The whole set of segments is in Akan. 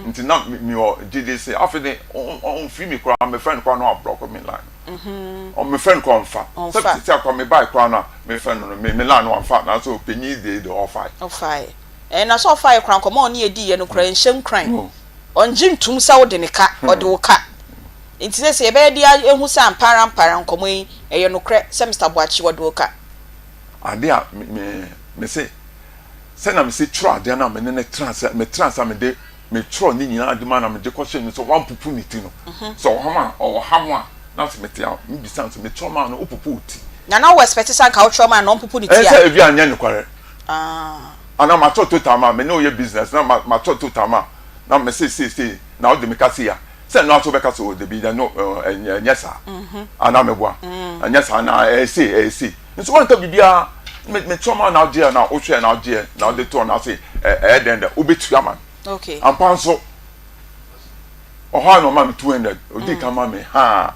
nti na me o GD say afede on free me kwa my friend kwa no block me line on my friend kwa mfa say kwa me buy kwa na me friend no me line no mfa na so penyi dey the offer na so offer kwa nkomo oni edi ye no kra nhyem kran on jimtum sa wo de ne ka o de wo ka nti say e be dia ehu sa ampara nkomo yi eye no kra se Mr. Boachi wo de wo ka ade a me say na me say tro ade na me ne trans me de me tro ni nyina ade ma na me de question so one pupu ni ti no so hama o hama na se me te a me bisa so me tro ma no pupu ti na we expect say ka tro ma no pupu ni ti a say ebi anya ni kware ana ma to total ma me no ye business na ma to total ma na me say na o de me ka see ya say no aso be ka so de bi no nyesa ana me boa nyesa na say nso wanta bibia me trauma na je na o hwe na je na de to na say den obetu ama okay ampa nso o ha no ma me 200 odi ka ma me ha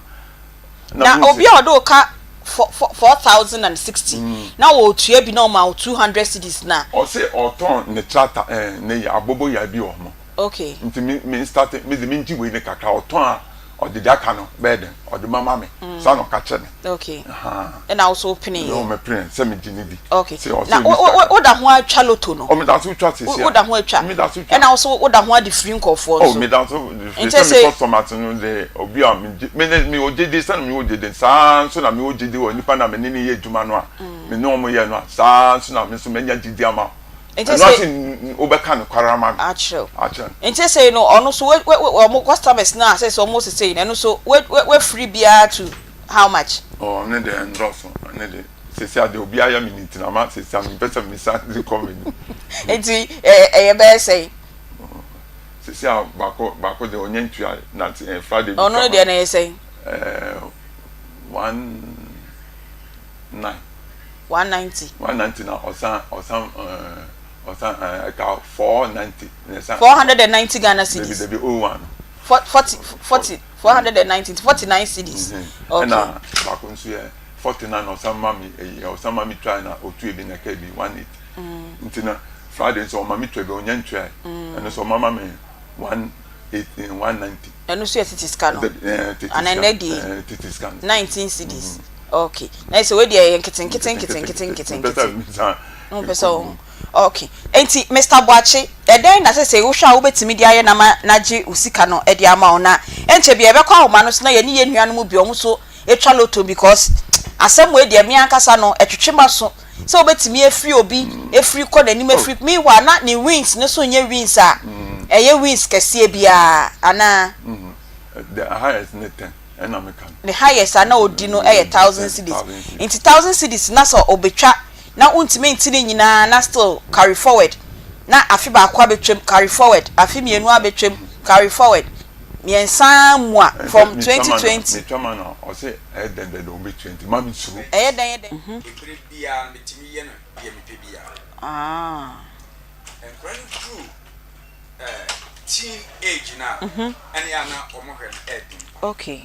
na obi odo ka 4060 na wo tue bi na ma 200 cedis na o say o ton ne trata ne ya abobo ya bi o mo okay nti me start me de me nji we ne kakra o ton a o de aka no bed o de mama me so no ka che me okay and also opening no me print say me gini bi okay na o da ho atwa loto no o me da so twa sisi o da ho atwa me da so twa and also o da ho the free nkofo so oh me da so the customer no de obi a me o jede san me o jede san so na me o jede o nipa na me ni ye djuma no a me no mo ye no san so na me so me nya jede ama nothing obeka no kwarama actual enti say no ono so we customers na say so almost say no so we free beer to how much oh ne de ndroso ne de say say de obi aya minute na ma say say me better me say the comedy enti be say say bako de onyentua na Friday ono de na say 190 na osan ka 490 Ghana cedis the 01 40 490 49 cedis okay na bako nso 49 osan mami try na otu ebi na ka bi 18 ntina Friday so mami try be onyentua and so mama me 190 and so city scan and then the scan 19 cedis okay na so we dey kitten no person okay enti Mr. Boachi den na say wo hwa wo betimi dia ye na je usika no e dia ma ona enche bia be kwa homa no so na ye ni ye nuanu mu bi omo so etwa loto because asem we dia mi ankasa no etwetwema so so betimi efri obi efri ko na ni efri mi wa na ni wins ne so nye wins a eye wins kese bia ana the highest net 10 and American the highest ana odi no 1000 cedis into 1000 cedis na so obetwa na untime ntine nyina na still carry forward na afi ba kwa betwem carry forward afi mienu abetwem carry forward miensa mua from 2020 chama no o say den de do be 20 mami suru den ebre bia metimi ye no bia mepe bia and when true teen age na and ya na omohwe edin okay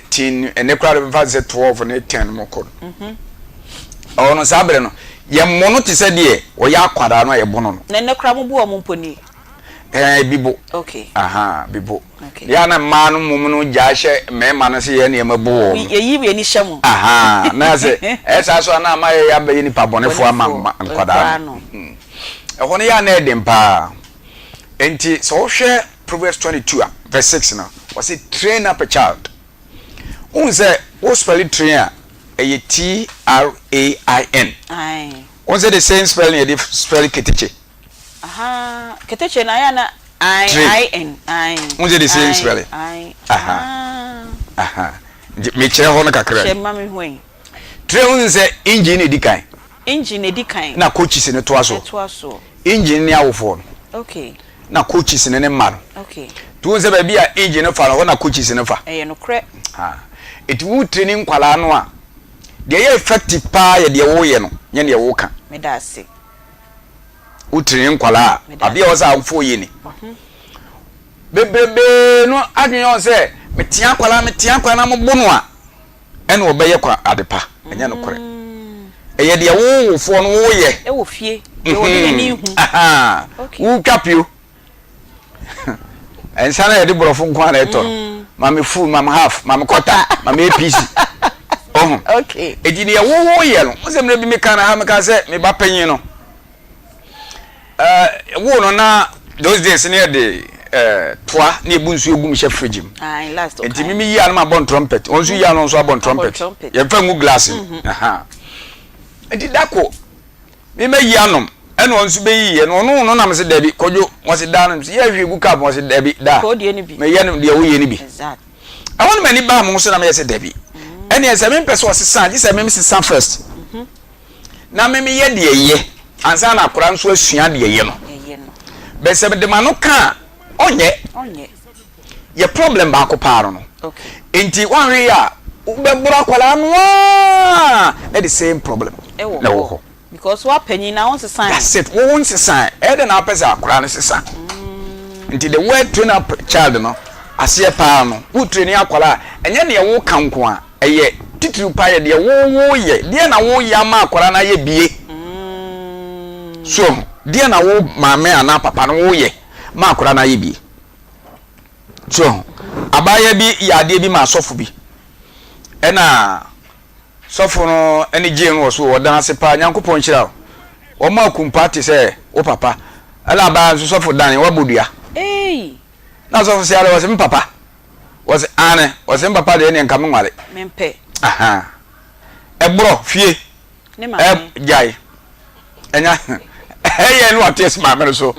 teen ene kwara mfa se 12 na 10 moko ono sabre no ye mono te se de o ya kwara no ye bono no na ne kra mo bu o mo mponi bibo okay bibo ya na ma no mum no ja hye me ma no se ye ne mabu o ye yi ni hyem na se esa so na ma ye ya ba ye ni pa bonefo ama kwara no ho ne ya na edempa enti so hwe Proverbs 22 verse 6 na was it train up a child unse wo spell train a TRAIN unse the same spelling you spell keteche keteche na ya na IN unse the same spelling me chere ho na kakra che mami hoin train unse engine edikan na coaches ne to aso engine ne awofo okay na coaches ne ma okay tu unse ba bia engine fa na coaches ne fa no kre it will training kwala no a de ye effective pa ye de wo ye no nye de wo ka me da se wo training kwala abi o za amfo ye ni bebebe no adwen on se metia kwala na mo bono a ene obeye kwa adepa enye no kore eye de wo fo no wo ye e wo fie de wo ni hu wo twapio ensa na ye de borofo nkwa na eto mama full mama half mama quarter mama APC okay edi ne wo ye no nsem na bi me kan ha me ka se me ba panyin no wo no na those days ne de toa na ebu nsu egum hye fridge last okay enti mimi yi an ma bon trumpet onsu yi an nso abon trumpet ye fa ngu glass aha enti dako mimi yi anom eno onsu be yi ye no no na me se dabi kojo won se da no se ye hwe gu cup won se dabi da ko de ni bi me ye no de wo ye ni bi exact I want many ba mo so na me se dabi ene ye se me pese o se san ji se me se san first na me ye de ye ansa na akora nso asua de ye no be se de ma no ka onye ye problem ba ko paaro no okay enti wan we ya ubebura kwala no na the same problem na wo because what penny na won se sign that's it won se sign e de na pesa akora no se sign enti the way train up child no ase pa no wo train akwala enye ne wo kanko a eye titiri pa ye de wo ye de na wo ya ma akwara na ye bie so de na wo maame ana papa no wo ye ma akwara na ye bie so abaya bi yade bi ma sofo bi ena sofo no ene je no so wodan ase pa nyankopon kyira o ma kumpa te se o papa ala ba so sofo dan wa bodua na sofo se ala was me papa was ane was me papa de ne nka me nwale mempe aha ebro fie ne ma jai enya eye no ates ma me so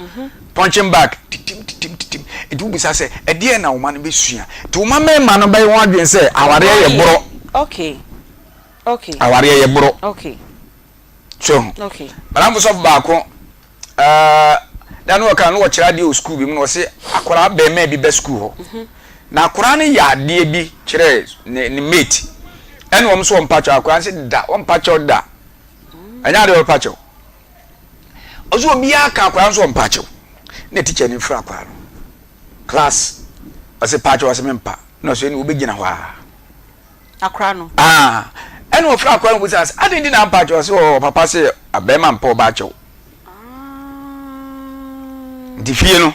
punching back tim it will be say e de na wo ma no be sua to wo ma me ma no be won adwen say aware ye boro okay aware ye boro okay so okay barambo so baako dan wo kan wo kira de school bi mu no se akora be ma bi be school ho na akora ne ya de bi kire ni mate ene wo so mpacho akora se da wo mpacho da anya de wo mpacho ozo obi aka akora so mpacho na teacher ni fra akora class ase pacho ase mempa no so ni obegina ho akora no ene wo fra akora no busa ade ndi na pacho ase o papa se abema mpa obacho di fie no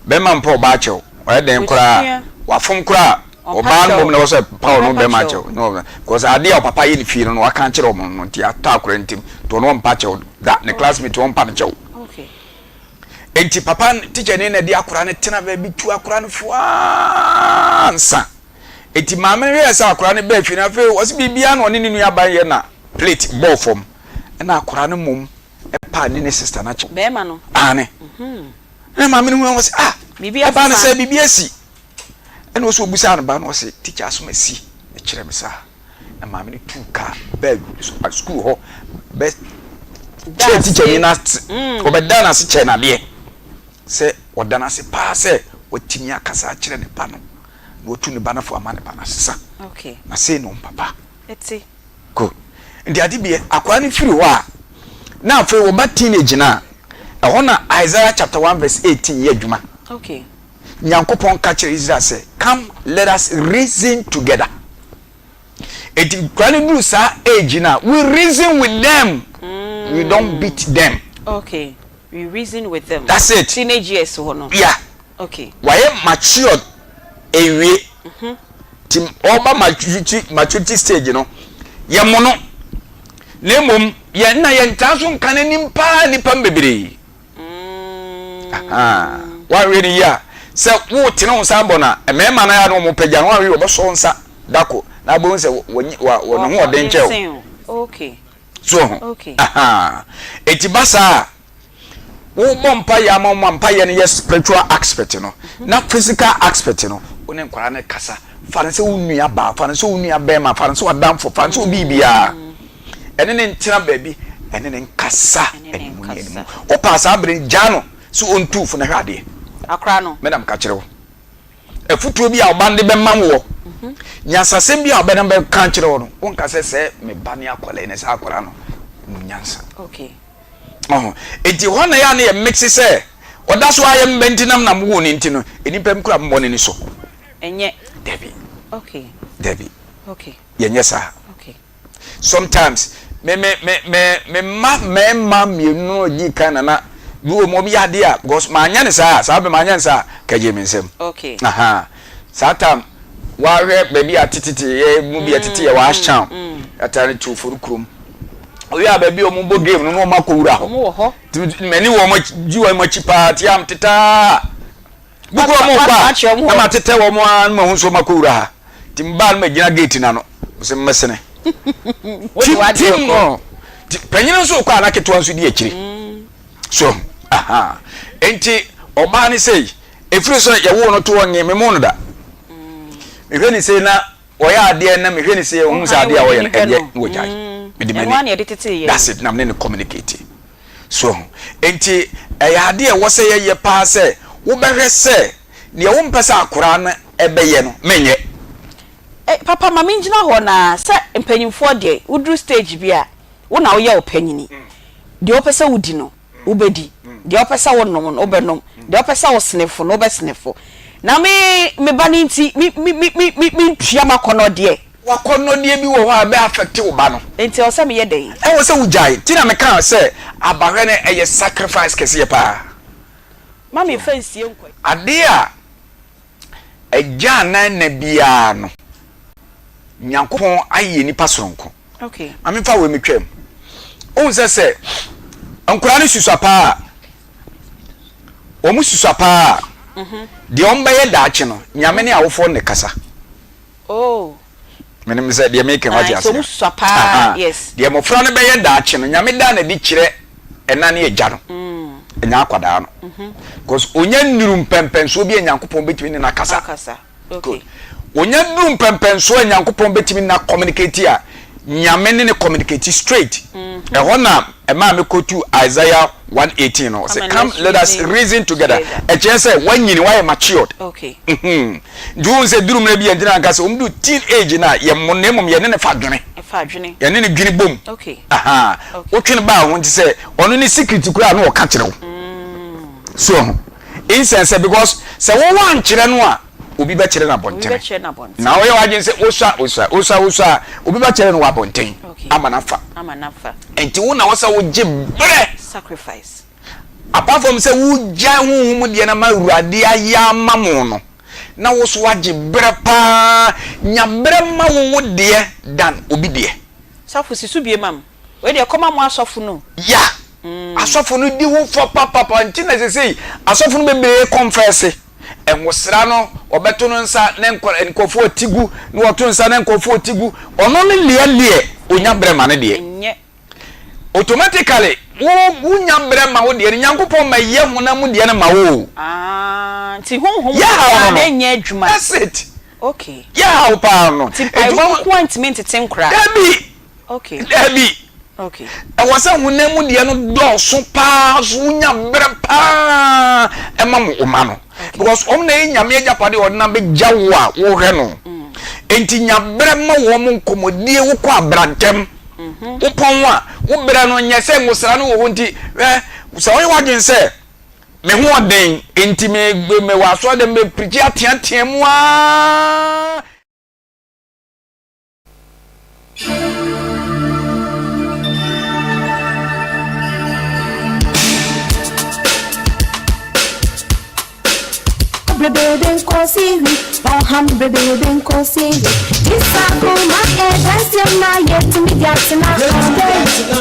bema mpa obacho o den kora wafom kora oba no na wo se pa no bema cho no because ade o papa ye ni fie no waka kire o no ti ata akora ntim to no mpa cho da ne classmate wo mpa cho okay enti papa teacher ne na di akora ne tena ba bi tu akora ne fuansa enti maame we sa akora ne ba fi na fe wo se bibia na oni ne nua ban ye na plate ball form na akora ne mom e pa ne sister na che be ma no ane na maame ne wo se bibia ba na se bibia si ene wo so obusa na ba na wo se teacher so ma si e kire me sa na maame ne tu ka ba school ho be teacher ni na obeda na se che na de se odana se pa se otimi akasa kire ne pa no na otu ne ba na fo ama ne ba na sesa okay na se no papa eti good ndi ade bi akwa ne firi ho a na afo wo ba teenage na ho na Isaiah chapter 1 verse 18 ye adwuma okay nyankopon ka kire Israel say come let us reason together eti kwani du sa age na we reason with them we don't beat them okay we reason with them that's it teenage years ho no yeah okay why matured ewie tim oba maturity stage no ye mono nemom ye na ye ntaso nkane nimpa nipa mbebere wa really ya se wo tene wo sabo na emema na ya no mo pagya no wa wo so nsa dako na bo nse wo no ho oden chew okay so okay etibasa wo bompa ya mampa ye ne spiritual aspect no na physical aspect no one nkwara ne kasa faranse wo nua ba faranse wo nua be ma faranse wa damfo faranse wo bibia ene ne ntina baabi ene ne nkasa ene mu o pasa abre jano so on tu fu na hwade akra no madam ka kire wo efutuo bi a obande be mam wo nyansasem bi a obande be kan kire wo no won ka se me bane akola ne sa akora no nyansa okay enti hona ya na ye mix se oda so aye mbentinam na mo ni ntino enipem kura mbone ni so enye Debbie okay okay yenye sa okay sometimes me ma mienu ji kana na wo mo ya de a because ma anya ne saa be ma anya ne saa ka je me nsem okay aha satam wa hwe baby atititi e mu bi atiti e wa ahyan atare tu for krom oyi a baby o mu bo game no ma ko wura ho mo wo ho many wo ma jiwa ma chipa ti am teta bugo mo ba na ma tete wo mo an ma hu so ma ko wura ha timba ma gina gate na no se mesene Penyin so kwa na keto anso di akiri so aha enti oba ni sei efiri so ye wo no to onye me mo no da me hwe ni sei na oya ade na me hwe ni sei ohun sa ade a wo ye eye wo jai me di mani that's it na me ne communicate so enti eya ade e wo se ye pa se wo behwe se ne wo mpesa akora na ebeye no menye papa mama njina ho na se mpanyimfo de udru stage bia wo na wo ye opanyini de opesa wudi no ubedi de opesa wo nom no obenom de opesa wo snefo no obesnefo na me bani nti mi tua makono de wakono de bi wo ho a be affect wo ba no enti o se me ye den e wo se wujai ti na me kan se abahwe ne eye sacrifice kese ye pa mama fancy enko ade a eja na bia no nyankopon aye nipa soronko okay amefa we metwam o se ankura ne susapa o mu susapa de on baye daache no nyame ne awofo ne kasa oh menim se de make waje ase so mu susapa yes de mo fra ne baye daache no nyame da na di kire ena ne eja no enya akwada no because onya nnurum pempenso bi nyankopon betimi ne na kasa okay onya nnurum pempenso nyankopon betimi na communicate a nyame ne communicate straight ho na e ma me kotu Isaiah 1:18 no say come let us reason together e che say wanyini why matured okay do say durum na bi enjina nka say omdu teen age na ye monemom ye ne fa dwene ye ne dwene bom okay aha o twene ba ho nti say ono ne secret kura na o ka kire wo so insense because say wo wan kire no a obi ba kire na bonten na wo ye wajen say osa obi ba kire no wa bonten amanafa enti wo na wo say wo gibre sacrifice apart from say wo gya hu mu de na ma urade aya mamu no na wo so wa gibre pa nyabre ma wo de dan obi de safu sisu bie mam we de koma mo asofu no ya asofu no di wo fo papa nti na say asofu no bebe confess enwosra no obeto no nsa ne nkofo otigu no woto nsa ne nkofo otigu ono ne lie onya brema ne de nye automatically wo nya brema wo de nyankopon ma ye hona mu de ne ma wo ti honhom na nya adwuma that's it okay how pa no ti appointment tenkra Debbie okay e wasa hona mu de no do so pa so nya bre pa e ma mo ma no because na nyame agapade odna be jawo a wo hwe no enti nyabre ma wo mo nkomodie wo kwa abrantem wo pon a wo bra no nyese ngusra no wo nti so wo wagen se me ho oden enti me waso de me prigi atiatia mu a Bebe kosiri, baham bebe kosiri. Disakuma edansiyona yetimi diatina oda.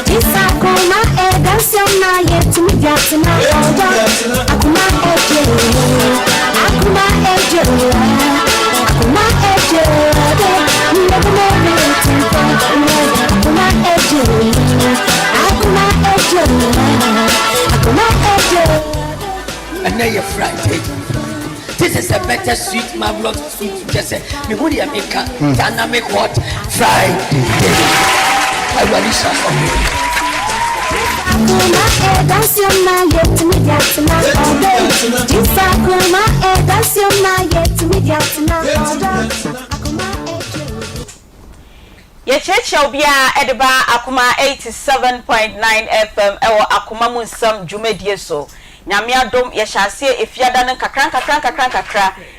Disakuma edansiyona yetimi diatina oda. Akuma eje, akuma eje, akuma eje. Akuma eje, akuma eje, akuma eje. And now you're Friday. This is a better sweet marvelous sweet just say me who dey make Ghana make what Friday. I will listen for me. Akuma edansiyona yetimi diatina oda. Disakuma edansiyona yetimi diatina oda. Akuma eje. Ye cheche obia edeba Akuma 87.9 FM ewo Akuma munsam dwumadie so nyame adom ye hyase efiada ne kakran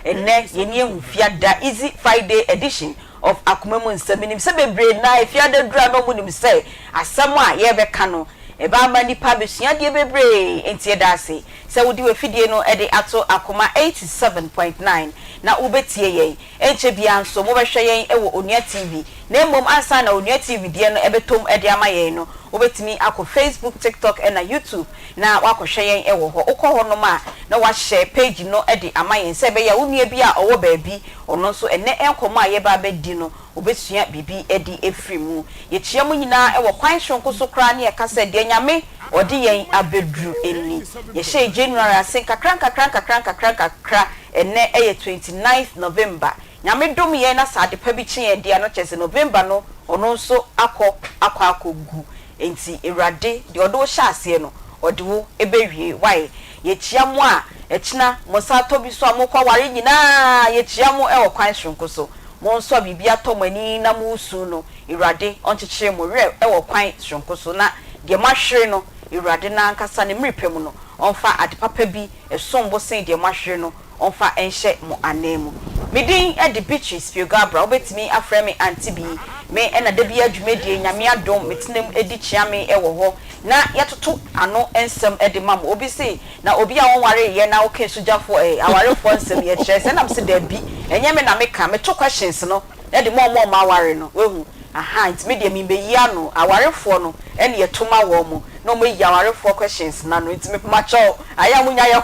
enne yeni ehufiada easy Friday edition of Akuma munsam nim se bebre na efiada dura no munim se asem a ye beka no e ba ma nipa besua de bebre entie da ase se wodi we fidie no e de ato Akoma 87.9 na ubetie yen enche bia nso mo behwe yen e wo Onua TV na mmom ansa na Onua TV die no e betom e de ama yen no ubetimi akọ Facebook, TikTok and YouTube na wakohwe yen e wo ho ukọ no ma na wa share page no e de ama yen se be ya unue bi a owo baabi ono nso ene enkomo a ye ba bedi no obesua bibi e di efri mu ye chia mu nyina e wo kwan hwonko so kra na ye kasa de nyame odi yen abedru eni ye hye January asen kakra ene e 29th November nyame dom ye na sade pa bi chi de ano chese November no ono nso akọgu enti Erade de odo hya ase no ode wo ebewie why ye chia mu a echina mosato bi so amokwa ware nyina ye chia mu e wo kwan hwonko so mo nso bibi atomani na mu su no Erade onchechire mo re e wo kwan hwonko so na de mahwere no Erade na nkasa ne mrepem no onfa adepapa bi esombo sen de mahwere no onfa enhye mo anemu midin e de Beatrice Piogabra obetimi aframe Aunty Bea me ena de bia dwumedie nyame adom metinem edi chiame e wo ho na yatoto ano ensem e de mam obi se na obi a wonware ye na oke sujafo awarefo ensem ye kire se na mse da bi enye me na meka me to questions no e de mo ma aware no wehu aha ntime de mi be yi ano awarefo no ene ye toma wo mo no mo yi awarefo questions na no ntime ma cho aya munya ye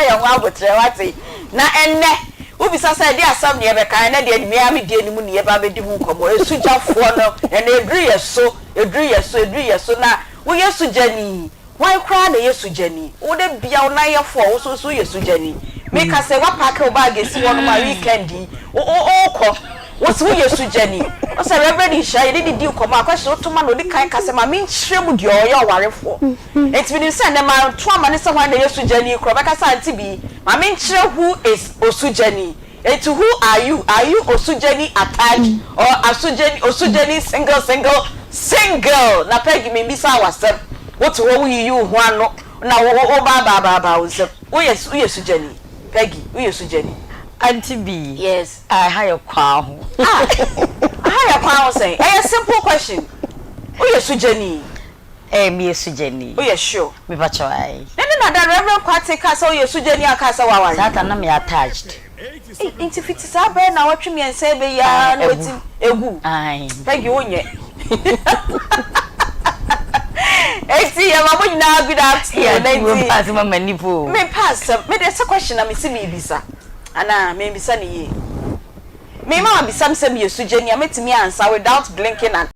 ho abotre wate na enne ubi sasa de asam ne be kan na de me am de animu ne ba be di hu komo esujafo no ene edru yeso na wo yesujani why cry na yesujani wo de bia na yefo wo so yesujani me ka se wa pack o bag esi wono ma weekend o ko wo so yesujani o se reverend sha ye di komo akwese otoma no di kan ka se ma me nchiremu de oyo warefo etimi se na ma to ama ne se hwan na yesujani kro be ka sa Aunty Bea ma me nchire who is osujani. To who are you osujani attached or osujani single na pegi me bisa wasem what wo you ho ano na wo ba wo yes sujani pegi wo yes sujani Aunty Bea yes I hire kwa ho hire kwa ho say a simple question wo yes sujani me sujani wo yes sure me ba chawai na da reverend kwate ka say wo yes sujani aka say wa wari sata na me attached inti fiti sabe na watwe mi ense be ya na weti egu ai pegi wonye eti ya mabo nyina good afternoon me pass mama nipo me pass me de question na me si me bisa ana me bisa ne ye me mama bisa me se me sujeni ametimi answer without blinking and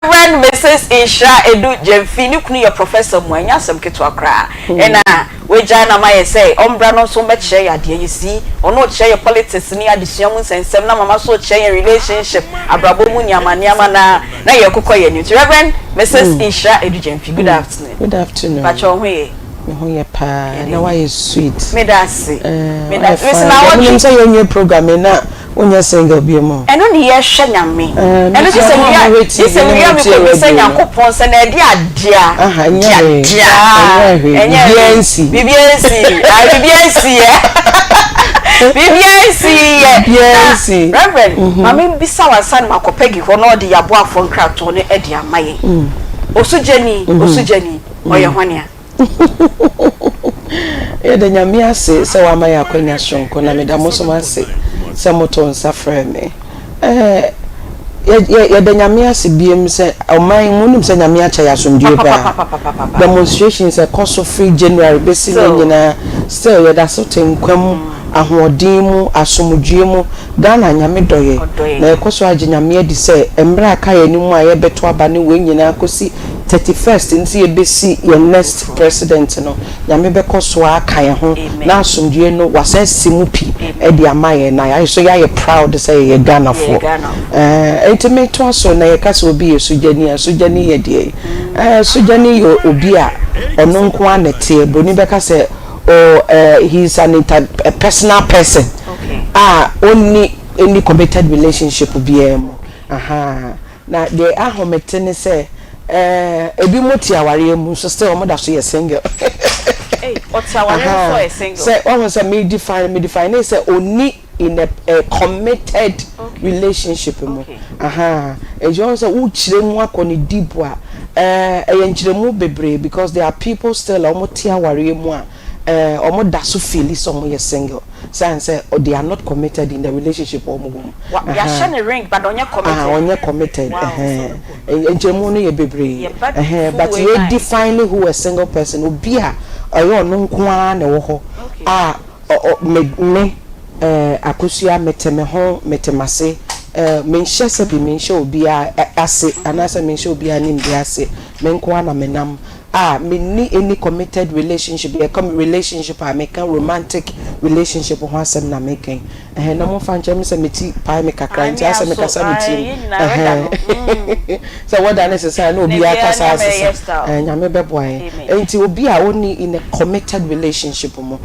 Reverend Mrs. Isha Edu Jemfi ni kunu ye professor mu anya asem keto akra ena we jana ma ye say ombra no so me share ade yi si ono share politics ni adesua mu nsensem na mama so share relationship abrabo mu niama na ye kokọ ye ni Reverend Mrs. Isha Edu Jemfi, good afternoon. Good afternoon. Pacho hoye me hoye pa na why is sweet me dasi listen na what you say your program na onya single bi mo eno ni ye hwe nyame eno se se mi me ko se nyankopon se na de adia aha bibiansi bibiansi Reverend mama bisa wansan makopegi ho no de yabo afon krato ne e de amaye osujeni oye hwania de nyame ase se wa maya kwanya shonko na medamo so ase se moto nsa freme de nyame ase biem se oman munum se nyame acha ya somdue ba demonstrations e cost free January besi nyina still ye da so tenkwam ahoɔden mu asomdue mu Ghana nyame doye na ekoso age nyame adi se emra aka ye nimu a ye beto aba ne we nyina kosi 31st nti ebesi ye next president no nyame bekoso aka ye ho na asomdue no wasasimu pi e di amaye na ya so ya ye proud say ye Ghana for intimate to so na ye kasa obi ye sujani ye die sujani yo obi a ono nko anete boni beka say he's a personal person. Okay. Only any committed relationship will be aha. Now they are hometene say ebi moti aware mu so still omo da so ye single. Hey, what's aware for a single? Say almost a me define say only in a committed relationship mu. Aha. E jo say wo chire mu akoni deep wa chire mu bebre because there are people still omo ti aware mu a omo da so feel some ye single say they are not committed in the relationship omo ya share ring but onye committed enjemu no ye bebre but you define who a single person obi a oyo no nko a na wo ho me akosua meteme ho metemase menhye se bi menhye obi a ase anase menhye obi a nim bi ase menko a na menam me need any committed relationship relationship I make a romantic relationship ho asem na making na mo fa nche me se meti pai me kakra nti asem me kasa meti so what that necessary no obi akasa ase nyame beboae enti obi a oni in a committed relationship mo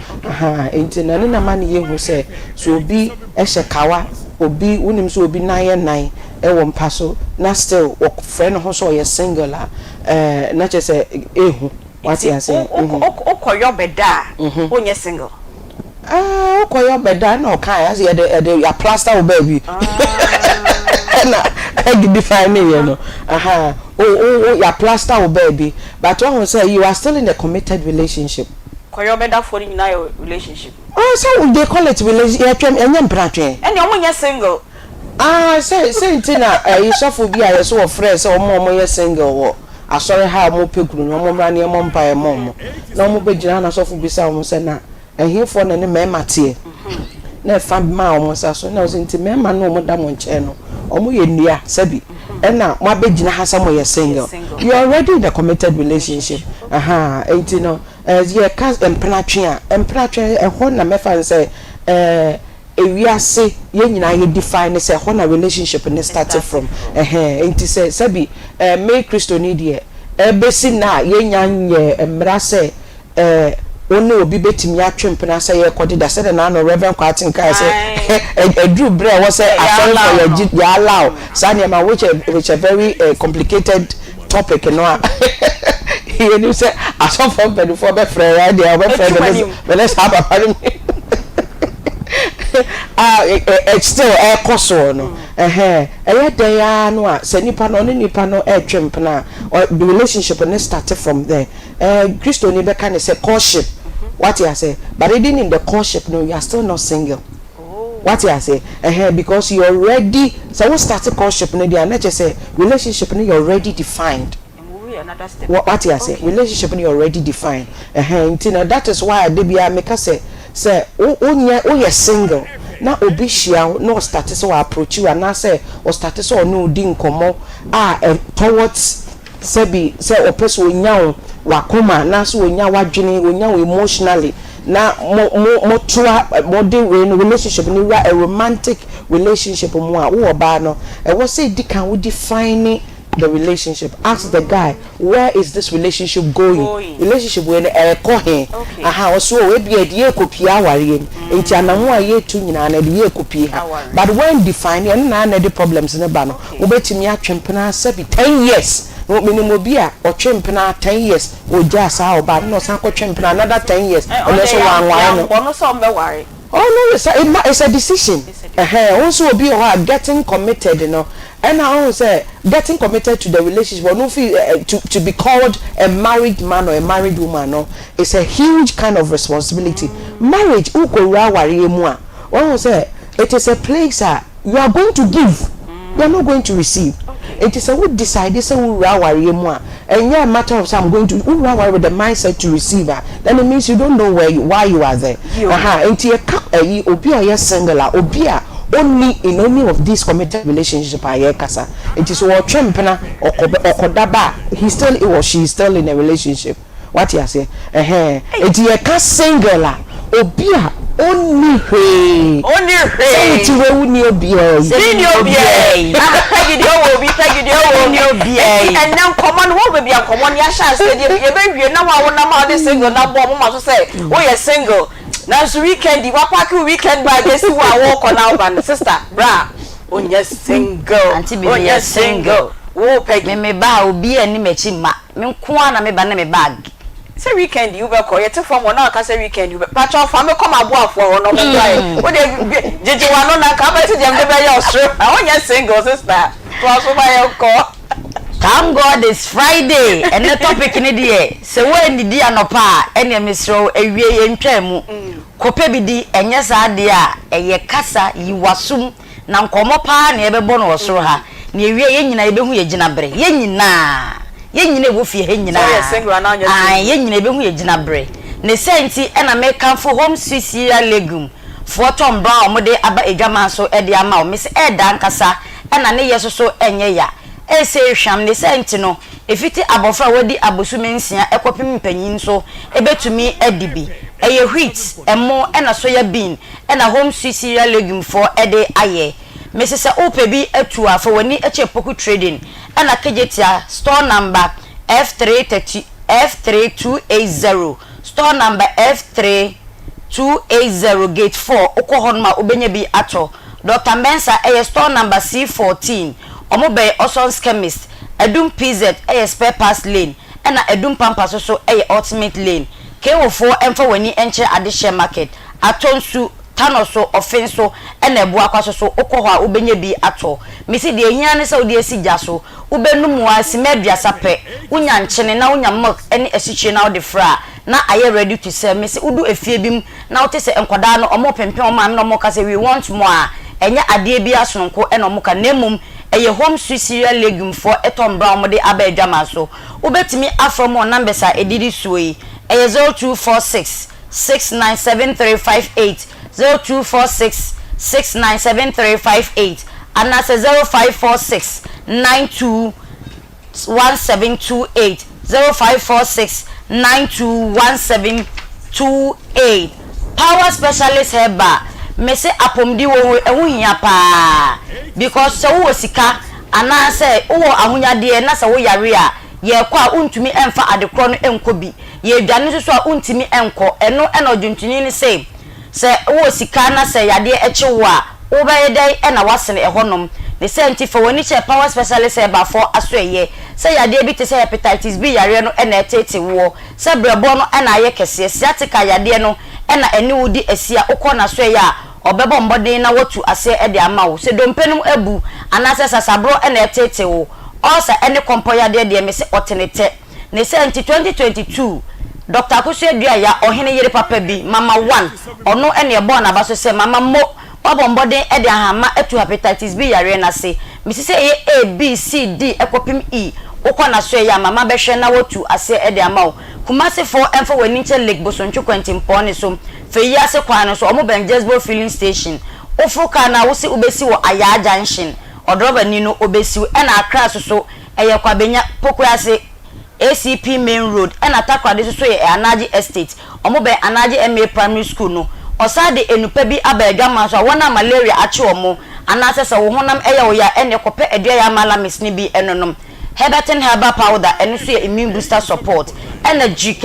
enti na ne na ma ne yehu se so obi ehye kawa obi unim so obi nan ewo mpaso na still work friend ho so ye single na che say ehu what you say okoyo beda onye single okoyo beda na okan as ye ya plaster baby na egg define me you know ya plaster baby but one say you are still in a committed relationship koyo beda for in your relationship so they call it relationship enyem pratwe and you single say ntina yesofo bi a yeso wo friend say omo ye single wo asori ha mo pekuru no mo mra ne mo mpa e mo na mo begina na sofo bi say mo say na ehefo na ne mema tie na fa ma omo sa so na so nti mema no mo da mo nche no omo ye nua sabi na mo begina ha say mo ye single you are already in a committed relationship enti no ye cast empratwe ho na me fa say ewiase ye nyina ye define say ho na relationship ne started from enti say sabi me Christo ni de besi na ye nyanye emra say oni obi betimi atwempena say ye kodi da say na no Reverend Kwatin kai say edru bre wo say after for your allow say ma which a very complicated topic no you know say aso for before be friend right there be friend let's have a party it's still a coso no dey no a se nipa no twempena or the relationship and started from there Christo ni be can say courtship what you say but even in the courtship no you are still not single what you say because you already so we started courtship no dey na say relationship no you already defined what you say relationship no you already defined that is why they be make us say oh you single na obi hia no start so approach you na say o start so no di nkomo towards sebi say opese onya wa Akoma na so onya wadwene onya emotionally na mo toa mo de relationship ni a romantic relationship mo a wo ba no e wo say di kan wo define the relationship. Ask the guy, where is this relationship going? Relationship when kohe aha so we be de ekopi aware enti anamu aye tu nyina na de ekopi ha but when define na the problems ne ba no wo betimi atwempena sabi 10 years no minimum bi a otwempena 10 years o ja sa oba no san ko twempena another 10 years and so one no so be worry. Oh no, it's a decision. Also be getting committed, you know. And I always say getting committed to the relationship, or no feel to be called a married man or a married woman, no, it's a huge kind of responsibility. Marriage, one say it is a place you are going to give, you are not going to receive. It is a who decide this and yeah, a matter of I'm going to with the mindset to receive her. Then it means you don't know why you are there. Into a obia single obia only in any of these committed relationship kasa. It is what Trempena or Kodaba. He still or she is still in a relationship. What you say? It's a single obia. Only way. Say we will near be. Say you be. And now common will be a common yasha said you baby now I want now this single now bomb say oh you single. Now so weekend you weekend by this who I walk on out and sister bra on your single Aunty Bea on your single. Oh peg me ba obi ani mechi ma me nko na me ba na me bag. Say weekend you be call you from one now say weekend you be patch off am come aboa for no mo try what dey jeje wa no na ka ba ti dem dey be your stro I want your single sister to aso ba your call. Thank God it's Friday and the topic ni dey say when di anopa ene mesro ewie ye ntwa mu kope bi di enye sa de a eye kasa yiwasum na nkomo pa na ebebo no osoro ha na ewie ye nyina ebehu ye gina bre ye nyina wo fie he nyina ye nyina ebehu ye gina bre ne senti ena me kanfo home sisia legume for Tom Brown mo de aba edwama so e de ama o me se e da nkasa ena ne ye so enye ya e se hwam ne senti no efiti abofra wodi abosume nsia ekopim mpanyin so ebetumi edibi eye wheat emo ena soya bean ena home sisia legume for e de aye Mrs. Opebi etua for wani eche poku trading ana kejetia store number F3280 store number F3280 gate 4 okohonma obenye bi ato Dr. Mensa store number C14 omobe Oson's chemist Edum PZ spare parts lane ana Edum Pampas so ultimate lane KO4 emfa wani enche adishe market atonsu tanoso offenso ene ebu akwaso so okoho obenye bi ato misi de ehia ne se odi esija so ubenum asimedua sape unya nchene na unya milk ene esichie na odi fra na aye ready to sell misi udu efie bim na otese enkoda no omo pempem omo am no mo kase we want more enya ade bi asonko ene omo ka nemum eye home sweet cereal legume for Tom Brown mo de aba adwama so ubetimi afrom on numbers a edidi suoi eye 0246 697358 0246697358 and that's 0546 921728 0546 921728 power specialist heba me say apomdi wo ehunhia pa because so wo sika ana say wo ahunya de na say wo yare a ye kwa untumi emfa adekro no enko bi ye dwane so a untumi enko eno odwuntuni ni say se wo sika na se yade eche wo a wo be yedai e na wasene ehonom ne senti for woni che power specialist e ba for asoye se yade bi te se hepatitis B yare no e na etete wo se brebo no e na ye kese sciatica yade no e na eni wudi asia ukona soye a obebo mbodin na watu ase e de ama wo se dompenum abu anase sasabro e na etete wo osa eni kompoya de me se otenete ne senti 2022 Dr. Akusu Edua ya ohene yere papa bi mama 1 ono ene ebo na baso se mama mo obomboden e de ahama etu hepatitis B yare na se misi se A B C D ekopim E ukona so ya mama behwe na wotu ase e de ama kumase for enfo wani nche lake bosonchu kwentimpo ne so fe yi ase kwan no so omo ben Jesbo filling station ofuka na wo se obesi wo aya junction odroba ni no obesi na akra so eye kwabenya pokuase ACP main road na takwade so ye Anaji estate omo be Anaji MA primary school no osade enupa bi abadwa so wona malaria ache omo anase se wo honam eye wo ya ene kope edua ya malamis ni bi enonom Heberton herbal powder eno so ye immune booster support energy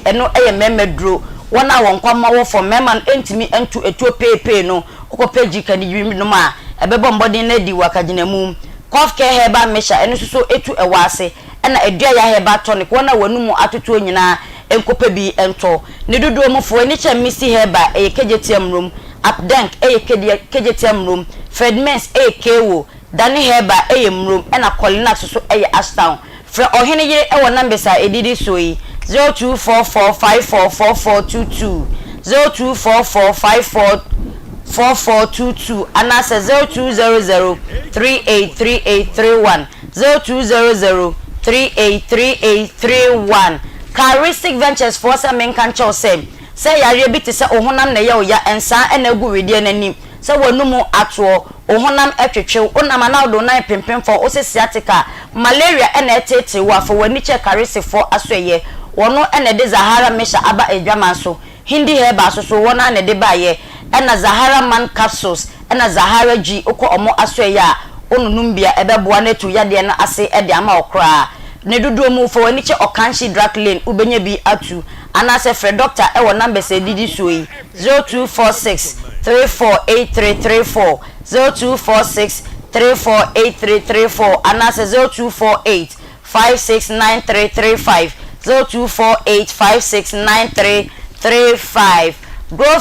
eno eye memedro wona won kwama wo for meman entimi entu etuo pepe no okope jika ni yim no ma ebebo mbodin na di wakagina mu cough care herbal mesha eno so etu ewase na edua ya herbal tonic wona wanumu atoto nyina enkope bi ento ne dodo mu fo ni cha misi herbal ekegetiam room updank ekegetiam room fredmens ekewo dani herbal eyemroom na colinax so eye ashtown fra ohene yire ewo numbers edidi soyi 0244544422 0244544422 anase 0200383831 0200383831 Charistic Ventures for some men can choose say yare bi te se ohonam na ye oya ensa na gu wedie nanim se wanumu atwo ohonam etwetwe onam na do na pempem for osesiatica malaria na etete wa for wani che Charistic for asoye wono na de Zahara mesha aba edwaman so hindi heba so wona na de baye na Zahara man capsules na Zahara G okọ omo asoye a onunum bia ebeboa na tu yade na ase ede ama okra ne dodo mu for wani che Okanshi Drug Lane ubenya bi atu anase fre doctor ewo number se didi soyi 0246 348334 0246 348334 anase 0248 569335 0248 569335 Grow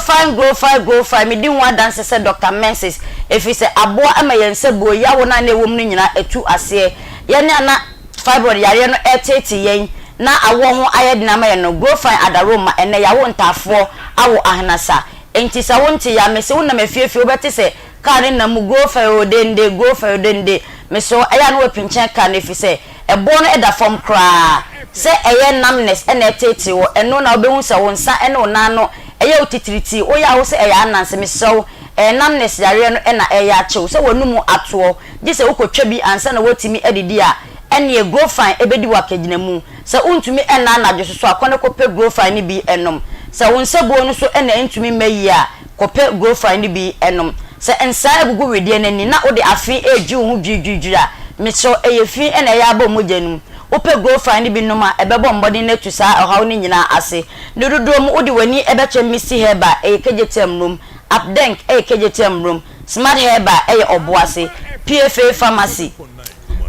fine me din one dance say Dr. Menses if he say aboa amayense boya wona na ewom no nyina etu ase ye ne ana fibroid yare no etete yen na awo ho ayed na maye no grow fine adaroma ene yawo ntafo awo ahnasa enti sa wonte ya mese wona mafiefie obete se kare na mu grow fine odende meso eya no wapinchen ka na fi se ebo no eda form kra se eye namness ene etete wo eno na obehu se wonsa ene onano eye otitiriti oya wo se eye ananse meso namness yare no ena eye achew se wonumu atoɔ gye se wokotwa bi ansa na wotimi edidi a ene grow fine ebedi wakagina mu se untumi ena anadwo so akone kope grow fine ni bi enom se wonsebo no so ena entumi mayi a kope grow fine ni bi enom se ensa egugu wedie nani na ode afi eji hu dwidwidwira meso eye fi ena ya ba mojanum ope grow fine ni bi noma ebebo mbodi na tusa ohaw ni nyina ase ne dodo mu ode wani ebeche misi heba ekegetiam room updank ekegetiam room smart heba eye oboase PFA pharmacy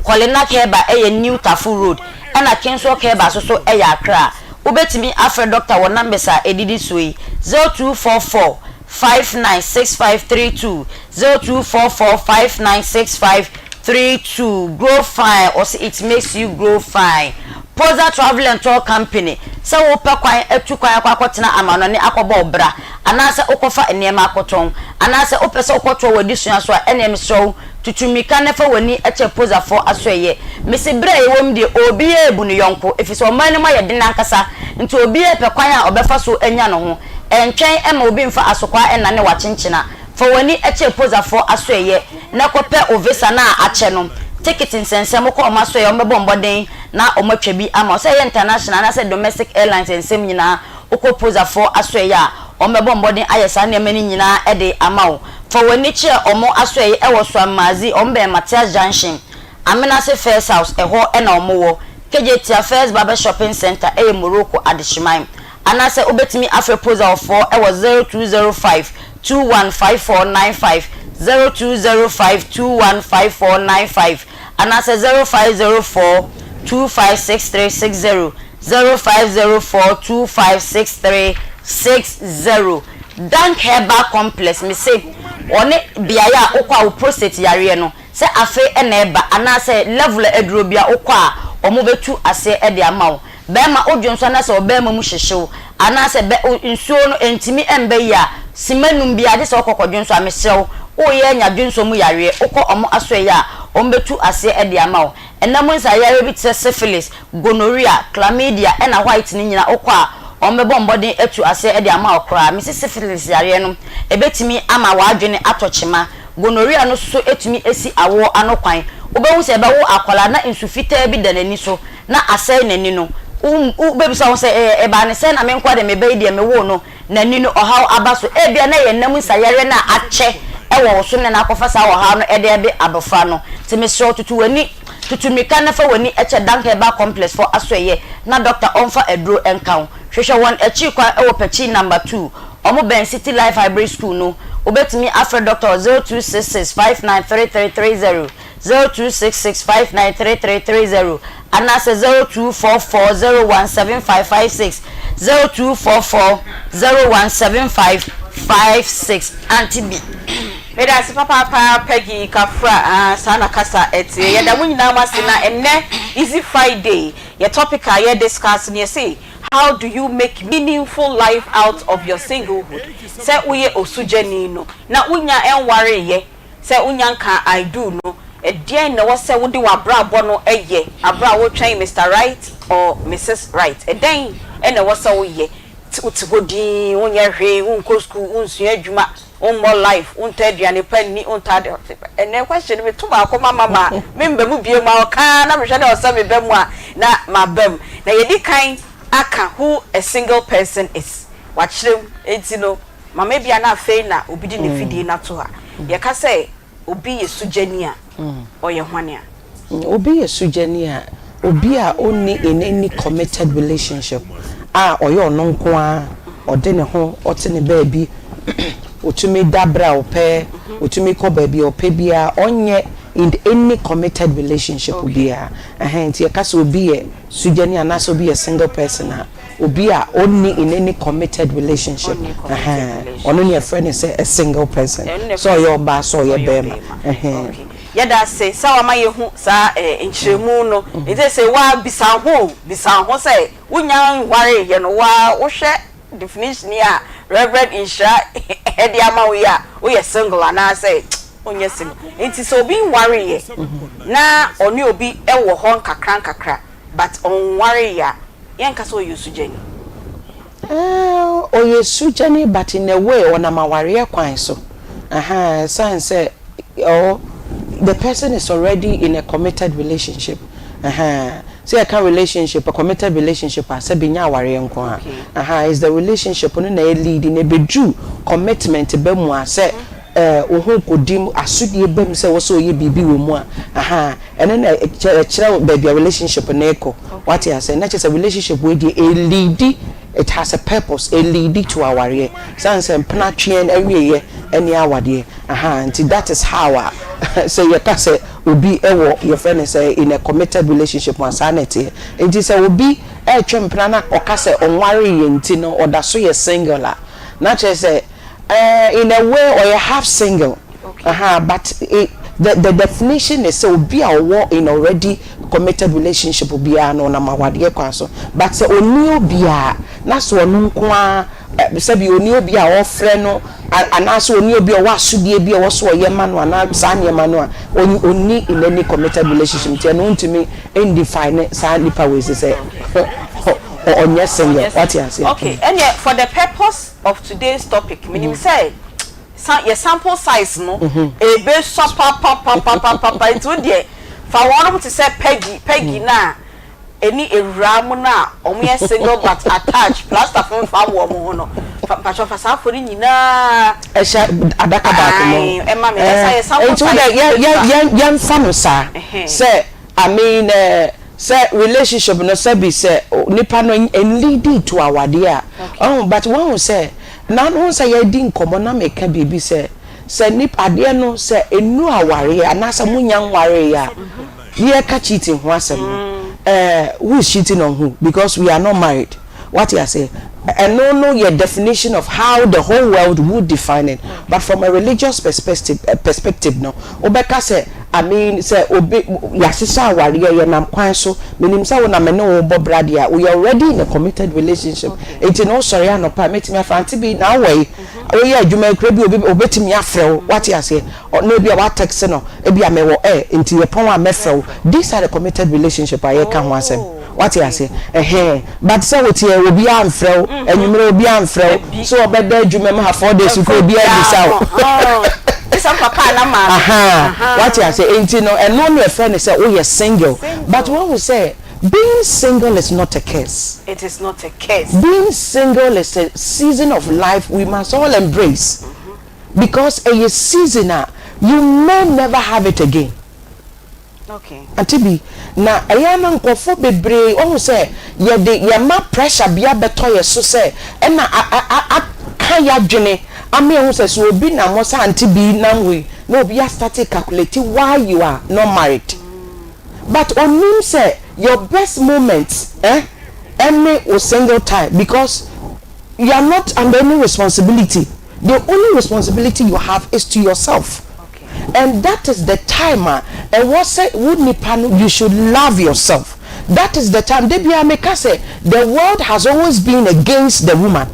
Kolina Keba eye New Tafu Road ana Kenso Keba so eye Accra ubetimi afre doctor wo numbers edidi soyi 0244 596532 0244596532 grow fine or it makes you grow fine Posa Travel and Tour Company so wo pe kwan etu kwan akwakotina amano ne akobo obra anase okofa enema akoton anase opese okoto wadi sua so enem so tutumika nefa wani eche posa for asoye mesi bra ewom de obi ebu ne yonko efise o man ma ye de nankasa nti obi pe kwan a obefa so enya no ho entwen ema obi mfa asokwa ena ne wachenchena for wani eche posa for asoye na kope ovesa na ache no ticket nsensem ko omasoye ombebo mboden na omotwa bi ama so ye international na say domestic airlines ensem nyina okopoza for asoye a ombebo mboden ayesa na emani nyina ede ama for wani che omo asoye ewo so amazi ombe Matias Junction Amenase First House eho ena omowo Kejetia First Barber Shopping Center Morocco Adishimai anase obetimi afrepoza for ewo 0205 215495 0205215495 anase 0504 256360 0504256360 Dank Herbal Complex me say one biaya okwa prostate yare no se afe eneba anase level eduro bia okwa omo betu ase ede amawo bema odwonso na se obema mu hyehyew anase be nsuo no entimi embe ya simanum bia de se okokodwonso amehyew oye nya dwonso mu yare okọ omo asoye a ombetu ase ede amawo enam nsa yare bi te syphilis gonorrhea chlamydia ena white ni nyina okwa ombebo mbodin etu ase e de ama okra me syphilis yare no ebetimi ama wadwene atochema gonorrhea no so etumi esi awo anokwan obehu se bewo akola na insufita bi danani so na asai nani no bebi sa won se ba ne se na me nkwa de me bai de me wo no nani no ohaw abaso bia na ye nam sayare na ache ewo so ne na akofa sa wo ha no e de be adofa no ti me so tutu wani tutumika na fa wani eche danke ba complex for asoye na doctor onfa edro enkan hwehwe won echi kwa ewo pechi number 2 omo ben city life hybrid school no obetimi afre doctor 0266593330 0266593330 anase 0244017556 0244017556 Aunty Bea. Meda si papa Peggy Kafra sana kasa eti yeda munyina mase na enne easy Friday your topic I discuss near say how do you make meaningful life out of your singlehood say uye osujeni no na unya enware ye say unya nka I do no edien na wose wodi wabra abo no eye abra wo twan Mr. Right or Mrs. Right edien na wose wo ye utigodi unya hwe unko school unsu adwuma more life untaduane panni untade ene question me tuma akoma mama memba mu bie ma oka na mehwe na osa me bam a na mabam na yedi kan aka who a single person is wachirem enti no mama bia na afei na obidi ne fidi na to ha ye ka say obi yesujani a oye hwane a obi yesujani a obi a onni in any committed relationship oye ononko a ode ne ho ote ne baabi otumi dabra ope otumi ko baabi ope bia onye in any committed relationship bia nti yakase obi ye sujani anaso obi ye single person obi a only in any committed relationship ono ne friend say a single person so your ba so your bema yada say sawa ma yehu sa enchiremu no ite say wa bisa ho say wonya ware ye no wa wo hwe definition ya Reverend Insha edi ama we a we single and say onye single enti so obi worry ye na oni obi ewo ho nkakra but on worry ya yenka so yusujeni oyesujeni but in a way on ama worry kwan so sign say the person is already in a committed relationship say a relationship, a committed relationship, I say binya wari enko is the relationship no na lead in a bedu commitment be mu say ohun kodim asudie bem say wo so ye bibi wo mu and then a kira baby relationship na eko what you say na just a relationship wey dey a lead it has a purpose a lead to our year sans empna twien awie any awade and that is how so you can say obi ewo your friend say in a committed relationship one sanity it is obi twempna na okase onware yenti no oda so ye singular na say in a way or you half single but the definition is so be a war in already committed relationship be no na mawade kwaso but say oni obi a na so onu nko say bi oni obi a ofre no anaso oni obi a wasudie bi a wo so ye ma no ana san ye ma no oni in any committed relationship tie no ntimi indefine san lipa we say on yes single what you say okay and for the purpose of today's topic meaning say your sample size no e be so pa into there for one to say Peggy na any ewura na omo yes single but attached plaster from farm wo mo no pa cho fa sa for nyina e sha adaka ba ko e ma me say sample size yan fanu sa say I mean say relationship no say be say nipa no lead to our dear but one say na no say ye di nkomo na meka bibi say nipa de no say enu aware anasa munya nware ya ye ka cheating ho asem who is cheating on who because we are not married what you say and no your definition of how the whole world would define it but from a religious perspective no obeka say I mean say obi yasisa aware ye nam kwan so menim say wona me no wo bobradia we are already in a committed relationship it no sorry anopa metimi afa Aunty Bea na we oye adwuma kra bi obetimi afrew what you say no bi a wa text no e bi a me wo nti ye pon a mefrew these are the committed relationship I can ho asem what you say but say what you will be amfrel and you will be amfrel so obeda adwuma ha 4 days you go be abisa some papa na ma what you say enti no and no your friend say oh you're single but when we say being single is not a curse. It is not a curse. Being single is a season of life we must all embrace. Because a season you may never have it again. Okay. Aunty Bea, na ayana nkofo bebre o say ye ma pressure bia beto ye so say e na kan ya dwene ame ho say so obi na mo say Aunty Bea na we no obi a start calculating why you are not married. But on him say your best moments any or single time because you are not under any responsibility. The only responsibility you have is to yourself. Okay. And that is the time and what say you should love yourself. That is the time the world has always been against the woman.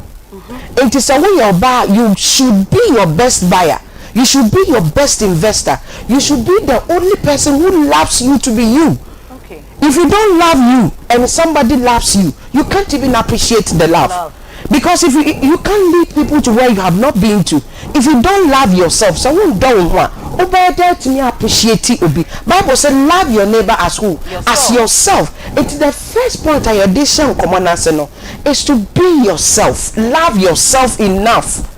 It is a way you should be your best buyer. You should be your best investor. You should be the only person who loves you to be you. Okay. If you don't love you and somebody loves you, you can't even appreciate the love. Because if you can't lead people to where you have not been to, if you don't love yourself, someone don't want. To me appreciate it. Bible said, love your neighbor as who? Yourself. As yourself. It's the first point I addition common answer is to be yourself. Love yourself enough.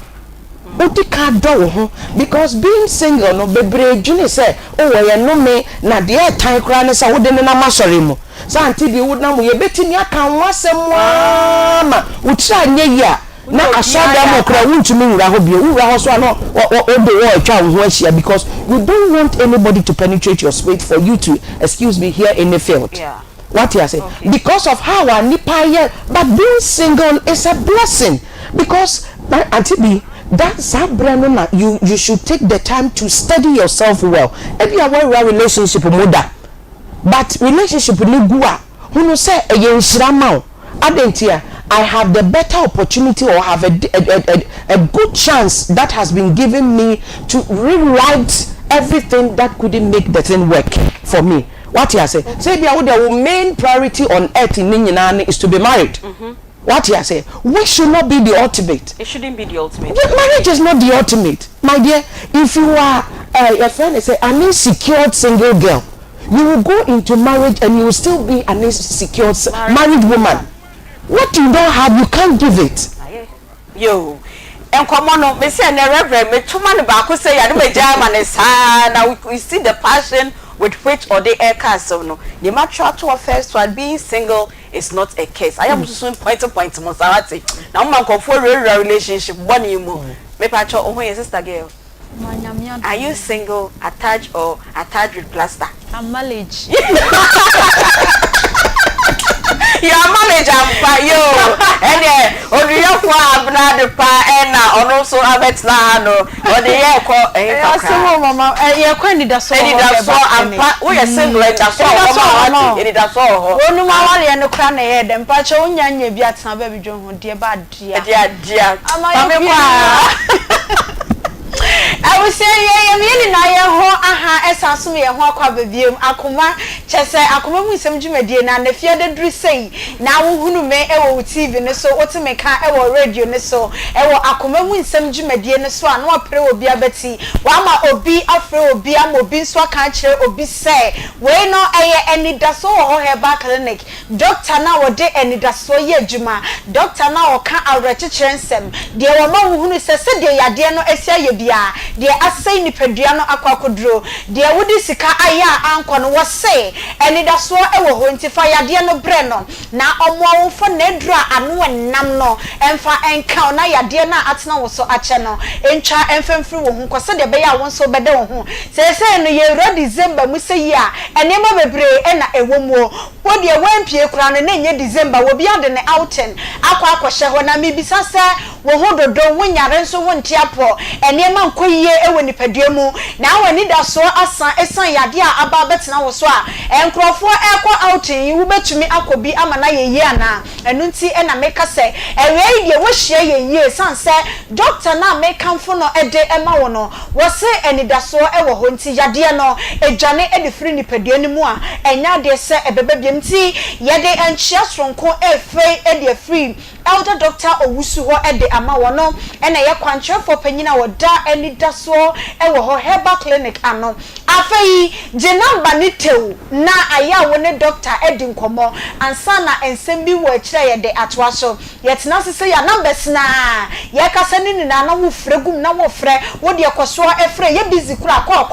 Because being single no bebre juni say oh we no me na de time kra ne say wo de na masori mu so Aunty Bea wo na mo ye betimi aka wasem ma wo tira nye ya na asoda mo kra wuntumi wura ho bi wura ho so no o de wo atwa wo ahia because you don't want anybody to penetrate your space for you to excuse me here in the field. Yeah. What you say? Okay. Because of how our nipa here, but being single is a blessing because Aunty Bea that's how you should take the time to study yourself well. If you are a relationship mother, but relationship who say I have the better opportunity or have a good chance that has been given me to rewrite everything that couldn't make the thing work for me. What you say? Say the main priority on earth in Ninyanani is to be married. What you say? Which should not be the ultimate. It shouldn't be the ultimate. Marriage is not the ultimate, my dear. If you are your friend is an insecure single girl, you will go into marriage and you will still be an insecure married woman. What you don't have, you can't give it. Yo. And come on, me say na reverend me too man ba ko say ya no me German sa now we see the passion with which or the air castle no. The mature to first one being single is not a case. I am so point mo sawati. Now man go for real relationship one you mo. Me pacho oh your sister girl. Are you single, attached or attached with plaster? I'm married. You are manager yo and you kwa abna de pa and also abet na no or the year kwa so mama ye kwa ni da so ampa we are single and da so mama ni da so ho onu ma wale no kra na ye dem pa che onya nya bi atena ba bi dwon ho de ba dia ama kwa I will say ye na ye ho aha esaso ye ho akwa babiem akoma chese akoma mu nsem dwumadie na na fie de duru sei na wo hunu me ewo TV ne so wotime ka ewo radio ne so ewo akoma mu nsem dwumadie ne so ano apre obi abati wa ma obi afre obi am obi nso aka kire obi say we no eye enidaso ho heba clinic doctor na wo de enidaso ye adwuma doctor na wo ka awrekekere nsem de wo ma wo hunu se de yade no esia ye bia de asai ni pedua no akwakodro de wodi sika aya anko no wo se enidaso ewo ho ntifa yade no bre no na omo wo fo na edura ano enam no emfa enka na yade na atena wo so ache no entwa emfemfiri wo hu kwose de be ya wo so bede wo hu se no ye ro December mu se yi a enema bebre na ewo mu wo de wampie kura no na nye December wo bia de ne outen akwa hye ho na mebisa se wo ho dodo wo nyare nso wo ntiapo enema nkoyie ewe nipadua mu na wani da so asan esan yade a aba betena wo so a enkrofo ekọ outing wo betumi akobi ama na ye ana enu nti e na meka se ewe die wo hye ye sanse doctor na meka mfo no ede ema wo no wo se enidaso ewo ho nti yade no edwane ede free nipadua ni mu a enya de se ebebe biem nti yede enchia sonko efe ede free elder doctor owusu ho ede ama wo no ena ye kwanchefo panyina wo da enidaso ewo ho herbal clinic ano afei je number ni tew na aya wo ne doctor edi nkomo ansa na ensem bi wo akire ye de atwa so yetena sese ya numbers na ye kasa ni na na wo fregum na wo frɛ wo de ekoso efrɛ ye busy kura call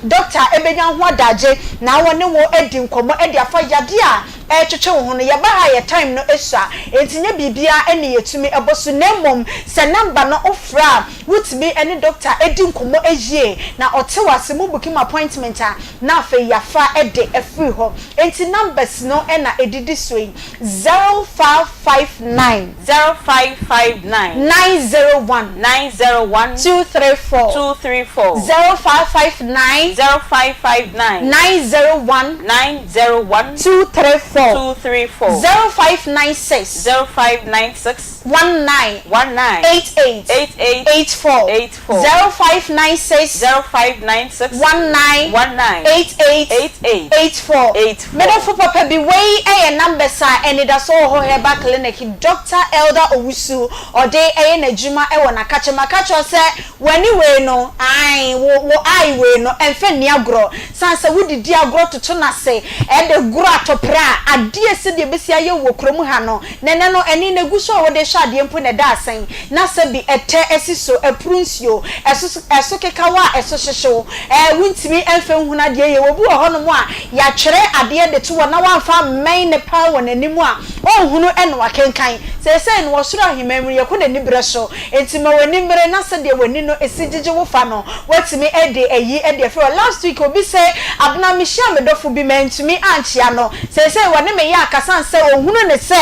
doctor ebenya ho adaje na wo ne wo edi nkomo edi afa yade a twetwe wo ho no ye ba ha ye time no esua entinye bibia ene yetumi eboso nemom se number no ofra wutimi ene doctor edi nkomo ejie na otewase mu booking appointment a na afa yafa ede efri ho enti numbers no ena edidi soi 0559 901 234 0559 901 234 0596 19 88 0596 19 Medofo papa bi wey numbers a enidaso ho heba clinic Dr. Elder Owusu ode najuma ewo na kachemakacho se wani we no ai wo ai we no emfe ni agro sanse wudidi agro toto na se e de gro atopra ade se de besi aye wo kromu ha no nene no eni na guso wo de hade mpo na da asen na se bi ete esiso epruncio eso kekawa eso hyehyew wuntimi emfe nhuna de ye wo bu ho no mo a ya twere ade de to na wamfa main ne pa wo nanimu a onhunu eno akenkan se no wosoro ahemamri ye ko na nibere so entima wani mbere na se de wani no esijije wo fa no watimi ede ayi ede fe last week obi se abna me hia me dofo bi mentumi anchia no se wani me ya akasan se onhunu ne se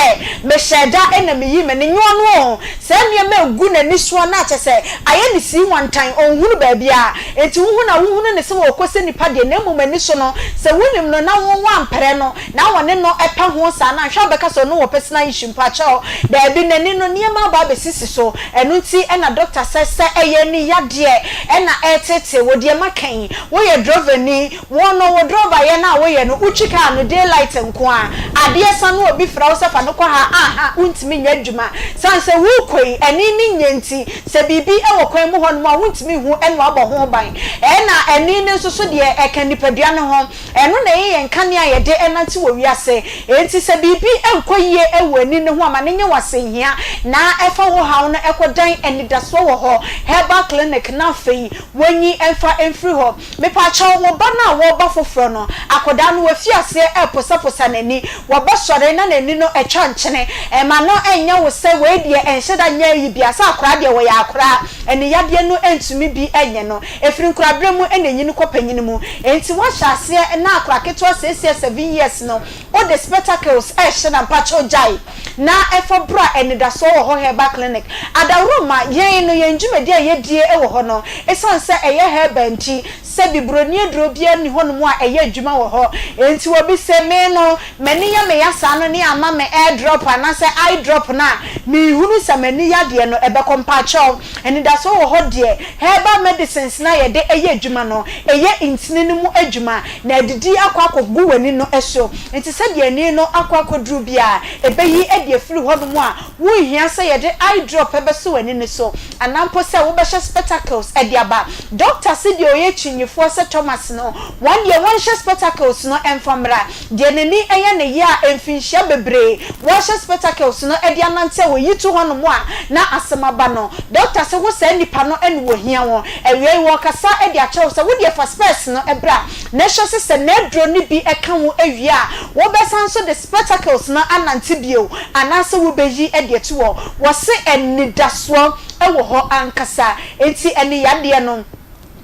me sheda ena me yi me ne nwono se ne me gu na ni so na che se aye ni si one time onhunu ba bia enti wohunu ne se wo kose nipa de na mumani so no se wonim no na won wampere no na wone no epa ho sa na hwa beka so no wo personal issue pa cha da bi nani no niema ba be sisi so enu nti ena doctor se eye ni yade ena etete wo de makan wo ye driver ni won no wo driver ye na wo ye no uchika no daylight nko a ade sa no obi fra wo se fa no kwa ha untimi nya adwuma sanse wo koi eni ni nyanti se bibi ewo kwan mu ho no ma untimi hu enu abo ho ban ena eni ne nso so de ekanipadua ne ho eno na ye nkane a ye de enanti wo wiase enti se bibi enkoyie ewo ani ne ho ama ne nye wasehia na efa wo hawo no ekodan enidaso wo ho herbal clinic na fei wonyi emfa emfri ho mepa cha wo ba na wo ba foforo no akoda no wafiase eposaposa nani wo ba sore na nani no etwa nkyene ma no enya wo se we de enhyeda nya yi bia sa akora de wo ya akora eni yade no entumi bi enye no efiri nkura bremu enenyi no kopanyini mu enti wo hyase na akora keto 7 years no o the spectacles na mpacho jai na efo bra enidaso wo ho herbal clinic adaruma yen no yenjumedi a yedie ewo ho no esanse eye herbal nti se bibroni aduro bia ni ho no mu a eye adwuma wo ho enti wo bi se me no mani ya me ya sa no ne ama me airdrop ana se eye drop na mi hunu se mani ya de no ebe kompacho enidaso wo ho de herbal medicines na ye de eye adwuma no eye intini ni mu adwuma na didi akwakogu wani no eso enti se de ani no akwakoduru bia ebe yi ede afiri ho no mu a wo hia se ye de eye drop ebe so wani ne so anampo se wo be spectacles ede aba doctor se de oye chinyefo se Thomas no one year one spectacles no enfamra de nani eye ne ye a emfinhia bebre wo spectacles no ede anante wo yitu ho no mu a na asemaba no doctor se wo se nipa no ene wo hia wo ewe wo kasa ede a chew se wo de for space no ebra na hye se na dro ni bi eka wo ewie a wo be san so the spectacles no anante bio anase wo beyi ede to wo se enidaso ewo ho ankasa enti eni yade no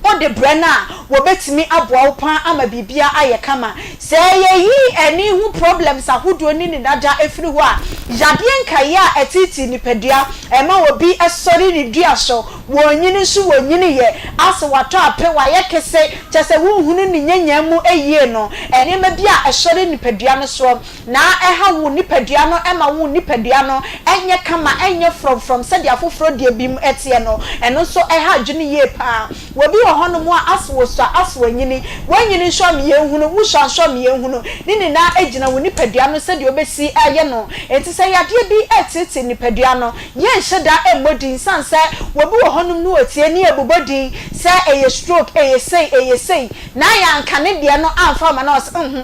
o de brana wo betimi aboa wo pan ama bibia aye kama se ye yi ani hu problems ahodo ni nada efiri ho a yade nkaye a etiti nipadua ema obi esori ni dua so wonyini so wonyini ye ase wato ape wa ye kese chese hunhunu ni nyanya mu eyie no ene ma bia esori nipadua no so na eha wo nipadua no ema wo nipadua no enye kama enye from said ya foforo de bim etie no eno so eha dwene ye pa wobi wo hono mu aswo so aswo nyini wanyini so me yenhunu wo so me yenhunu ni na egina wo nipadua no said obesi aye no enti se yade bi etete nipadua no ye nheda emodi sanse wobi wo hono no otie ni ebubodi se eye stroke eye say na ya nkane de no amfa ma na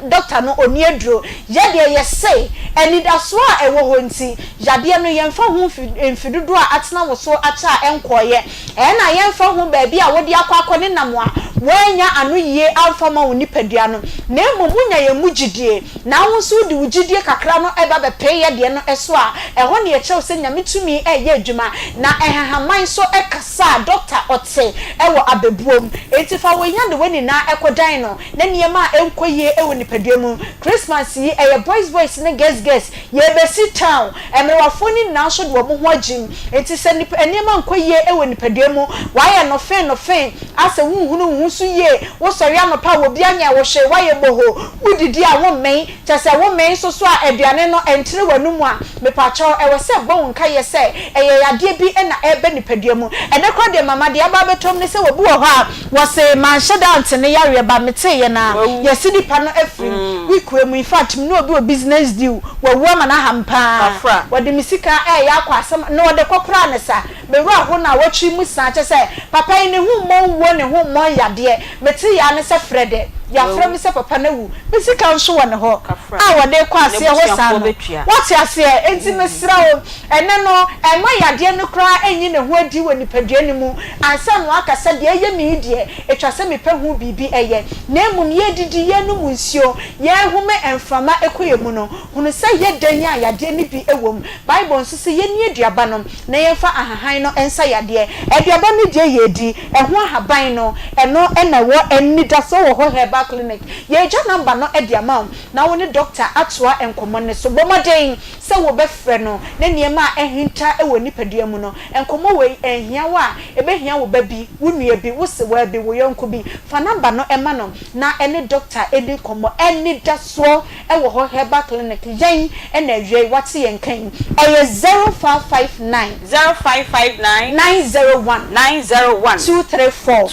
doctor no oni aduro ye de ye say eni da so a ewo ho nti yade no ye mfa ho mfidudu a atena wo so acha enkoye na ye mfa ho ba bi a wodi akwa ne namo a wanya anu yie amfa ma wo nipadua no na munya ye mugidie na wo so di wugidie kakra no eba be peye de no eso a eho ne ye chew se nyame tumi eye adwuma na ehahaman so ekasa doctor ote ewo abebuom entifa wo nya de wani na ekodan no na niema enkoye ewo nipadua mu Christmas yi eye boys ne guess ye besi town emrewafo ni na so de wo ho agim enti se niema enkoye ewo nipadua mu waye no fen ase hunhunu so ye wo sori anopa wo bia nya wo hwe waye boho udidi a wo men chese wo men so a aduane no entire wanum a mepacho ewe se bon nka ye se eye yade bi na ebe nipadua mu ene kwa de mama de aba betom ne se wo bu wo ha wo se man shedant ne yare ba mete ye na ye sidi pa no afri we kwemu in fact me no obi business deal wo wo ma na hampa wo de misika ya kwa asem no de kokora ne sa be ru aho na wo twi mu sa chese papa ne hu mo wo ne hu mo yade mete ya ne se frede ya frem se papa na wu misika nso wo ne ho a wo de kwa ase ho sa no what ase enti mesra wo ene no ema yade no kra enyi ne ho adi wo nipadua ni mu ansa no aka se de eye mi die etwa se me hu bibi eye na emum ye didi ye no mu nsio ye hume emfama ekoye mu no hunu se ye dan ya yade ni bi ewom bible nso se ye ni aduaba no na ye fa ahahan no ensa yade aduaba ni die ye di eho ahaban no eno ena wo enni da so wo ho heba clinic ye ja number no e dia ma na wo ni doctor atoa enkomo ne so bomoden se wo be frɛ no na niema ehinta ewo nipadua mu no enkomo we ehia wa ebehia wo ba bi wo nua bi wo se wa bi wo yonko bi fa number no ema no na ene doctor edi komo eni da so ewo ho heba clinic yen ena wie wate yen kan eye 0559 901 234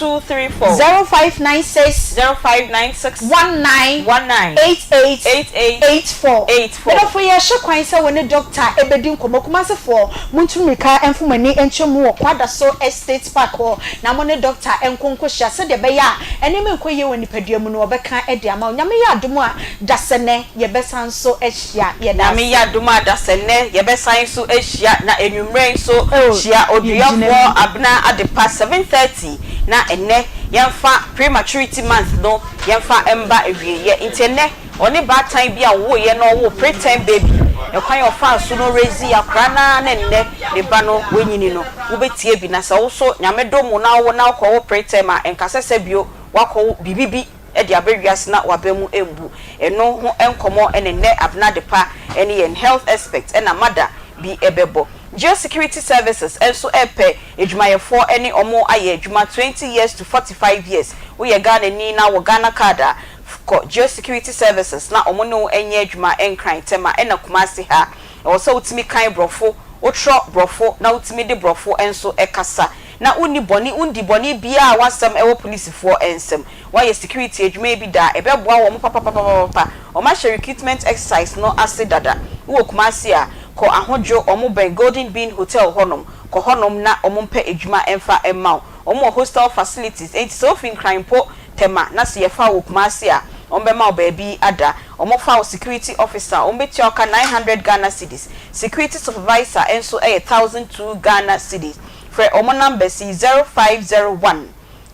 0596 198884 but for your show kwan say when doctor ebedi komo kuma se for muntumika enfumani enchemu wo kwada so estate park ho na mo ne doctor enkonko hia se de be ya ene me nkoye woni padua mu no obeka ede ama nyame ya adomu a dasene ye besan so ehia ye da me ya adomu a dasene ye besan so ehia na enwumren so hia oduyafo abna adepa 7:30 na ene yemfa prematurity month no yemfa emba ewie ye intene oni bad time bia wo ye no wo preterm baby e kwan yo fa so no raise akra na ne ne ba no wenyini no wo betie bi na sa wo so nyame domu na wo na ko wo preterm a enkasese bio wako bibibi e dia bewiase na wabemu embu eno ho enkomo ene abna depa ene yen health aspect ena mother bi ebebo Geosecurity Services also epe ejmayefo any omo aye ejuma 20 years to 45 years we ye Ghana ni na wo Ghana kada ko Geosecurity Services na omo no enye ejuma enkran tema ena kumase ha also utimi kan brofo otro brofo na utimi de brofo enso ekasa na uni boni undi boni bia wasam ewo police for ensem why security ejuma bi da ebeboa wo papa o ma share recruitment exercise no asidada wo kumase a ko ahojo omo ben Golden Bean Hotel honom ko honom na omo mpe ejuma emfa emma omo hostel facilities enti so fin crime po tema na se yefa wo kumase a ombe ma obabi ada omo fa security officer ombe tioka 900 Ghana cedis security supervisor enso 1002 Ghana cedis for omo number C 0501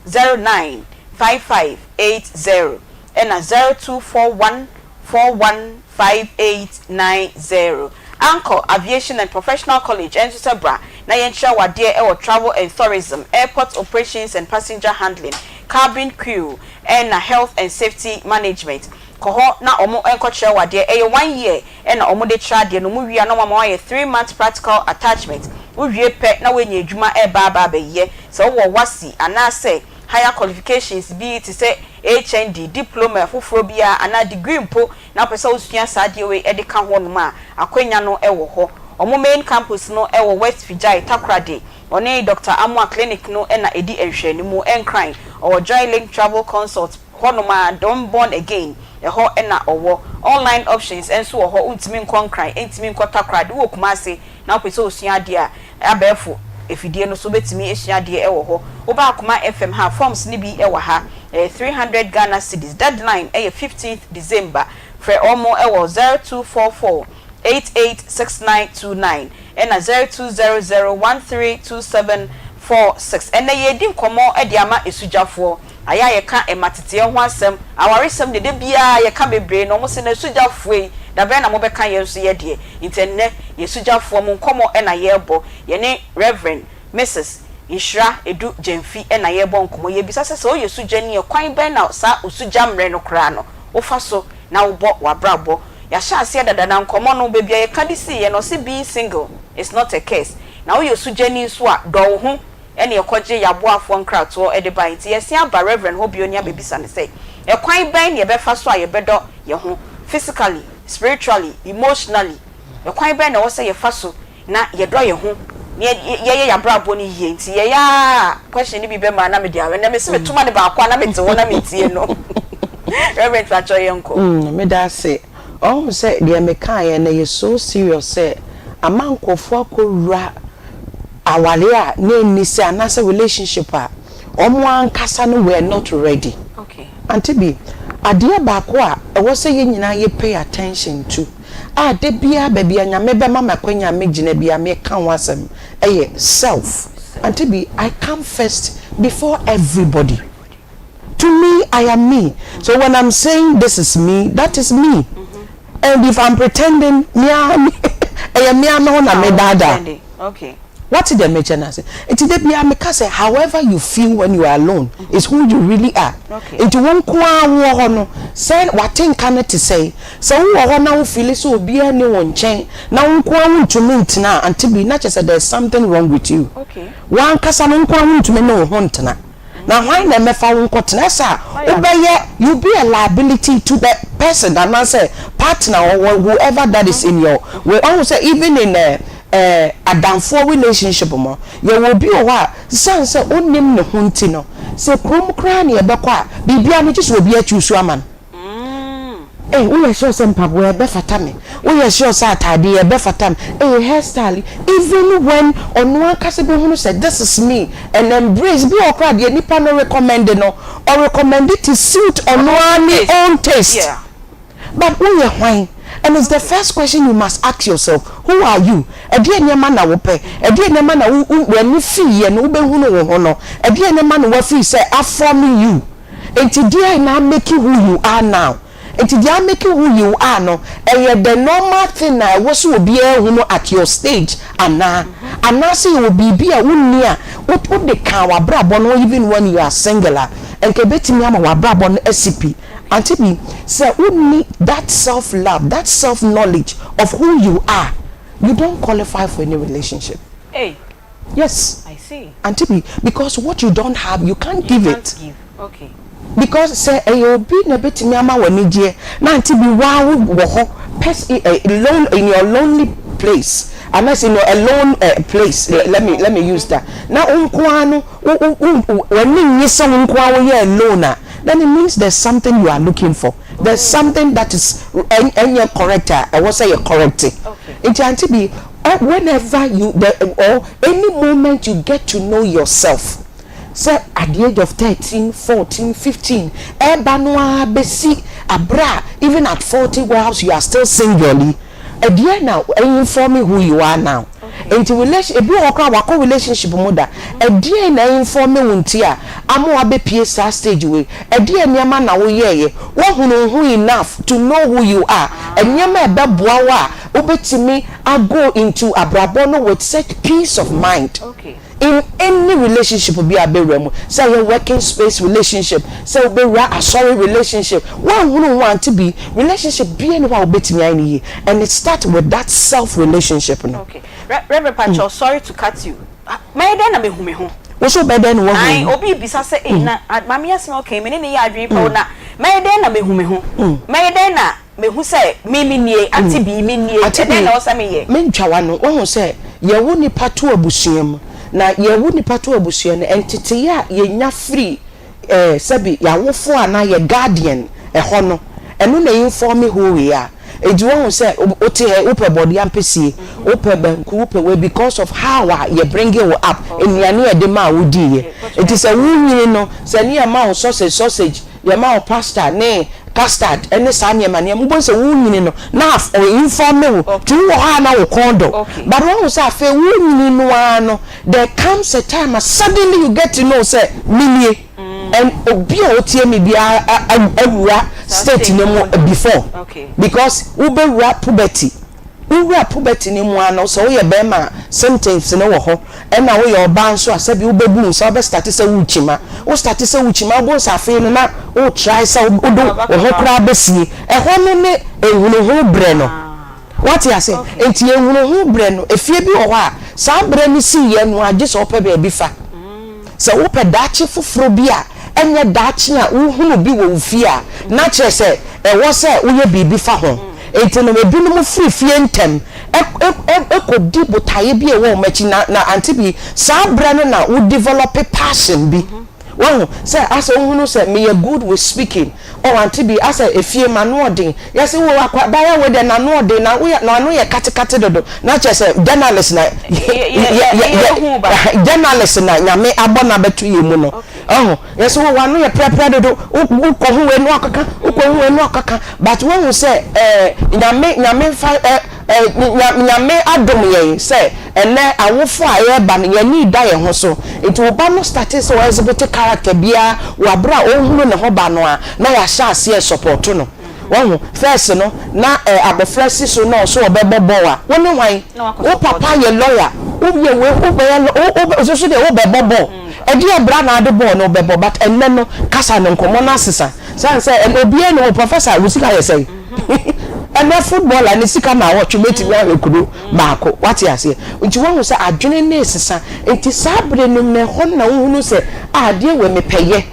095580 and 0241 415890 Anchor Aviation and Professional College and Sabra na yensha wade e travel and tourism airport operations and passenger handling cabin crew and health and safety management koho na omo enkoche wade 1 year na omo de trade no mu wia no mama 3-month practical attachment wo wie pe na wenye adwuma ba ye so wo wasi anase higher qualifications be to say HND diploma fufuro bia ana degree mpo na pesa osua saade we e de ka ho no ma akwanya no ewo ho omo main campus no ewo West Fijai Takrade one Dr. Amwa clinic no na edi enhwani mu enkran or Joy Link Travel Consult honoma don born again ho na owo online options enso ho untimi nkonkran entimi nkotakrade wo kumase na pesa osua de a abefo efidie no so betimi ehia de ewo ho oba akoma FM ha forms ni bi ewo ha 300 Ghana cedis deadline 15th December for omo ewo 0244 886929 and 0200132746 and na yedi komo e de ama esujafo aya ye ka ematete ho asem awaresem de bia ye ka bebre no mo se na esujafo yi da be na mo be ka ye so ye de intenne yesujafo mo komo e na ye bo ye ne Reverend Mrs. Ishra Edu Jemfi e na ye bo nkomo ye bisa se o yesujani e kwan be na sa osujamre no kra no wo fa so na wo bo wabrabo ya sha ase dada na nkomo no bebia ye ka disi ye no se being single is not a case na wo yesujani so a do ho ene ekoje yaboafo nkrato e de ban ti yesi aba Reverend Hobionia bebisa ne say e kwan ban ne ye be fa so a ye bedo ye ho physically spiritually emotionally e kwan ban na wo say ye fa so na ye do ye ho ye yabrabo ni ye nti ye ya question ni bi be ma na me dia we na me se metuma ne ba kwa na me te wo na me tie no Reverend Pacho yenko me da say oh say de me kan ye na ye so serious say amankofo akowura awale a na ni say anasa relationship a omo ankasa no we not ready. Okay. Aunty Bea ade ba ko a e wo say ye nyina ye pay attention to de bia baby anyame be mama kwanya megina bia me kan wasem self. Aunty Bea I come first before everybody. To me I am me. So when I'm saying this is me, that is me. And if I'm pretending me I am me no na me dada. Okay. What did they mention as it is be because however you feel when you are alone is who you really are. Okay. It won't kwa wo no say what thing can to say so wo na wo feel so be any one chain na wo kwa wuntumi ntina Aunty Bea not just there's something wrong with you. Okay. Wan kasa no kwa wuntumi no ho ntena. Now why na me fa wo nkotena sa obeye you be a liability to the person and I say partner or whoever that is in your we always say even in adamfo relationship mo you will be o sense onim ne hunti no se krom kra ne ebekọ a bibia no just obi achusu aman we are sure some papa we be fatame we are sure say atade e be fatame hairstyle even when onu akase be hunu say this is me and embrace be okra de nipa no recommend no or recommend it to suit onu ani own taste. Yeah. But we are why. And it's the first question you must ask yourself. Who are you? Edi enyama na wo pe. Edi enyama na when you feel ye no be hunu wo ho no. Edi enyama na wo feel say I form you. Enti dia na make you who you are now. Enti dia make you who you are no. The normal thing na wo so obi hunu at your stage ana. Ana say you be a wunni a what the kan wa brabo no even when you are singular. Enke betimi ama wa brabo no SCP. Aunty Bea say we need that self-love, that self-knowledge of who you are. You don't qualify for any relationship. Hey. Yes. I see. Aunty Bea, because what you don't have, you can't give it. Okay. Because say you be na betimi ama wani je. Na Aunty Bea wa wo ho alone in your lonely place. Unless in your alone place, let me use that. Now unkwa no when you say unkwa we alone, then it means there's something you are looking for. There's something that is and your corrector. I will say you're correcting. Okay. It Aunty Bea whenever you or any moment you get to know yourself. Say at the age of 13, 14, 15, ebanwa besi abra even at 40 whilst you are still singly. Dear now, inform me who you are now. Into relationship, if you relationship mother, dear na inform me untia. Amo abe PSA stage way. Dear nyama na wo ye. Who enough to know who you are. And nyama ebe buawa. Obetimi I go into abrabono with such peace of mind. Okay. in any relationship be a bedroom, say your working space relationship, say be a sorry relationship. One wouldn't want to be relationship be anyone betting me, and it starts with that self relationship. Okay, Reverend Pancho, sorry to cut you. My then I'm a home. What's so bad then? I obi bisa say na mamia small came in the yard report na. My then I'm a home. My then me who say me nie Aunty Bea me nie. Then also me ye. Me chawano. One who say ye wuni patu abusiam. Na ye wuni patu abusiam. Entity ya ye nya free. Sebi ya wofo ana ye guardian. Hono. Enu na inform who we are. Eji won say ote ope body ampesi ope banku ope we because of how you bring you up eniane e de ma wodi it is a wunyi no say ne ma sausage ya ma pasta ne custard ene sa ne ma ne mo say wunyi no na inform me tu wo ha na wo kondo but won say afa wunyi no ano there comes a time suddenly you get to know say minie and obi o tie me bia awura state name before because ubewura puberty ni mu ano so ye be ma sentence ne wo ho and na wo ye oba nso asabi ubebu so be start say wuchima wo start say wuchima bo sa fe no na wo try say wo do wo kra besie e ho ne ehunu ho bre no what you say enti ehunu ho bre no efie bi wo ho a sa bre ni si ye no age so pe be bi fa so wo pe dachi fufuro bi a enye dachi a uhunu bi wo fia na kire se e wo se uye bibi fa ho enti no ebi no free fie ntem ekodi botaye bi e wo machi na Aunty Bea sa bra no na wo develop a passion bi Well, say as who say me a good with speaking. Oh, Aunty Bea as a few manuodin. Yes, we are quite by with an anodin. Now we are no ya cat dodo. Not just a journalist na journalist na yame abona betu yimuno. Oh, yes, we want no prepare do uko hu enu akaka. But when we say yame adom ye say ene awofo aye ba ne yani da ye ho so it will ba no start so exhibit character bia wa bra ohunu ne ho ba no a na ya sha ase support no won first no na abofresi so no so obebobo a woni hwan wo papa ye lawyer wo ye we wo so de wo bebobo e dia bra na ade bo no bebo but enne no kasa no nkomo na asesa say obi e no professor Rusika ye say and na football and sika na watch meti we ekuru baako what you say nti won say adwene na esesa enti sabre no me ho na hunu say ade we mepeye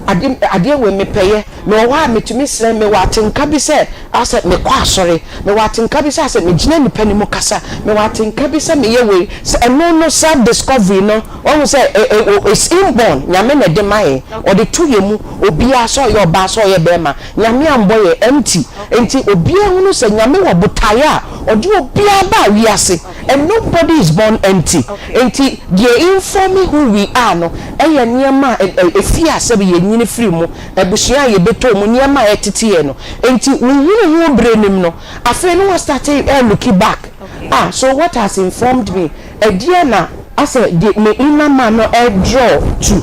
ade we mepeye me wa metumi sere me watenka bi say ase me kwa asore me watenka bi say ase me gina nipa ni mu kasa me watenka bi say me ye we no self discovery no won say is inborn nyame na de mai or the two yemu obi aso ye oba so ye be ma nyame ambo ye empty enti obi hunu say nyame wo botaya odu obi aba wi ase and nobody is born empty enti they inform me who we are no eye niema efi ase be ye nyini free mu ebusua ye beto mu niema etete ye no enti wo brenim no afa no was started looking back so what has informed me na as me inner man no draw to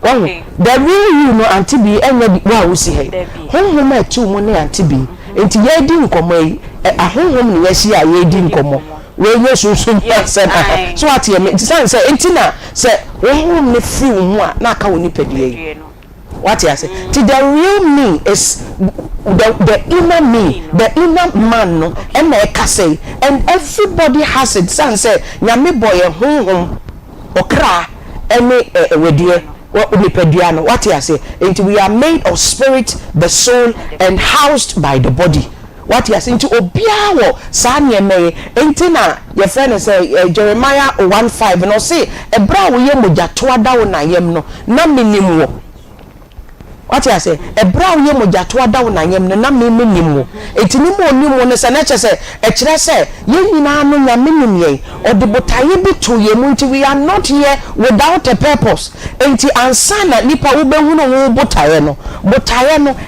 the real you know Aunty Bea enye wa wo si he honhom a tu mu ne Aunty Bea enti ye di nkomo yi ahonhom ne yesi a ye di nkomo we ye sunsun person so atie me say enti na say honhom ne free hu a na aka woni pedie what you say the real me is the inner me the inner man no and I say and everybody has it say nyame boy honhom okra any wedie what you say until we are made of spirit the soul and housed by the body what you say into obiawo sanye me entina your friend say Jeremiah 1:5 no say ebra wo ye mojato adawo na yem no na minimwo what you say ebra wo ye mojato adawo na yem no na minimwo etini mo onimo no say na che say e kire say ye nyina no nya minimye odibotaye bi to ye mu nti we are not here without a purpose enti ansana nipa wo behu no wo botaye no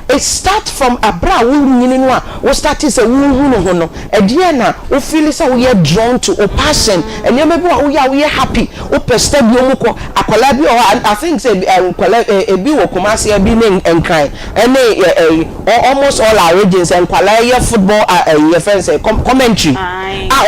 it start from abra wo nyini no a wo start say wo hu no ho no edie na wo feel say we are drawn to a passion and you maybe we are happy wo perceive bi omuko akola bi I think say akola ebi wo komase bi ne enkran almost all our regions and kwala football your friends say commentary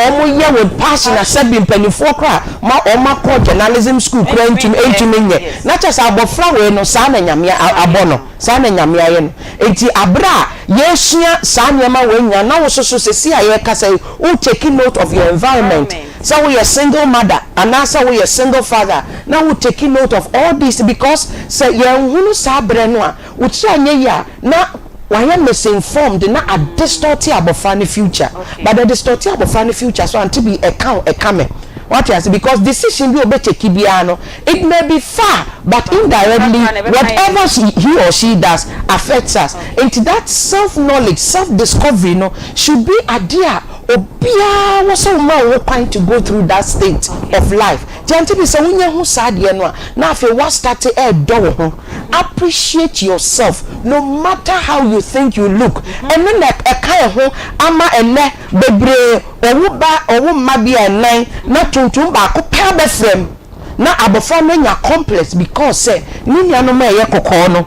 omo ye with passion said be mpanifo kra ma oma call journalism school kra ntumi nye na chese abofra we no sa na nyame abono sa na nyame aye no enti abra ye sua sa nyama we nya na wo soso sesi aye kasa u take note of your environment. So we are single mother and also we are single father. Now we take note of all this because say ye hunu sa bre no a wo tira nye ya na why am misinformed na a distort abofra ne future. But the distort abofra ne future so until be a come. What you say because decision be obey take biano it may be far but indirectly whatever he or she does affects us. Into that self knowledge, self discovery no should be a dear obia was so more trying to go through that state of life. Janti be say wunya hu sad ye no na afi what start e do ho. Appreciate yourself no matter how you think you look. And then like e kai ho ama ene bebre owu mabia nine na tuntum ba ko pa be frem na abofra no nya complex because say ni nua no ma ye kokko no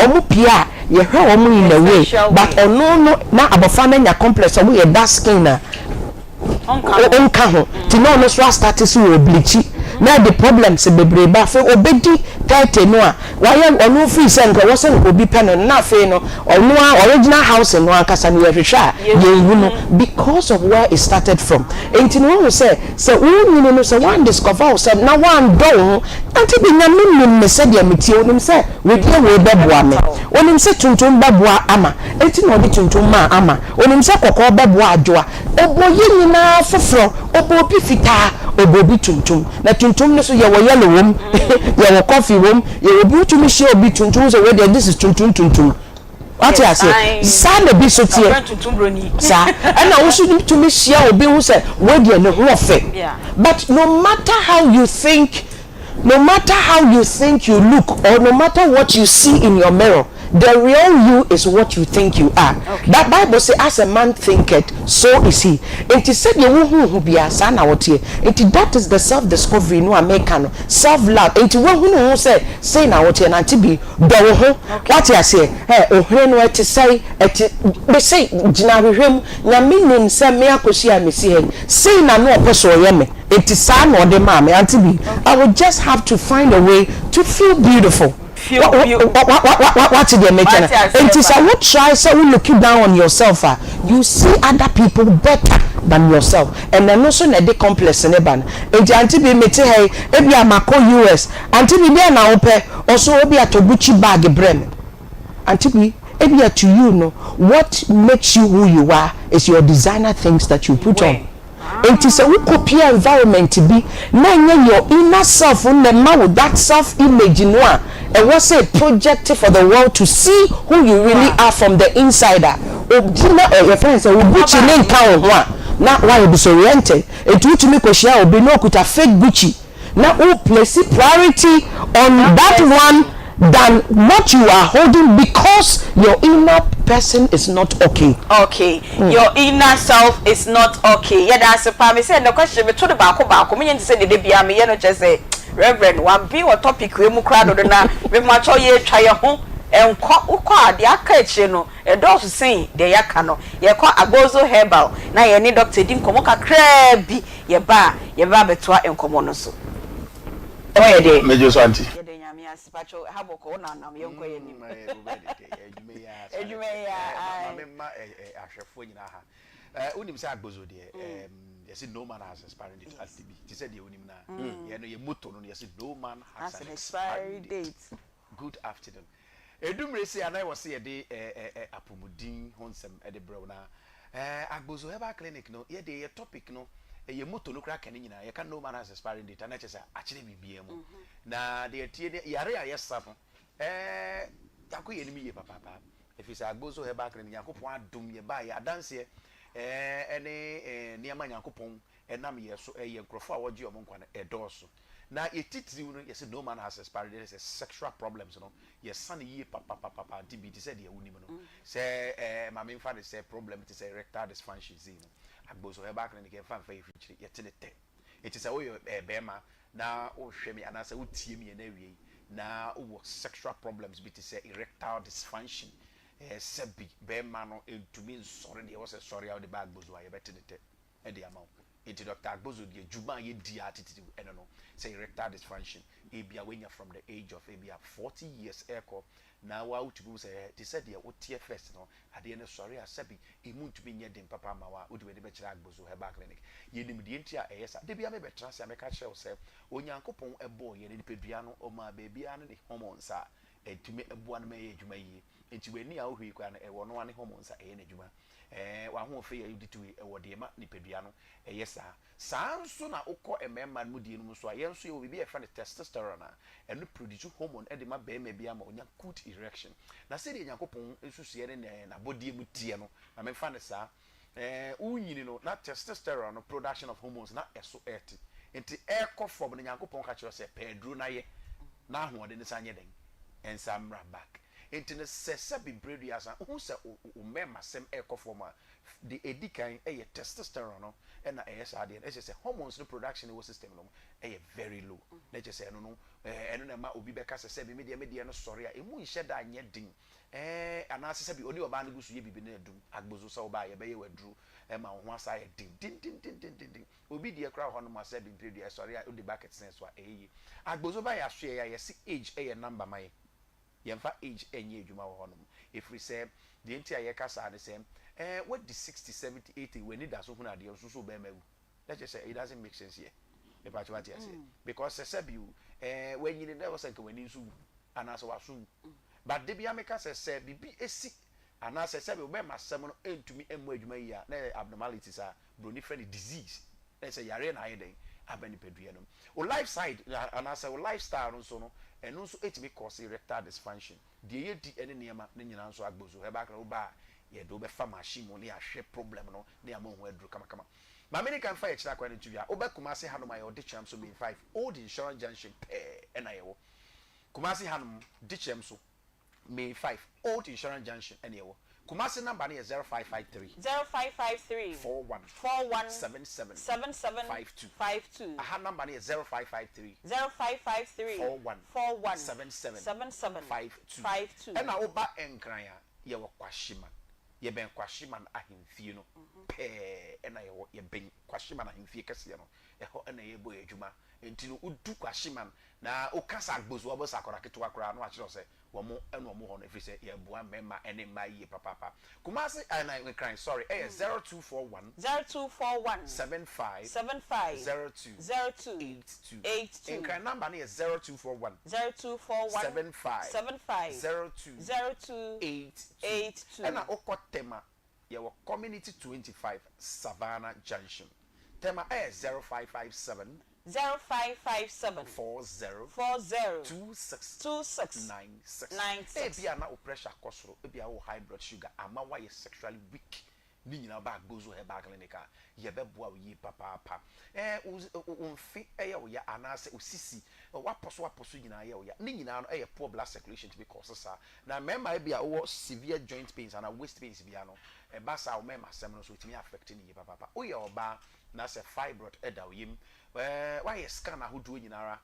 omu pia ye hwe omu in a way but ono na abofra no nya complex omu ye dark skin na onka ho ti no no so start so oblichi na the problem se bebre ba fe obedi title no a why onu free senko wo sen obi peno na fe no onu original house no akasa no hwehwa ye no because of where it started from. Enti no say wo no say one discover say na one do anti bi na me say dia metie onim say we dey we beboa me onim say tuntum beboa ama enti no di tuntum ma ama onim say kokko beboa adwoa oboye nyina foforo obobi fita obobi tuntum na tuntum no so ye wo yellow wom ye wo coffee wom ye obi tumi share obi tuntum so we dey this is tuntum what you say san be so tie tuntum broni sa and na wo should to me share obi who say we dey no ho ofe but no matter how you think you look or no matter what you see in your mirror, the real you is what you think you are. That Bible say as a man thinketh, so is he. And he said you who be a son out here. And that is the self-discovery no American self-love. And who say now here and to be do what you say hey oh to say be say jinari him na meaning say me akosia me say na no person yeme. It is son or the mommy Aunty Bea. I would just have to find a way to feel beautiful. What did they make? It is I would try so we look down on yourself. You see other people better than yourself. And then also na de complex in ban. Aunty Bea me say hey, ebi amako US. Aunty Bea be na ope also ebi atoguchi bag brem. Aunty Bea ebi to you know what makes you who you are is your designer things that you put on. It is a copy environment to be na your inner self with that self image in one and what's a project for the world to see who you really are from the inside. Your friends say Gucci name count one not why you disoriented it to make a share be no kuta fake Gucci now who place priority on that one than what you are holding because your inner person is not okay. Your inner self is not okay. Yeah, that's a part. Me say the question me to the back. Me say the bia me no just say Reverend one be what topic we mu crowd do na me match ye twa ye ho enko ukọ ade aka eche no e do so say de yaka no ye kwa agozo herbal na ye ni doctor di nkomo kakra bi ye ba betoa enkomo no so. O ye de mejo so Aunty Pacho haboko na nam yonko ye nim edwuma ya ma ahwefo nyina ha unim say agbozo de yes no man has expired date at the be said the unim na ye no ye moto no yes no man has an expired date. Good afternoon edumre say anai was say de apomudin honsem e de brew na agbozo herbal clinic no ye de topic no ye moto no kra kan nyina ye kan no man has expired date na chese akire bibia mu na de tie yare ya yesa no yakoye ni ye papa efisa agbozo he bakre ni yakopon adom ye ba ye adanse ene niama yakopon enam ye so ye nkrofo a woje omo nkwa edoso na etitiri no ye say no man has expired there is sexual problems no ye san ye papa Aunty Bea said ye woni no say mama mfa de say problem it is erectile dysfunction no agbozo he bakre ni ke fa ye fichiri ye tenete it is a way bema na o hwe me anasa o tie me na wie na o sexual problems bit say erectile dysfunction sebi be ma no entumi nsore de wo say sorry out the bag bozo aye betenete e de ama enti Dr. Agbozo de adwuma ye di atititi eno no say erectile dysfunction e bia wenya from the age of bia 40 years eko na wa utubu say they said the otie first no ade ne sori asabi e muntu bi nye dem papa ma wa odi be kira Agbozo herbal clinic ye nim de ntia eyesa de bia me betra say meka kire say onyankopon ebo ye ne nipadua no o ma bebia no ne hormones a etumi ebo an me adwuma yi enti weni a ohwi kwa no e wo no ane hormones a e na adwuma wa ho fe ye ditu e wo de ma nipadua no eyesa sanso na ukọ emema mu die no so a yenso ye obi e fa ne testosterone a eno produce hormone e de ma be ma bia ma onya good erection na se de Yakopon esusu ne na body mu tie no na me fa ne sa unyini no na testosterone no production of hormones na eso eti enti ekọ from ne Yakopon ka kire se pedro na ye na ahoode ne sanye den ensamra back enti ne sese bi bredu asa hu se o mema sem ekọ from the edikan ye testosterone no na sa de e se hormones no production in the system no very low na je se no eno na ma obi beka se bi media no sori a emu nhye da anye din ana se bi oni oba no gusu ye bibi na adum Agbozo sa oba ye be ye wadru ma ho asa ye din obi de kra ho no ma se bi bredu sori a odi bucket sense so Agbozo ba ya so ye si age number mai yemfa age enye adwuma wo honom if we say the entire kasa ne say what the 60 70 80 when it does so huna de so be mawu let's just say it doesn't make sense here the part what you say because say you when you never say when you so anaso wasu but de bia make say bibi esi anaso say be masem no entumi emu adwuma yi a na abnormalities are broni friend disease let's say yare na yeden abani pedua no o life side anaso o lifestyle no so no eno so etimi cause erectile dysfunction de ye di ene niema ne nyina nso Agbozo he ba kra ba ye do be fa machine mo ne ahwe problem no ne am ho aduru kama ma me kan fa ye kira kwa ne tuya o ba Kumasi hanom ayo de cham so be 5 old insurance junction na ye wo Kumasi hanom de cham so May 5 old insurance junction ene ye wo Kumasi number is 0553 41 77 52 aha number is 0553 41 77 52 and oba enkran ya ye wo kwashima ye ben kwashima ahemfie no pe na ye ben kwashima ahemfie kase no eho na ye bo adwuma enti no udu kwashima na okasa Agbozo obo sakora ketwa kora no akiro se wo mo eno mo ho no efise ye bua mema ene mai papa Kumasi and I crying sorry 0241 75 02 82 and crying number is 0241 75 02 82 and okotema ye wo community 25 Savannah Junction tema 0557 40 26 96 bia na o pressure kosoro bia o high blood sugar ama why sexually weak ni nyina ba Agbozo herbal clinic ye beboa wo yi papa unfi ye wo ya anase osisi waposo nyina ye wo ya ni nyina no poor blood circulation to be causes na member bia wo severe joint pains and waist pains bia no ba sa wo member sem no so timi affect ni ye papa o ye oba na se fibroid eda wo yim why scan ahodo nyinara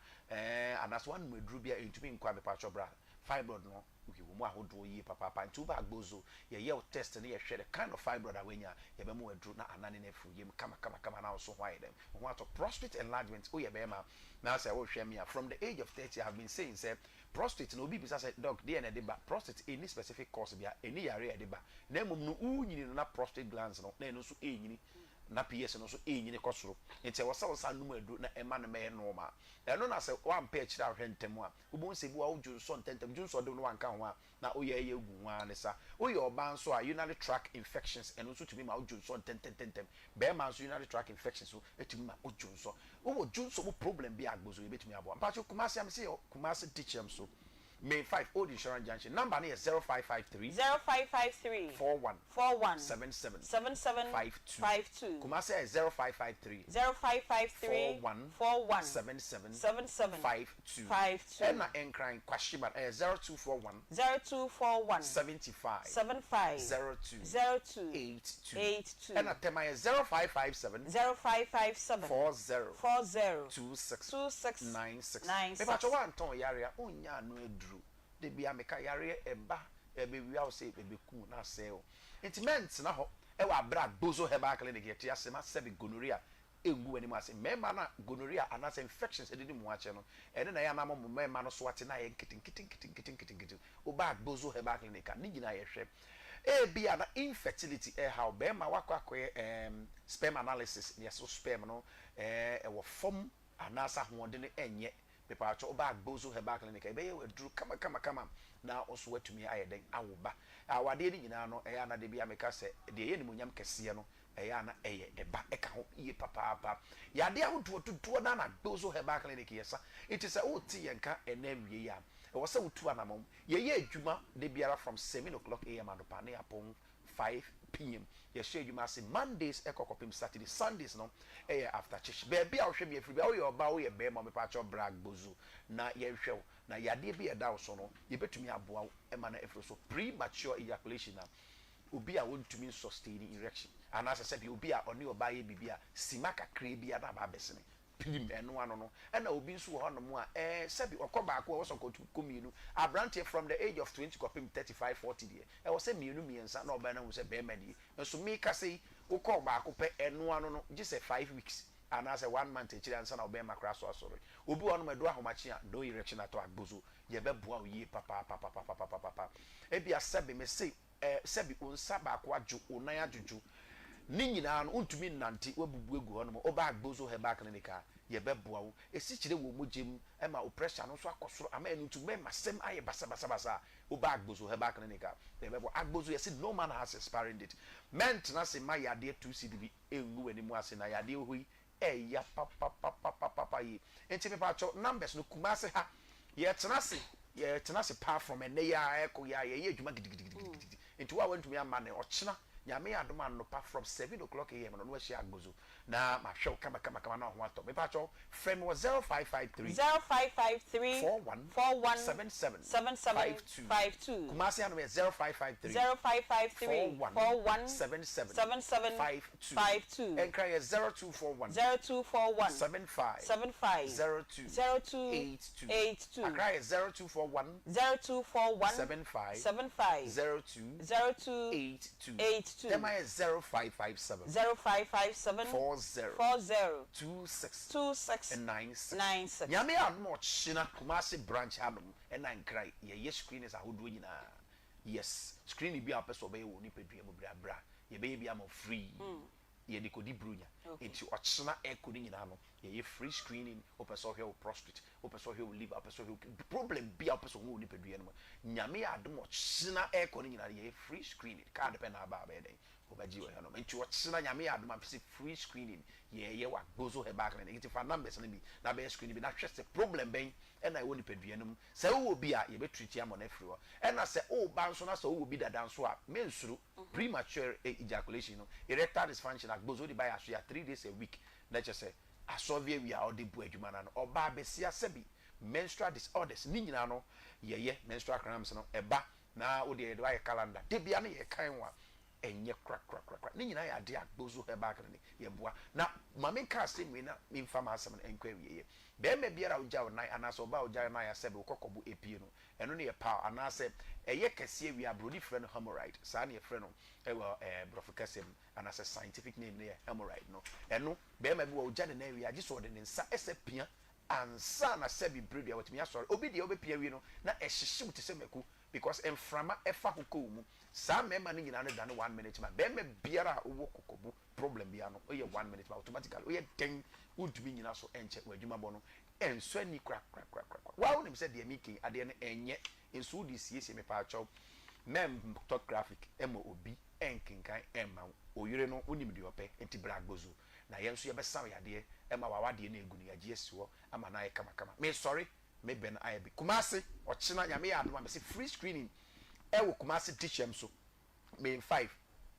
anase wan madru bia entumi nkwa be pa chobra fibroid no okay wo mu ahodo yi papa ntuba Agbozo ye test ne ye hwe the kind of fibroid awenya ye be mu adru na anane na fu yim kama na so why them wo to prostate enlargement o ye be ma na say wo hwe me from the age of 30 I have been saying say prostate no bi bisa say doc dey na dey ba prostate any specific cause bia any yare e dey ba na mum no unyini no na prostate glands no na no so enyini na PS no so enyini kosoro enti wo sa num adu na ema no me normal eno na say one page da hwentem a ubon se bi wa ujunso ntentem junso de no wanka ho a na oye egu ho ne sa oye oba nso a urinary tract infections eno so tumi ma ujunso ntentem be ma nso urinary tract infections so etumi ma ujunso wo junso mo problem bi Agbozo ye betumi abo mpacho Kumasi am say Kumasi teachem so May 5 old insurance junction number is 0553 41 77 52 Kumasi is 0553 41 77 52 and na enkran kwashiba 0241 75 02 82 and na tema is 0557 40 26 96 Pepacho wan ton yarea onya no edu de bia meka yare eba ebe wi aw say ebe ku na sell intimate na ho wa bra bozo herbal clinic yete asema sebi gonorrhea engu ani ase mema na gonorrhea anase infections edini mu ache no ene na ya na mo mema no so ate na ye nkitin oba bozo herbal clinic ni gina ye hwe bia na infertility how bema wakwakoye sperm analysis yes so sperm no wo form anasa hoode ne enye pepa acho oba bozo herbal clinic ebe ye waduru kama na oso watumi ayeden awoba awade ni nyina no na de bia meka se de ye ni munyam kese no na eba eka ho ye papa yade ahodo tutuo na bozo herbal clinic yesa it is a oti yenka enawie ya e wo se wotu anamom ye adwuma de biara from 7 o'clock am and pa na yapon 5 p.m. ye share adwuma se Mondays ekokopim Saturday Sundays no after church baby a hwe me afiri ba wo ye oba wo ye be ma me pa cho brag bozo na ye hwe na yade bi eda wo so no ye betumi aboa ema na afiri so premature ejaculation na obi a wontumi sustain erection and as I said obi a oni oba ye bibia simaka kre bia na ba besene pim eno ano no na obi nso wo hono mu a sebi okoba ko wo so kominu abrante from the age of 20 kopim 35 40 die wo se mienu miensa na oba na wo se be madi nso mi ka sei wo ko ba ko pe eno ano no just 5 weeks and as a 1 month e chiri ansa na oba makra so asori obi wo no medo ahomachi a no erection ato agbozo ye be boa oyi papa e bia sebi me sei sebi onsa ba ko aju onan ajuju ni nyina no untumi nante wabubu egu hono oba agbozo herbal clinic ye beboa wo esi kire wo mogem ma o pressure no so akosoro ama enu tu me masem aye basa oba agbozo herbal clinic ye bebo agbozo ye si no man has expiring date ment na se ma yade 2 cdb engu wani mu ase na yade hoi ya papa yi enti me pa cho numbers no kumase ha ye tena se pa from ene ya eko ya ye adwuma gidigidi enti wa wantumi ama ne ochina nyame adoma no pa from 7 o'clock am no we share agbozo na ma hwe kama na ho ato me pa cho frame was 0553 4177 kumasi anu 0553 4177 and cry 0241 75 02 cry 0241 75 02 Them is 0557 40 26 and 96. Yami am not Shina Kumasi branch Hanum and I cry. Yes, screen is a hood winner. Yes, screen be up as obey only pay bra. Ye baby am free. Ye de kodi brunya enti ochina e kodi nyina no ye free screening opeso hwe prostate opeso hwe liver opeso hwe problem bia opeso hu ni pedua no nyame adom ochina e kodi nyina ye free screening ka de pe na ba ba den obaji we no enti ochina nyame adom apese free screening ye wa gozo he back na enti fa numbers na bi na be screening bi na hwese problem ben e na e woni pedua no se wo bi a ye be treat am na free wo e na se o ba nso na se wo bi dada nso a mensuru premature ejaculation no erectile dysfunction agbozo di buy asua 3 days a week na che say asovia we are the bu adwuma na no oba besia sebi menstrual disorders ni nyina no ye menstrual cramps no eba na wo de buy calendar de bia na ye kan wa enye kra ni nyina ya de agbozo herbal clinic ye boa na mame ka se mi na mi mfama asem na enkwa wiye be me biara uja o nai anaso ba uja na ya sebe kokobu epie no eno ne ye pa anase eye kese wi abrodi frɛ no hemorrhoid sa na ye frɛ no ewo brofokasem anase scientific name ne hemorrhoid no eno be me bi wa uja na wi age so de ne nsa esepia ansa na sebi bredia watimi asore obi de obepia wi no na ehyehye te semeku because enframa efa kokomu sa mema ni nyina no dane 1 minute ma be me biara owo kokobu problem bia no oye 1 minute ma automatically oye den udumi nyina so enche wadwuma bo no enso ani kra wa wonim se de miki ade no enye enso di siesie me pa acho mem talk graphic emo obi enkinkan emma oyire no onim de ope enti bragbozo na yenso ye besa yade ema wawade na egunu ya GSO ama na ye kama me sorry me ben ayabi kumase ochina nyame ya adoma me say free screening wo kumase teachem so me 5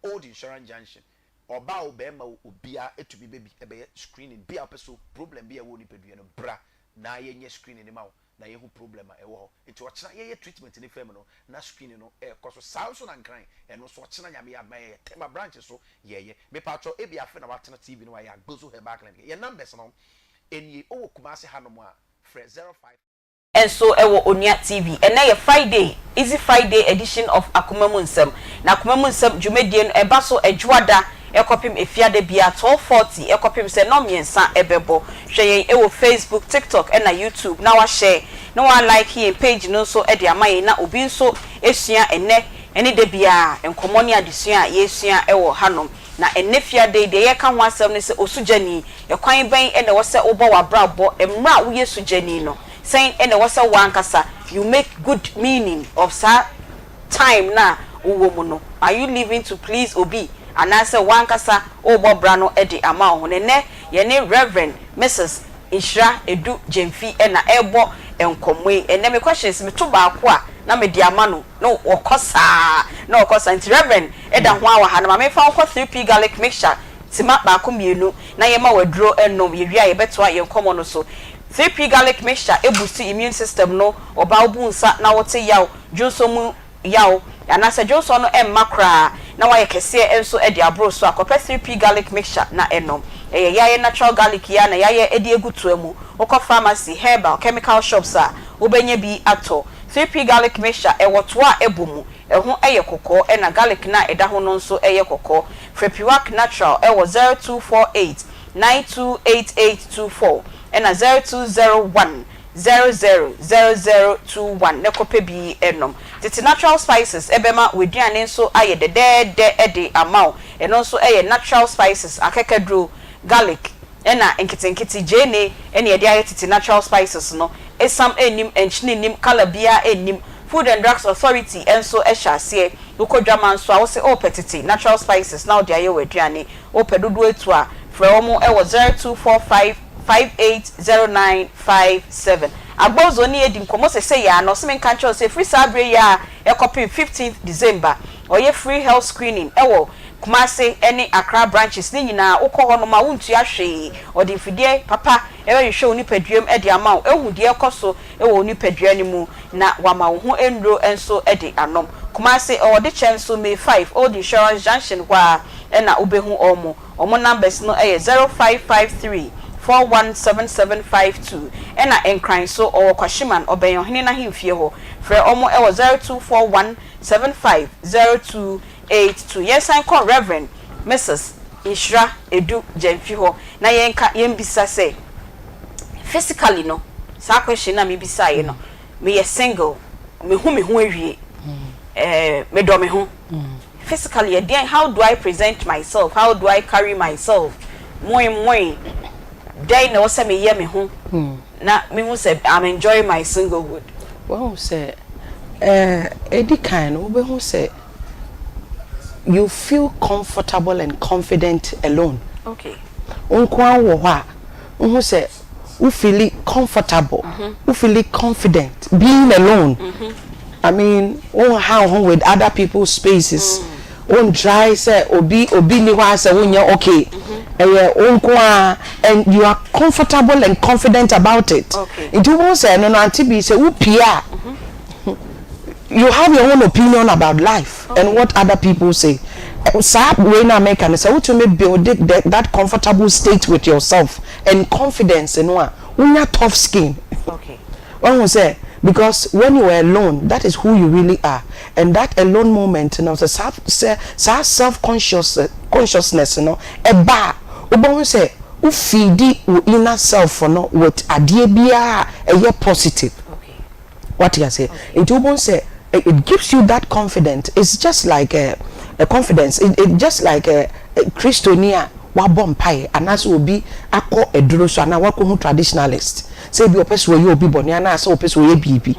old insurance junction oba obema obia etumi baby ebe screening bia peso problem bia wo ni pedua no bra na ye nye screening ma wo na ye hu problem e wo enti ochina ye treatment ni fam no na screening no koso sauso na nkran eno so ochina nyame ya adoma ye tema branch so ye me patcho e bia fe na watena TV no ya gbozo herbal clinic ye numbers no eni o kumase hanom a 05 enso ewo Onua TV and na Friday Easy Friday edition of Akoma Munsem na Akoma Munsem dwumadie no eba so adwada ekopim efiade bia 1240 ekopim se no miensa ebebo hwe ewo Facebook TikTok and na YouTube na wa share na wa like here page no so e de amaye na obi nso esua ene de bia enkomo ne adesua yesua ewo hanom na ene fiade de ye ka ho asem ne se osujani ekwan ben ene wo se obo wa brabo emra wo yesujani no saying ene wo se wankasa you make good meaning of time na uwo no are you living to please obi anase wankasa obo brano edi ama ho ne ye ne Reverend Mrs. Ishra Edu Jemfi ena ebo enkomwe ene me questions me to baako a na me di ama no okosa nti Reverend eda ho awa ha na me fa ko 3p garlic mixture tima baako mienu na ye ma waduro enom ye wia ye beto a ye nkomo no so 3p garlic mixture boost immune system no oba obu nsa na wote yaw junso mu yaw anase junso no makra na wa ye kese enso e di abro so akopɛ 3p garlic mixture na enom yaye natural garlic ya na yaye edi egutu emu okɔ pharmacy herbal chemical shops a obenye bi ato 3p garlic mixture ewoto a ebomu eho eye kokɔ na garlic na eda ho no nso eye kokɔ frepiwak natural ewo 0248 928824 na 0201 000021 nekope bi enom titi natural spices ebema weduane nso aye de ede amount eno nso eye natural spices akekedro garlic ena enkitinkiti jene ene yede aye titi natural spices no esam enim enchine nim kalabia enim Food and Drugs Authority enso ehyasie ukodwama nso a wo se opetiti natural spices now de aye weduane opedudu etu a frɛ omo ewo 0245 580957 agbozo ni edi nkomo se ya no se nkancho se free sabre ya ekopin 15th December oye free health screening ewo Kumase any Accra branches ni nyina ukọ hono ma wuntu ahwe odi fidie papa ewe hwe oni paduam edi ama ehu die koso ewo oni padua ni mu na wama wo ho enro enso edi anom Kumase odi chenso May 5 Old Insurance Junction kwa na obehu omo numbers no 0553 417752 ena enkran so owo kwashiman obenyo hene na himfie ho frɛ omo 0241750282 yes I call Reverend Mrs. Ishra Edu Jemfi ho na yenka yembisa say physically no sa question na me bisa ye no me ye single me hu awie me do me hu physically again how do I present myself, how do I carry myself moi day na wose me ye me hu na me hu say I'm enjoying my singlehood. Well say edi kan wo be hu say you feel comfortable and confident alone. Okay. Unkwa wo ha hu say you feel comfortable, you feel confident being alone. I mean, how with other people's spaces. On dry say obi ni wa say wonya okay. And you are comfortable and confident about it. Okay. It won't say no Aunty Bea say upia. You have your own opinion about life and what other people say. So when I make and say what you may build that comfortable state with yourself and confidence in one tough skin. Okay. One will say because when you are alone, that is who you really are, and that alone moment, you know, the self-consciousness, you know, a bar. Ubon say, "U feed inner self, you know, with a dear a year positive." Okay. What you say? It ubon say it gives you that confidence. It's just like a confidence. It just like a Christonia. Wabom pie and as will be a call a druso and I work on traditionalist. Say be a person you be born and I saw person BB.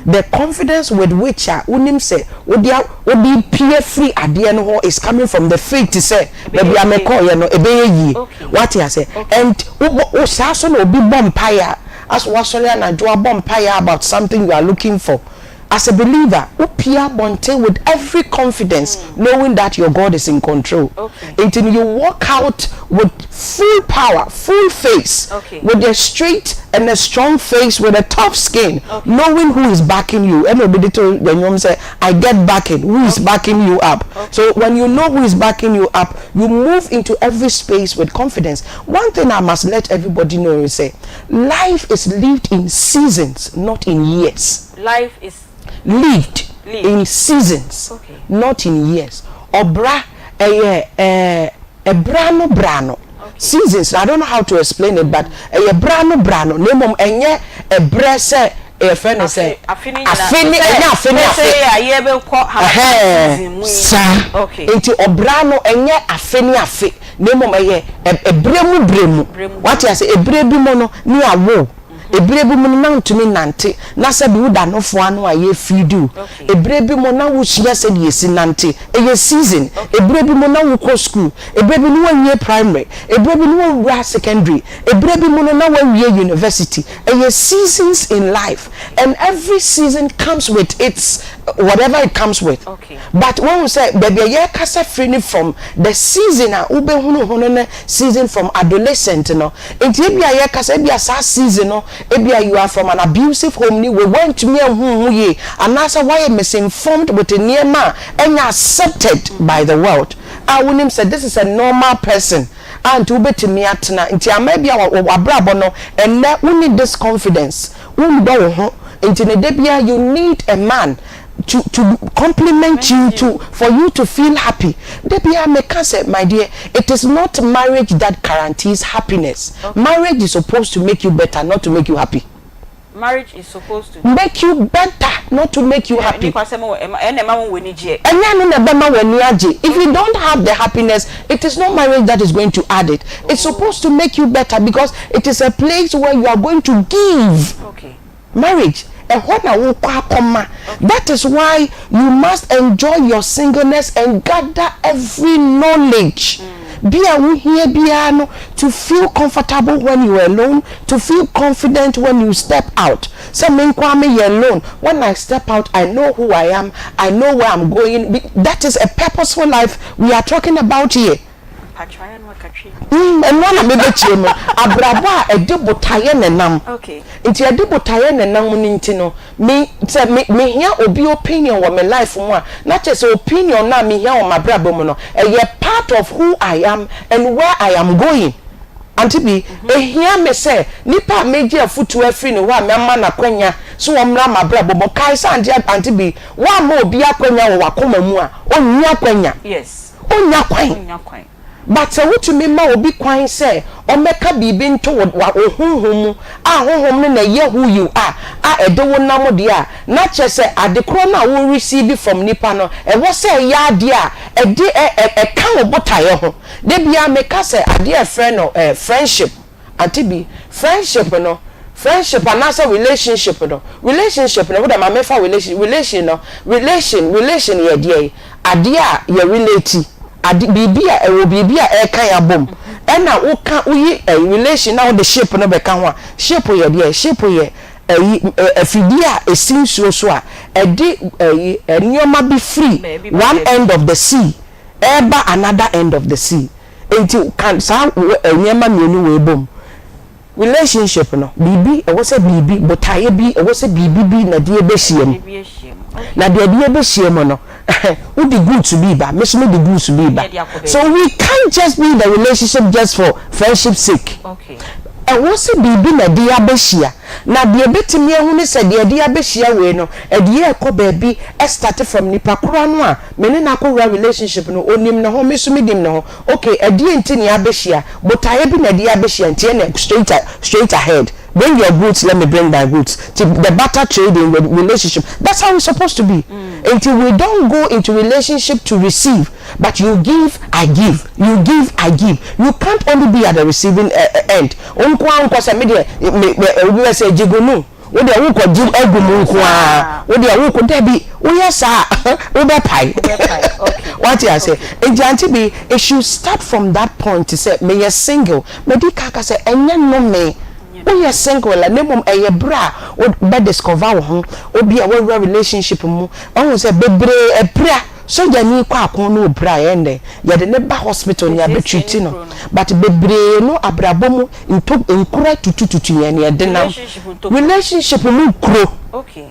The confidence with which I unim say would be peer free at the end of is coming from the faith to say maybe I may call you know a baby. What you say and Sason will be bomb pie as Wasolian and draw bomb pie about something you are looking for. As a believer, upia bonte with every confidence, knowing that your God is in control. Okay. Until you walk out with full power, full face, with a straight and a strong face with a tough skin, knowing who is backing you. And nobody told the young say, I get backing. Who is backing you up? So when you know who is backing you up, you move into every space with confidence. One thing I must let everybody know is say, life is lived in seasons, not in years. Life is lived in seasons, not in years. Obra brano. Seasons, I don't know how to explain it, but brano name enye ebre se a friend say afini into obrano enye afini name ebremu what you say ebrebi mono ni awo ebrebi mo na ntumi nante na se bi wuda no fo anu aye fidu ebrebi mo na wo hia se de yesi nante eye season ebrebi mo na wo ko school ebrebi no wanie primary ebrebi no wo secondary ebrebi mo na wo wie university eye seasons in life, and every season comes with its whatever it comes with. But when we say baby ye kasa free from the season a ube hunu season from adolescent no enti ebia ye kasa ebia sa season no ebia you are from an abusive home ni we went to me ye and as why misinformed with the near man and accepted by the world. I wouldn't say this is a normal person and to be to me atna nti amabia wabrabo no and we need this confidence we do ho nti ne debia you need a man to compliment you for you to feel happy. Debia make say my dear, it is not marriage that guarantees happiness. Marriage is supposed to make you better, not to make you happy. Marriage is supposed to make you better, not to make you happy. If you don't have the happiness, it is not marriage that is going to add it. It's supposed to make you better because it is a place where you are going to give. Marriage. That is why you must enjoy your singleness and gather every knowledge. Be here, to feel comfortable when you are alone, to feel confident when you step out. So me alone. When I step out, I know who I am. I know where I'm going. That is a purposeful life we are talking about here. And one of me abraba e debo taye nenam. Nti e debo taye nenam ntino me here obi opinion on my life mo na che say opinion na me here on my brabo mo no e part of who I am and where I am going. Aunty Bea here me say nipa meji afutu afri ne wa me ma na kwanya so omra ma brabo mo kai sa Aunty Bea wa ma obi akwanya wo Akoma mu a onyi akwanya. Yes. Onya kwan. But so what you mean ma obi kwan say o meka bibi nto wa ohunhum a honhom na ye who you are edewo nam de a na che say adekro na wo receive from nipa no e wo say ya de a ede kan obotaye ho de bia meka say ade friend no friendship. Aunty Bea friendship no friendship and also relationship no what am I mefa relation ye de ade a ye relate bibia e wo bibia e kan ya bom e na wo kan uyi relation na wo the shape no be kan ho shape ye de shape ye afidia esinsuo so a e de nyoma be free one end of the sea eba another end of the sea enti kan sa nyoma mienu we bom relationship no bibi e wo se bibi botaye bi e wo se bibi na de be hiem na de be hiem no who the good to be ba me so the good to be ba so we can't just be in the relationship just for friendship's sake. And what's it be na dia behia na dia betimi ehu ne se dia behia we no e dia ekọ baby e start from nipa kro no a me ne na akọ relationship no onim na ho me so medim na ho okay e dia ntini abehia but I be na dia behia ntie na straight ahead. Bring your goods, let me bring my goods. The barter trading relationship. That's how we're supposed to be. Until we don't go into relationship to receive, but you give, I give. You give, I give. You can't only be at the receiving end. We say jigunu. We dey wo ko jim egumu nko a. We dey wo ko debi. We yes we be pie. What you say? Aunty Bea, it should start from that point to say me you single. Me di kaka say enye no me. When you're single, la name a bra or be discover ho or be a relationship mu. I say bebre a bra so ya ni kwa akon no bra ende ya de ne ba hospital ni abetreat no but bebre no abrabomu nkura tutututu ya ne de nam relationship mu kro okay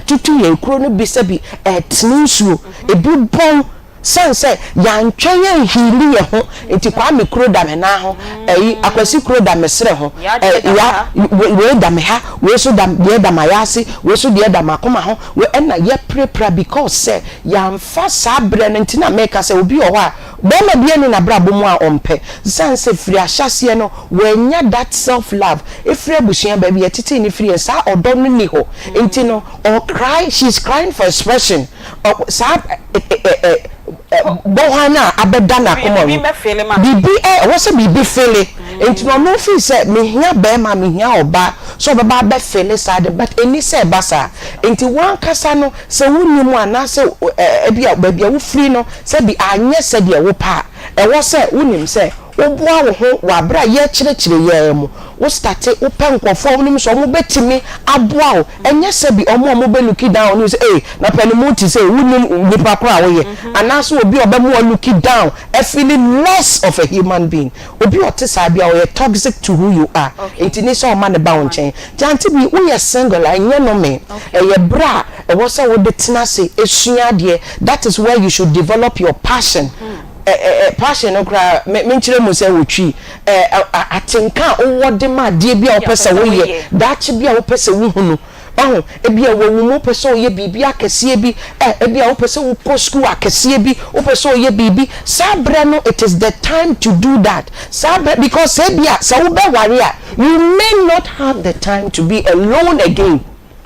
tutu ye kro no bi sabi etninsuo ebi bon sense ya ntwe ya hili ye ho enti kwa me kro da me na ho akwasi kro da me sere ho ya we da me ha we so da ye da mayase we so de da makoma ho we na ye prepare because say ya mfa sabre no ntina make say obi o ho a be ma bia ni na brabo mu a ompe sense free ahyase no we nya that self love efre abusuan ba bi yetete ni free sa odo no ni ho enti no or cry she's crying for expression sa bohana abeda na komo bibi wo se bibi fele enti no feel say me hia be ma me hia oba so baba be fele side but eni say basa enti wan kasa no se wunimu ana se bia wo free no se bi anye se de wo pa wo se wunim se wo boa wo ho wa bra ye kire ye mu wo start wo penkofo wunim so mo betimi aboa wo enye se bi omo be look down you say na penimuti say wunim nipa kra wo ye anaso obi oba mo look down a feeling less of a human being obi otisa bia wo toxic to who you are it ni so man ba won chen janti bi wo ye single enye no me ye bra wo say wo de tina se esua de that is where you should develop your passion passion okra menchire mu se wotwi atenka owode ma de bia opese wo ye dachi bia opese wo hunu ebia wo mu opese wo ye bibia akese bi ebia opese wo ko school akese bi opese wo ye bibi sabre no it is the time to do that sabre because ebia so wo be ware a you may not have the time to be alone again.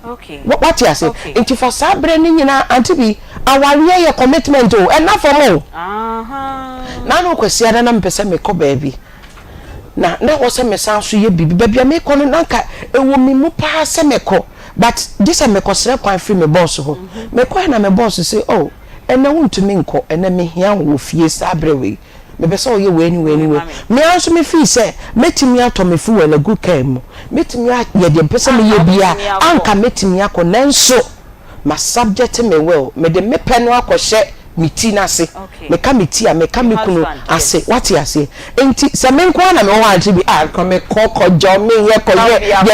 Okay. What you say? Okay. Into for sabre ni nyina Aunty Bea aware your commitment o enough for mo. Na no kwesi ada na mpese me ko baabi. Na wo se me san so ye bibi baabi me ko no nanka ewo mi mu pa se me ko but this me ko sere kwan free me boss ho. Me ko na me boss say oh ena wontumi nko ena me hia wo fie sabre we. Me be so ye we ni me anso me fi say metimi ato me fu wala good came metimi ye de pese me ye bia anka metimi akọ nanso ma subject me well me de me penu akọhye me ti na se me ka me ti a me ka me kunu ase what you say enti se me nko na me ho Aunty Bea come kojo me ye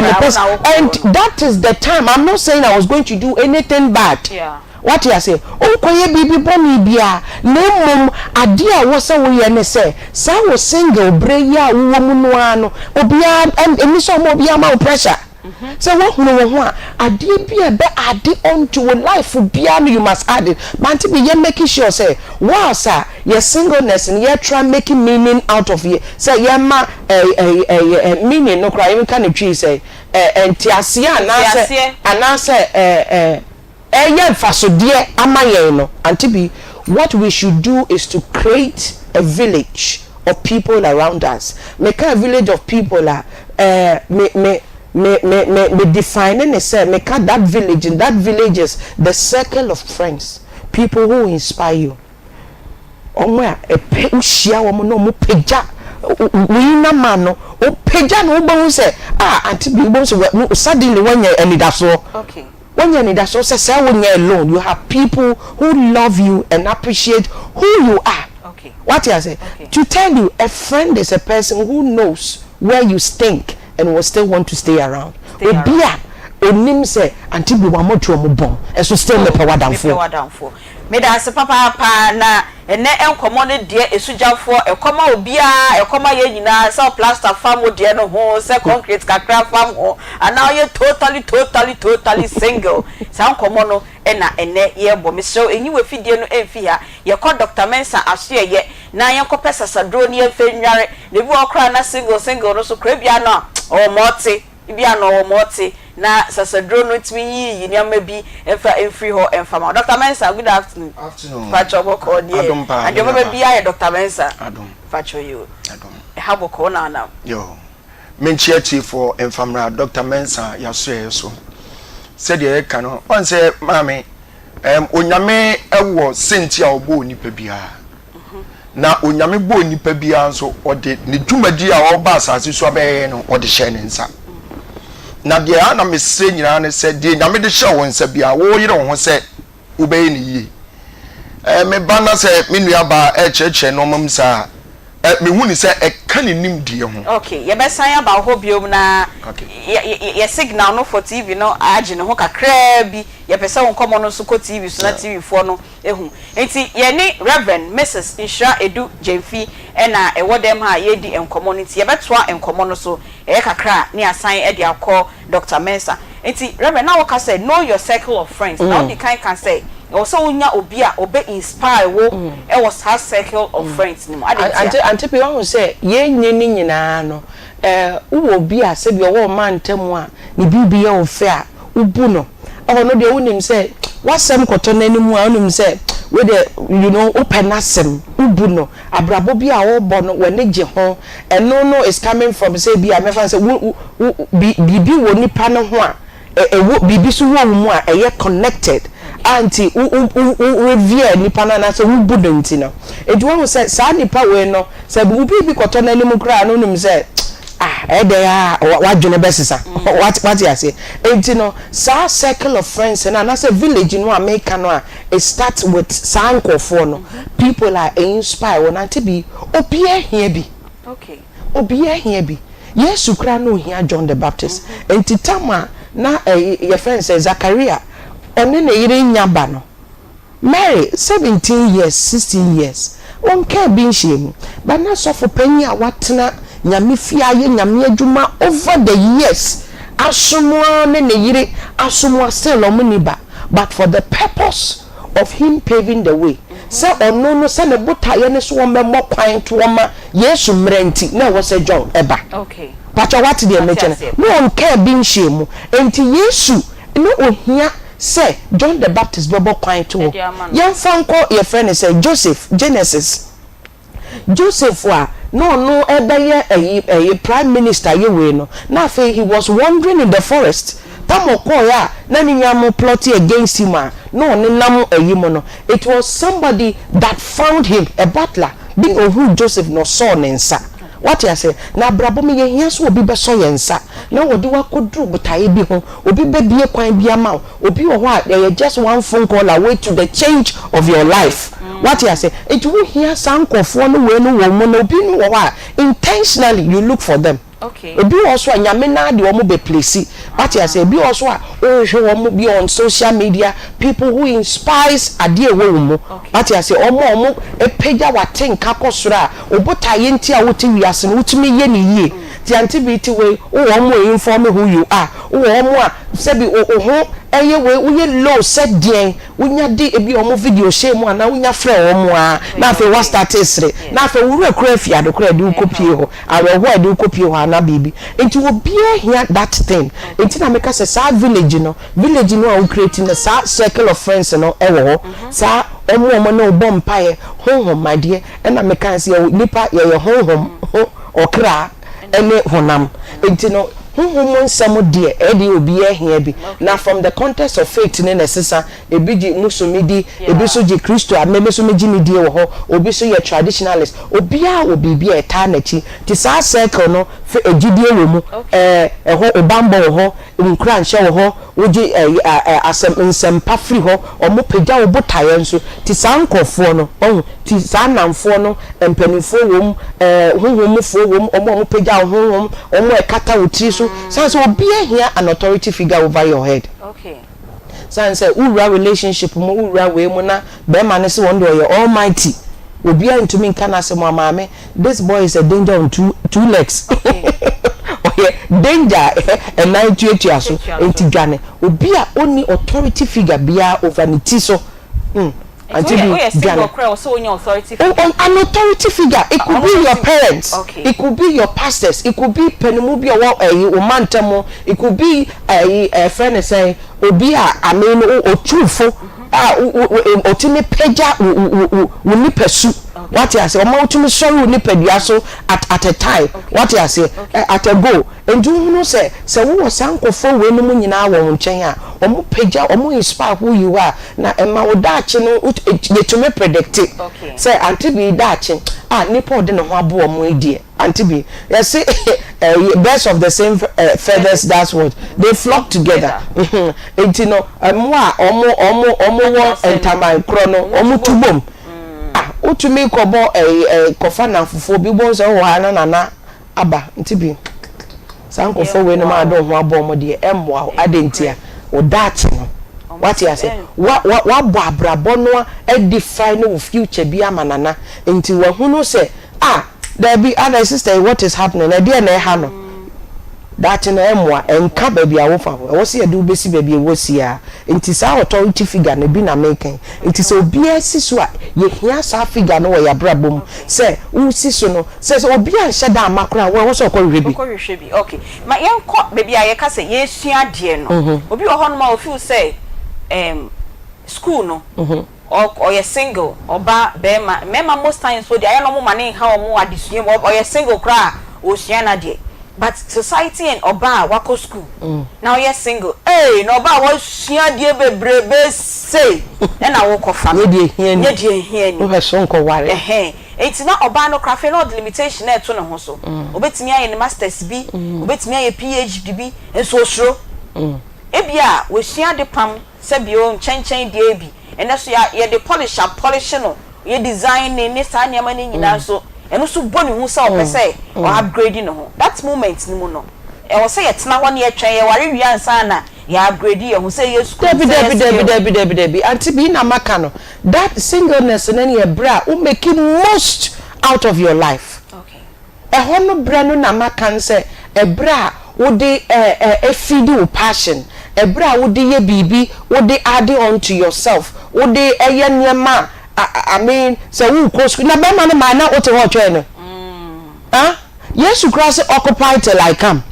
me pese and that is the time I'm not saying I was going to do anything bad what you say onkoye bibi boni bia nemum ade a wo se wo ye ne se sa wo single bre ya wo mu no ano obia emi so mo bia ma pressure so wo hunu wo ho a ade bia be ade on to life bia no you must add it but be you making sure say wow sir your singleness and you try making meaning out of it say you ma meaning no cry even can tree say entiase anase Aunty Bea, what we should do is to create a village of people around us. Make a village of people me defining say make that village, and that village is the circle of friends, people who inspire you. Omwa ushia wo no mo peja we na mano o peja no bo say Aunty Bea bo so suddenly when you enidaso okay. When you're in that source, when you're alone, you have people who love you and appreciate who you are. Okay. What you say? Okay. To tell you, a friend is a person who knows where you stink and will still want to stay around. Obia, onim say Aunty Bea wa moto mo bon. Eso still me power down for. Me da se papa na ene enkomo ne de esujafo ekoma obia ekoma ye nyina se plaster farm de no ho se concrete kakra farm ho ana ye totally single sa enkomo no ene ye bo me so enyi we fidie no emfi ha ye ko Dr. Mensa aso ye na ye ko pesa sadro ne emfe nware ne bi okra na single no so kra bia no o moti bia no o moti na sasadro no timi yi nyama bi emfri ho emfama Dr. Mensa good afternoon facho boko die and your baby ya Dr. Mensa adom facho you adom ha boko na yo menchie chief for emfamra Dr. Mensa ya so said ye kan on say mami onyame ewo sentia obo nipa bia na onyame bo nipa bia nso ode ne dwumadi a oba asase so abaye no ode hye ne nsa na de ana mesre nyina ne se de nyame de hye won nsa bia wo yire ho se ubeye ne yi me bana se me nua ba cheche no mam sa me hu ni se e kan nim die ho. Okay, ye be san aba ho biom na ye signal no for TV no age no ho kakra bi ye pese won komo no so ko TV so na TV fo no ehu. Enti ye ni Reverend Mrs. Insha Edu Jemfi na e wodem ha ye di community ye betoa enkomo no so e kakra ni asan e di akọ Dr. Mensa. Enti Reverend na waka say know your circle of friends. Now the kind can say also unya obi a obe inspire wo e was her circle of friends ni mo ante pe won say ye nyeni nyina no wo obi a se bi wo man temu a ni bibi ye wo fe a ubu no no de wonim say wasem koto nanimu a wonim say we de you know open asem ubu no abrabo bi a wo bo no we ne je ho no is coming from say bi a me fan say bibi wo nipa no ho a bibi so wo mu a eye connected Aunty revere nipa na so we budent no edu won say sa nipa we no say bi koto na nimu kra no nim say ede ya wadwene besisa what you say enti no sa circle of friends na say village no America no it starts with sankofo no people are inspired when Aunty Bea obi ehia bi okay obi ehia bi Yesu kra no hia John the Baptist enti tama na your friend say Zachariah one na yire nyaba no Mary 17 years 16 years won ka bi nhiem ba na sofo panyi a watena nyame fia ye nyame adwuma over the years asomwa ne yire asomwa still omuniba but for the purpose of him paving the way say ono no say ne botaye ne so won kwan to woma Yesu mrenti na wo say John eba okay but what the mention no on ka bi nhiem enti Yesu no ohia say John the Baptist bebo kwan to yan fanko your friend say Joseph Genesis Joseph wa no ebeye a prime minister ye we no na fe he was wandering in the forest tamoko ya na ninyam plot against him no ne nam ayimo no it was somebody that found him a butler being who Joseph no saw nensa what you say na brabo me ye hia so obi be so yensa na wodi wa kodru butaye bi ho obi be bie kwan bi ama obi wo ho a just one phone call away to the change of your life what you say it will hear sankofo no we no wo mo na obi no wo a intentionally you look for them okay obi also anyame na de wo mo be place what you say obi also a o hwe wo mo be on social media people who inspires ade wo mo what you say omo epeja watenka kosoro a obotaye nti a woti wiase no wotumi ye ni yie ti Aunty Bea ti we wo mo inform who you are wo mo a se bi ho eye we uye low set den unya di ebi omo video share mu ana unya frɛ omo a na fe wa start esre na fe wura kura fiado kura di ukopie ho awe ho di ukopie ho ana bibi enti wo bia here that thing enti na meka se sa village no a we create na sa circle of friends no e wo ho sa omo na obom pae honhom made e na meka se nipa ye honhom okra ene honam enti no honhom nsamo de edi obi ehia bi na from the context of faith ne nesesa ebi ji musumidi ebi so ji Kristo amebe so meji ni die wo ho obi so ye traditionalist obi a obi bi eta na chi ti sa circle no fe ejidie wo mu ho obambo wo ho nkura nhye wo ho woji asem nsempa free ho omo pagya wo botaye nso ti sa nkofo no ti sa namfo no empanifo wom honhomfo wom omo pagya wo honhom omo ekata wo tri so so obi here an authority figure over your head okay say ura relationship mo ura we mo na be man say one day you almighty obi into me can say mo maame this boy is a danger on two legs okay danger and night to so enti dwane obi a oni authority figure bia over ni ti so Aunty Bea so on authority figure. An authority figure. It could be your parents. Okay. It could be your pastors. It could be penumubi or mantamo. It could be a friend say obia I mean o truthful otime peja we ni pursue. What you say o ma otime sorry we ni pedua so at a time. What you say at a go. And you know say we was sankofo we no mu nyina wo nchen a omo peja omo inspire who you are na ema wo daache no to me predict say Aunty Bea daache nipa ode ne ho abo omo edie Auntie Bea, you see, birds of the same feathers, that's what they flock together. And you know, omo entama krono, omo tubom. Otu me kobo kofa na fufu bi bon se ho na aba Auntie Bea. Sanko fo we no ma do ho abo mo de emwa adentia o dat no. What you say? What brabo no define no future bi amanana nti we hu no say there be other sister what is happening e dey na ha no that na emwa enka ba bi awofa wo say do besi ba bi wo si a nti sa authority figure na bi na making nti so obi asi so a ye hia sa figure no ya brabom say wo si so no say obi an sheda amakra wo so ko rebi okay ma yen ko ba bi aye ka say ye sua de no obi wo ho no ma o feel say school no or you single or mema most times so the I no money how mo adisua or you single cra o sua na de but society and oba wako school now you single no oba wo sua de bebrebe say na wo ko family ye de hia ni wo so nko ware it's not oba no craft no limitation na to ne ho so obetimi aye masters bi obetimi aye PhD bi enso osro ebia we sua de pam sebio nchenchen de ebi ene so ya de polish no ye design ni sa niam ni nyina so eno so boni hu sa o pese o upgrade no that moment ni mu no e wo say yetna ho ne ye twen ye ware wi ansa na ya upgrade ye hu say ye school debi Auntie Bea na maka no that singleness na ye bra o make most out of your life okay e ho no bra no na maka say e bra wo de feed your passion ebra wo de ye bibi wo de add on to yourself wo de eye niema I mean say wo ko school na be ma na wo te ho twa no yes you cross occupy till I come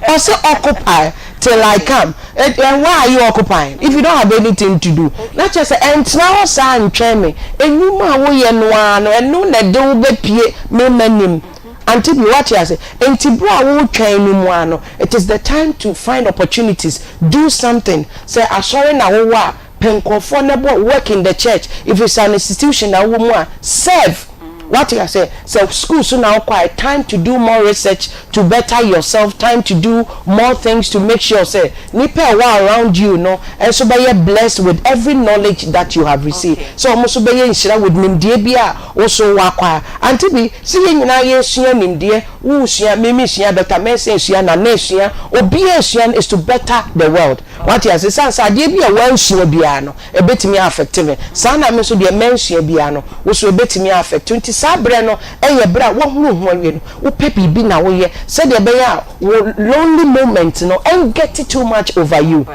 also occupy till I come and why are you occupying if you don't have anything to do not just say and now say ntwe me enuma wo ye no ano enu na de wo be pie me manim Auntie Bea what you say enti bra wo twan ni mu ano it is the time to find opportunities do something say asori na wo wa penkofo na work in the church if it's an institution na wo mu a serve what you say so school so now quite time to do more research to better yourself time to do more things to make sure say nipa around you no and so be blessed with every knowledge that you have received so almost be nshira with nimdie bia also wakwa Auntie Bea see nyina ye sua nimdie wo sua meme sua Dr. Mensa sua na na sua obi sua is to better the world what you say sansa de bia wan sua bia no e betimi affect me sana me so de men sua bia no wo so betimi affect sabre no eye bra wo hunu ho awie no wo pepi bi na wo ye said de be ya lonely moment no and get too much over you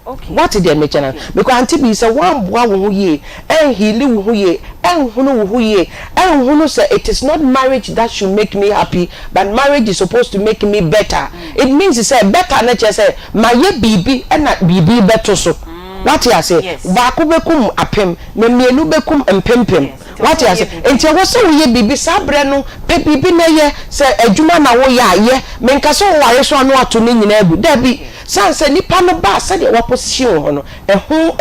okay what did they mention because Auntie Bea say one boa wo ye and heal wo ho ye and hunu wo ye and hunu say it is not marriage that should make me happy but marriage is supposed to make me better it means he say better na say my ye bibi and na bibi better so what you say ba ko bekum apem na mienu bekum empempem what you say enti wo say wo ye bibi sabre no pe bibi na ye say adwuma na wo ya ye menka so wo ware so anu ato ni nyina abu da bi sanse nipa no ba say de wo position ho no ho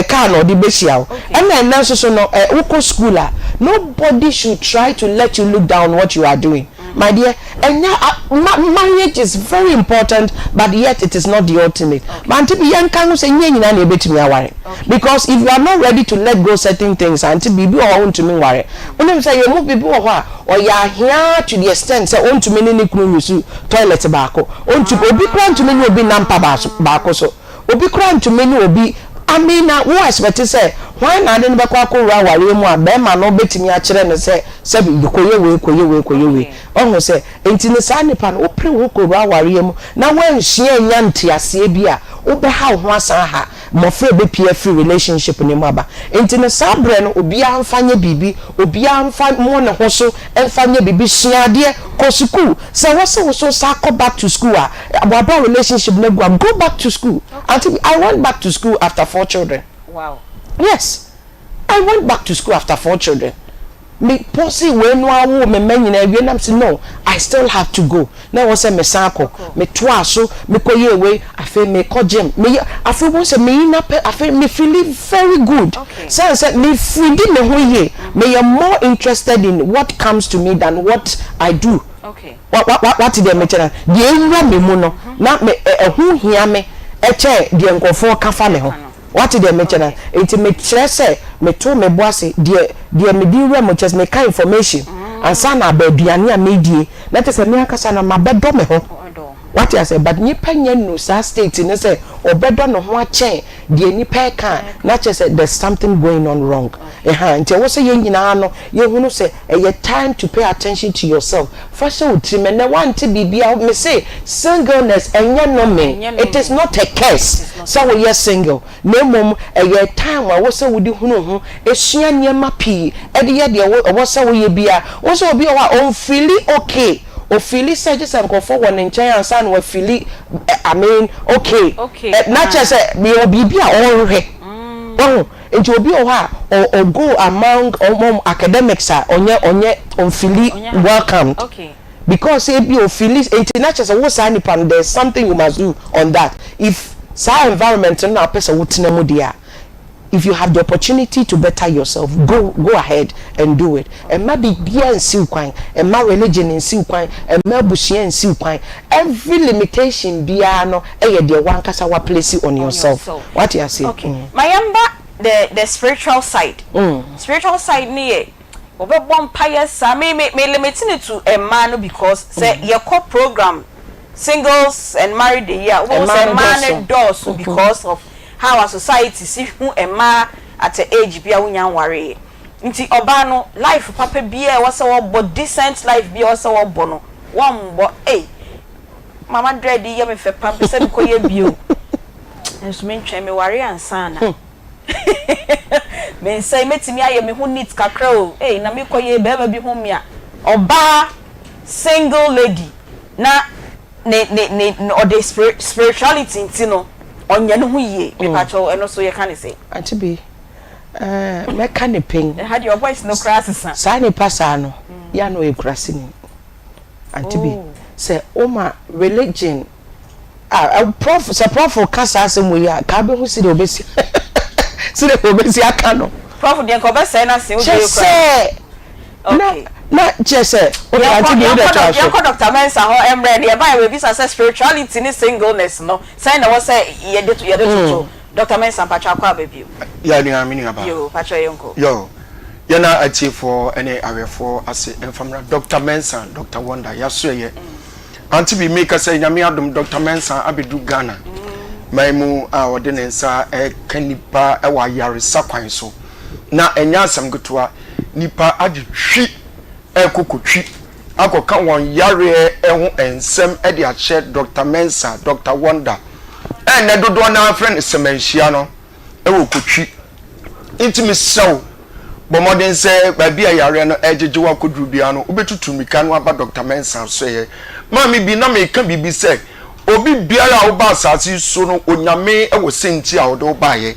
ka no de besia wo and na so no wo ko school a nobody should try to let you look down what you are doing my dear and marriage is very important but yet it is not the ultimate but Auntie Bea yankan say nyina na ebetimi aware because if you are not ready to let go certain things Auntie Bea bi o want to me ware unim say you move people ho a o ya here to the extent say want to me ni kunu yusu toilet baako want to obi kran to me ni obi nampa baako so obi kran to me ni obi I mean who expect say why na de be kwa ko ware mu a be ma no betimi a kire ne say koye we ohun say enti ne sa nipa no opre wo ko ware mu na wan hia nya ntiase bi a wo be ha ho asan ha mofre be pie free relationship ne mu aba enti ne sa bre no obi amfanye bibi obi amfa mo ne ho so emfanye bibi suade ko school say wo so sa go back to school about relationship ne go back to school until I went back to school after 4 children. Wow. Yes. I went back to school after 4 children. me posse we no awo me manyina wie nam say no I still have to go na wo say me sanko me to aso me koye we afi me ko gym me afi wo say me na afi me feel very good so say me free me ho ye me am more interested in what comes to me than what I do. Okay. What did me tell the enra me mu no na me hu hia me eche de nkofo kafa me ho what did me tell it me kire say me to me boase de me di wura just me kind information and sana ba aduane a me die na te say me akasa na mabedo me ho what I say but nipa nya no sa state ni say obedo no ho ache de nipa ka na che say there's something going on wrong nti wo say yen nyina no ye hunu say time to pay attention to yourself first so time na want bibia me say singleness enya no me it is not a curse so we are single na mom time wa wo say wo di hunu ho esua niema pi de ye de wo say wo ye bia wo say obi wa on feel okay o feel say just am go for one in China san we feel I mean okay not just me bibia all re oh and you be or go among academics onye on feel welcomed because if you feel it not just what sign upon there's something you must do on that if sa environment na person wutina mu dia if you have the opportunity to better yourself go ahead and do it and maybe bia nsi kwan and my religion nsi kwan and my bushia nsi kwan every limitation bia no de one kasa wa place on yourself what you say Mayamba the spiritual side spiritual side ni obebbo empire sa me limiting it to a man because say your core program singles and married the year was a man does because of how our society see who a man at the age bia wunya ware nti oba no life papa bia was a decent life bia was a bono one bo mama dread ye me fe papa se ko ye bio enso me ntwe me ware ansa na me say metimi aye me ho neat kakra o na me ko ye beba bi ho mia oba single lady na ne or the spirituality ntino onya no hu ye me pacho eno so ye kan say Aunty Bea me kan pen had your voice no crisis sa ne pasa no ya no e krasini Aunty Bea say oma religion prof kasa asem we ya ka be hu si de obesi si de obesi aka no prof de ko be say na se o de okay na just Aunty Bea dey try so Dr. Mensa ho emre de buy we visa say spirituality ni singleness no say na what say ye de to Dr. Mensa pacha kwa baby ya ni amini aba yo pacha yonko yo ya na ati for any awefo ase enfamra Dr. Mensa Dr. Wonder ya so ye Aunty Bea make say nyame adom Dr. Mensa abedu Ghana maimu a wode ne nsa kanipa e wa yare sakwan so na enya asam gotoa nipa agihwi ekokotwi akoka won yare ehu ensem e de ache Dr. Mensa Dr. Wonder na dodo na friend semanhia no e wo kotwi intimi sew bomodin se ba bia yare no ejeje wa kodru bia no obetutu mika no aba Dr. Mensa so ye mami bi na me ka bibi se obi biara wo ba asase so no onyame e wo senti a wo do ba ye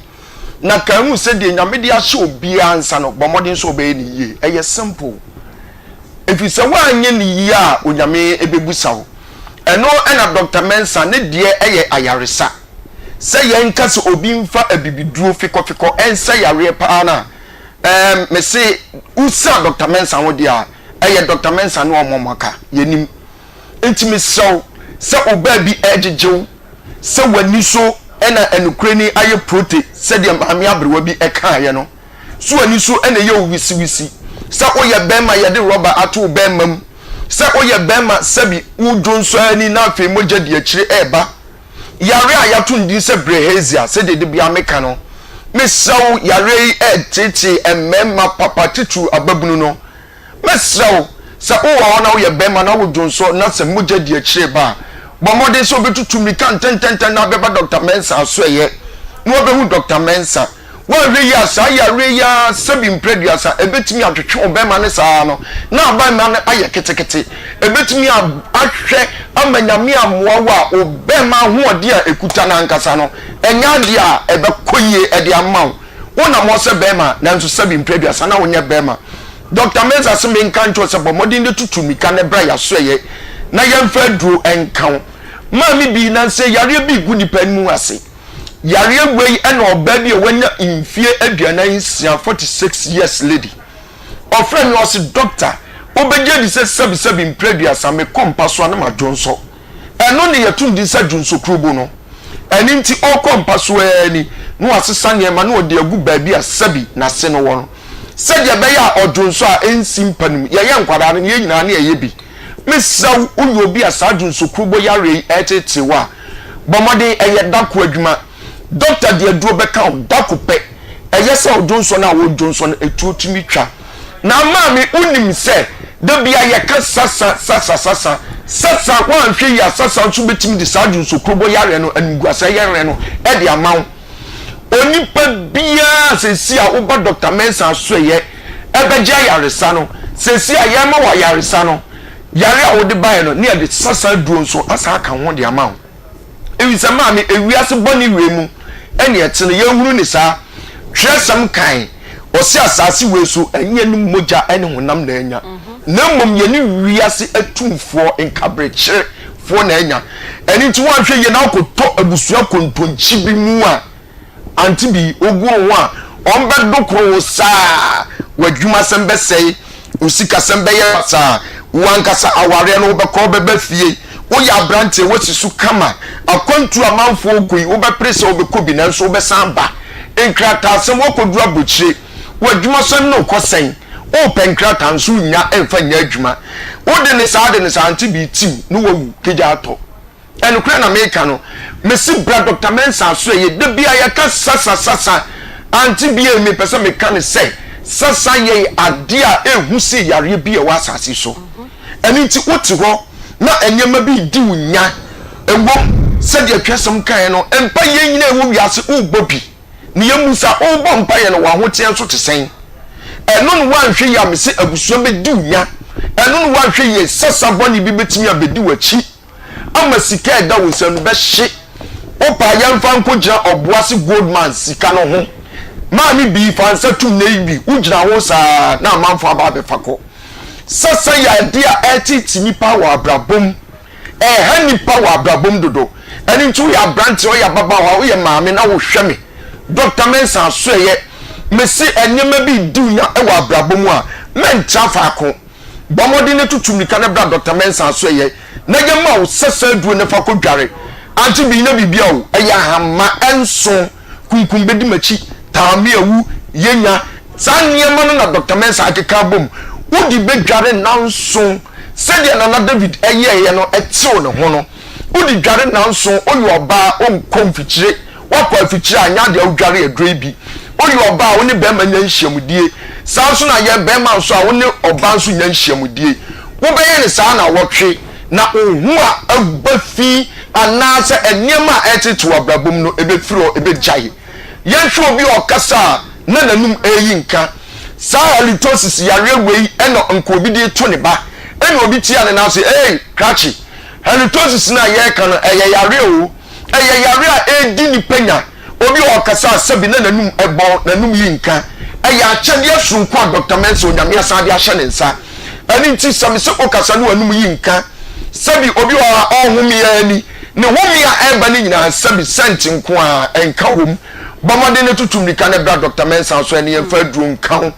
na kan mu se de nyame de ahye obi ansa no bomodin so be ni ye eye simple if you say wa anye ni ye a onyame ebebusa wo eno na Dr. Mensa ne de eye ayaresa se ye nka se obi mfa abibiduro fikofiko ense yare pa na me se usa Dr. Mensa wo de a eye Dr. Mensa no omomaka yenim intimi so se oba bi ejejew se wani so ena enukreni aye prote se de mame abrewa bi eka ye no so wani so ena ye wisi se oye bema ye de rubber ato bemam se oye bema sebi udun so ani na afi moja de akire eba yare ayato ndi se brehezia se de bia meka no mesaw yare tete emema papa titu ababunu no mesaw se owa na oye bema na udun so na se moja de akire ba bomode so betutu mika ntententen na beba Dr. Mensa so ye no be hu Dr. Mensa wa reya sa ya reya sebi mpredua sa ebetimi atwetwe obema ne sa no na ba ma ne aye ketekete ebetimi ahwe amanyame amoa wa obema ho ode a ekuta na nkasa no enya de a ebekoye ede amaw wona mo se bema na nso sebi mpredua sa na wonya bema Dr. Mensa se men kan to se bomodin de tutumi ka ne bra ya so ye na yemfa duro enkan maami bi na se yare bi gu nipa mu ase yare wei e na oba bi e wanya mfie aduanan 46 years lady ofren no se doctor obeje di se sebi impredua me kompa so na ma jonso eno ne yetum di se jonso krubo no eni nti o kompa so ani no asesa ne ma no de agu ba bi asabi na se no wono se de be ya odjonso a ensim panum ye nkwada no ye nyina na ye bi mesaw uyo obi asa jonso krubo yare etetewa bomode eye dako adwuma doctor de aduro be kan dako pe eye se odjonso na wo jonso na etuotumi twa na maami unim se de bia ye ka sasa wan hwe ya sasa nso betimi de sa jonso krubo yare no aniguasa yare no e de amaw onipa bia sesi a oba Dr. Mensa so ye ebeje yaresa no sesi a ye ma wa yaresa no yare a wode bae no ne de sasa duo nso asa aka ho de amaw ewi se maami ewiase boni wemu ene ete no ye huru ni sa hwesam kan osi asase weso enye no moja ene honam na enya na mom ye ni wiase atumfo enkabreche fo na enya eni nti wan hwe ye na akoto abusua kontonchi bi mu a Aunty Bea oguro wa on be dokro saa wadwuma sem be sei usika sem be ya saa wankasa aware no be ko be fie wo ya brante wo sisu kama akwantu amanfo ogui wo be prese wo be kobi na nso wo be samba enkrata sem wo kodura bochire wadwuma sem no kosen o penkrata nso nya emfa nya adwuma wo de ne saa Aunty Bea tim no wo keja ato enu kra na meka no mesi bra Dr. Mensa so ye de bia ye ka sasa Aunty Bea me pese me ka ne say sasa ye ade a ehu si yare bia wa asase so eni ti woti ho na enyema bi di wunya ewo se de atwasem kan no empa ye nyina ewo wiase ubobi ne yemusa ubo mpa ye no wa hote so tesen eno no wan hwe ya mesi abusuo be di wunya eno no wan hwe ye sasa boni bi betimi abedi wachi ama sika da wo nsam be hye opa yamfa nkogina oboase goldman sika no ho maami bi fansa tum na ibi ugina wo saa na amanfo aba be fako sasa ya dia etiti nipa wa abrabom nipa wa abrabom dodo eni ntu ya branch o ya baba wa o ya maami na wo hweme Dr. Mensa so ye mesi enyema bi dunya e wa abrabom a mencha faako bomodi ne tutumika ne bra Dr. Mensa so ye na ye ma wo sasa duo ne fa kodware Aunty Bea na bibia wo eya hama enso kunkum bedi machi taami awu yenya sanyema no na Dr. Mensa akeka bom wodi bedware nanso sede na David eye no etew ne ho no wodi dware nanso oyi oba on konfichire wakwa afichire anya de odware edre bi oyi oba woni be ma nya nhyiamudie sanso na ye be ma so a woni oba nso nya nhyiamudie wo be ye ne sa na wotwe na ohu a abafi anase enyema etetu abrabom no ebefiro ebejaye yehwe obi okasa na nanum eyi nka sa halitosis yare wei eno nkobi de to ne ba eno obi tia ne na so krachi halitosis na ye kan yare o yare a edi ni penya obi okasa sabi na nanum ebo nanum yi nka ya chede asunko Dr. Mensa onyame asade ahye ne nsa ani nti sami se okasa no anum yi nka sabi obi wa ohumia ani ne homia eba ni nyina sabi sent nko a enka wom bomode ne tutumnika ne bra Dr. Mensa so ani emfa duru nka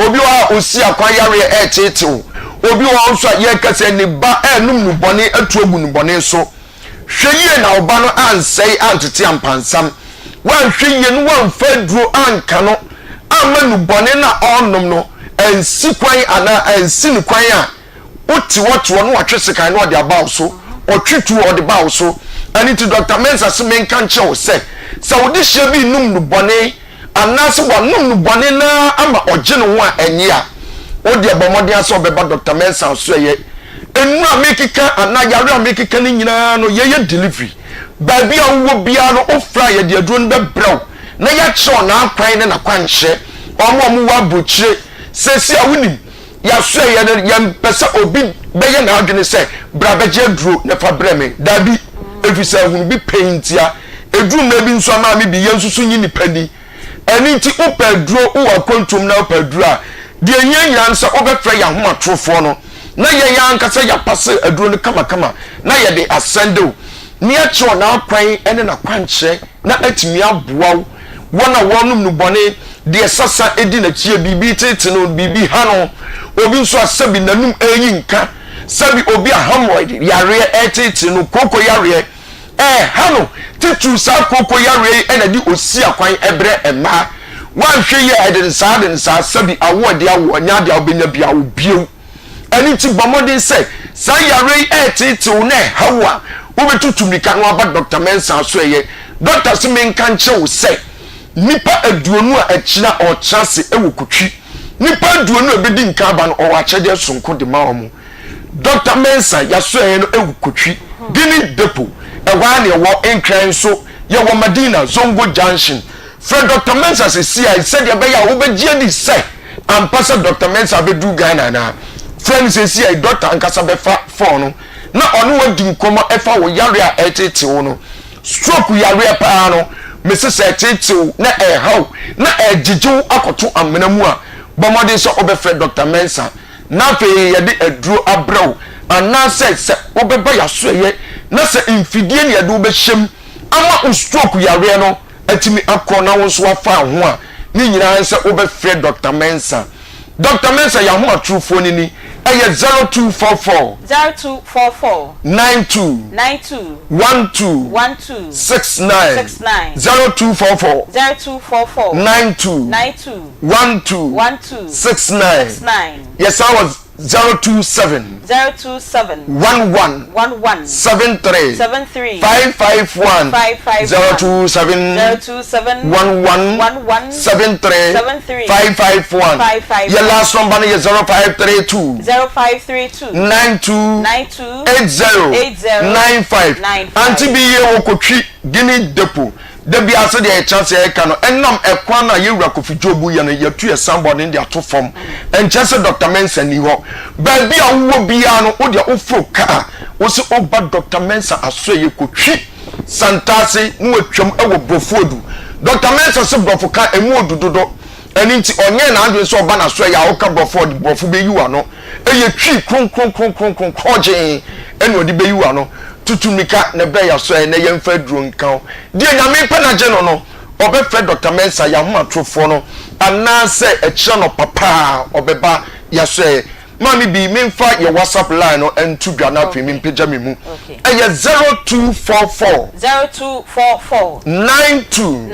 obi wa osi akwa yare etetew obi wa nso ye kase ne ba enum nu bone atu ogu nu bone so hweye na oba no ansei antete ampansam wan hweye no wan fa duru anka no amanu bone na onnom no ensi kwan ana ensi ne kwan a oti woto no watwe kan no de abaw so otwetu o de baw so ani to Dr. Mensa se men kan che wo se wodi hye bi num no bone anase wonum no bone na ama ogye no ho a enye a odi abomode aso beba Dr. Mensa so ye enu a mekika ana yare a mekika ni nyina no ye delivery ba bia wo bia no ofra ye de aduro no bebrew na ya che na akwan ne na kwanhye omo wa bochire sesi a wonim ya so ye pesa obi beye na adwene se bra beje duro ne fa breme dabi efisa hun bi paintia eduru na bi nso ama me bi yensusu nyi ni pani eni nti opa duro wo akontom na opa duro a de nyanya nsa obefra ya homa trofo no na ye ya ankasa ya passe aduro no kama na ye de asendo ne acho na akwan ene na kwanche na atimi aboa wona wonum no bone de sasa edi na chie bibi tete no bibi ha no obi nso asabi nanum eyi nka sabi obi a hemorrhoid yare etete no koko yare ha no titu sa koko yare ena di osi akwan ebre ema wan hwe ye eden sa sabi awode awo nya de obenya bia obiew ani ti bomodin say sa yare etete no hawa obetutumika no aba Dr. Mensa so ye doctor se men kan che wo say nipa aduonu a akina o chance ewo kutwi nipa aduonu ebedi nka aba no o wa chede sonko de ma omo Dr. Mensa ya so no ewo kutwi dini depo ewa ne wo enkran so ye wo Madina Zongo Junction Fred Dr. Mensa se sia said ya be ya wo begie di say ampasa Dr. Mensa be du Ghana na friend se sia doctor ankasa be fa phone na ono wadi nkomo efa wo yare a etete wo no stroke yare pa no Mrs. Etete na how na ejiju akoto amena mu a bomode so obefre Dr. Mensa na fe ye de aduro abraw ana se obeba ya so ye na se infidie ne ye de obehjem ama stroke yare no atimi akona wo so afa ho a ni nyina se obefre Dr. Mensa Dr. Mensa ya ho true phone ni eye 0244 92 12 69 0244 92 12 69 yes I was 027 11 73 551 027 11 73 551 your last number is 0532 92 80 95 Aunty Bea wokotwi gini depo debi ase de chance e ka no enam ekwan na yewura kofi jobu ye no yetu e somebody de atofom enchese Dr. Mensa ni ho ba bia wo bia no wo de ofro ka wo se oba Dr. Mensa aso ye kotwi santase no atwam ewo brofodu Dr. Mensa se brofo ka emu odudodo eni nti onye na adwe so oba na so ya wo ka brofo be yiwa no eye twi kronkron kroje eni odi be yiwa no tutumika ne be ya so na yemfa duro nkan de nyame pe na je no obefe Dr. Mensa ya homa trofo no anase ekire no papa obeba ya so mami bi memfa your WhatsApp line no entu dwa na pe mempeja memu eye 0244 92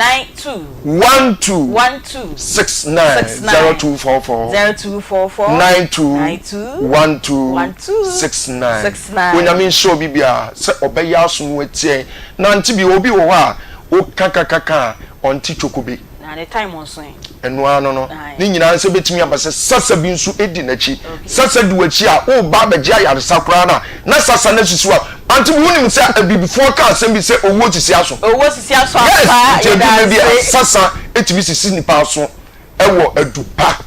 12 69 0244 92 69 when I mean show bibia se obeya aso etie na Aunty Bea obi wo ha o kaka onti chokobe na the time on so eno ano no ni nyina nse betimi abase sasa bi nso edi nachi sasa duachi a o ba begia yare sakura na sasa na susu a Aunty Bea unim se before ka asem bi se owo tisi aso apa sasa etimi sisi nipa aso ewo adupa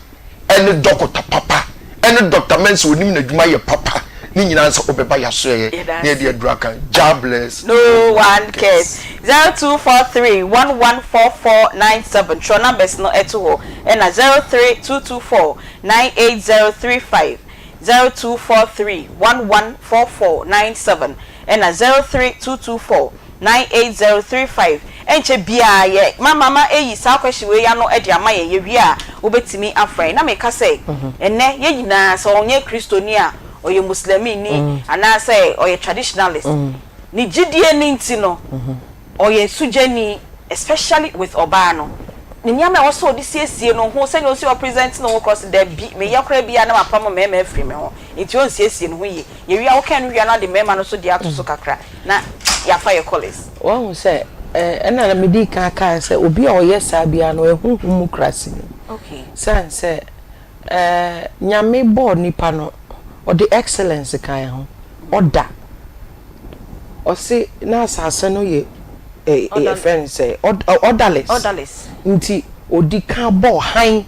ene dokota papa ene Dr. Mensa onim na dwuma ye papa ni nyina nsa obeba ya so ye na de aduraka God bless no one cares 0243114497 show numbers no eto and 03224980350 0243114497 and 03224980350 enche bia ye mama eyi sa kwashi we ya no e dia ma ye wi a obetimi afran na me ka say enne ye nyina so onye kristoni a oye muslimi ni anase oye traditionalist ni jidie ni ntino oye sujeni especially with obano ni nyame also di siesie no ho se no si represent no cause the me yakra bia na mapam me free me ho nti on siesie no ho ye wi a wo kan wi na de mema no so di ato so kakra na ya fire college won say na medi kan say obi a oye sa bia no ehunhum krasi okay san say nyame bo nipa no or the excellence kan ho order or say na asase no ye friend say orderless nti odi kan bo han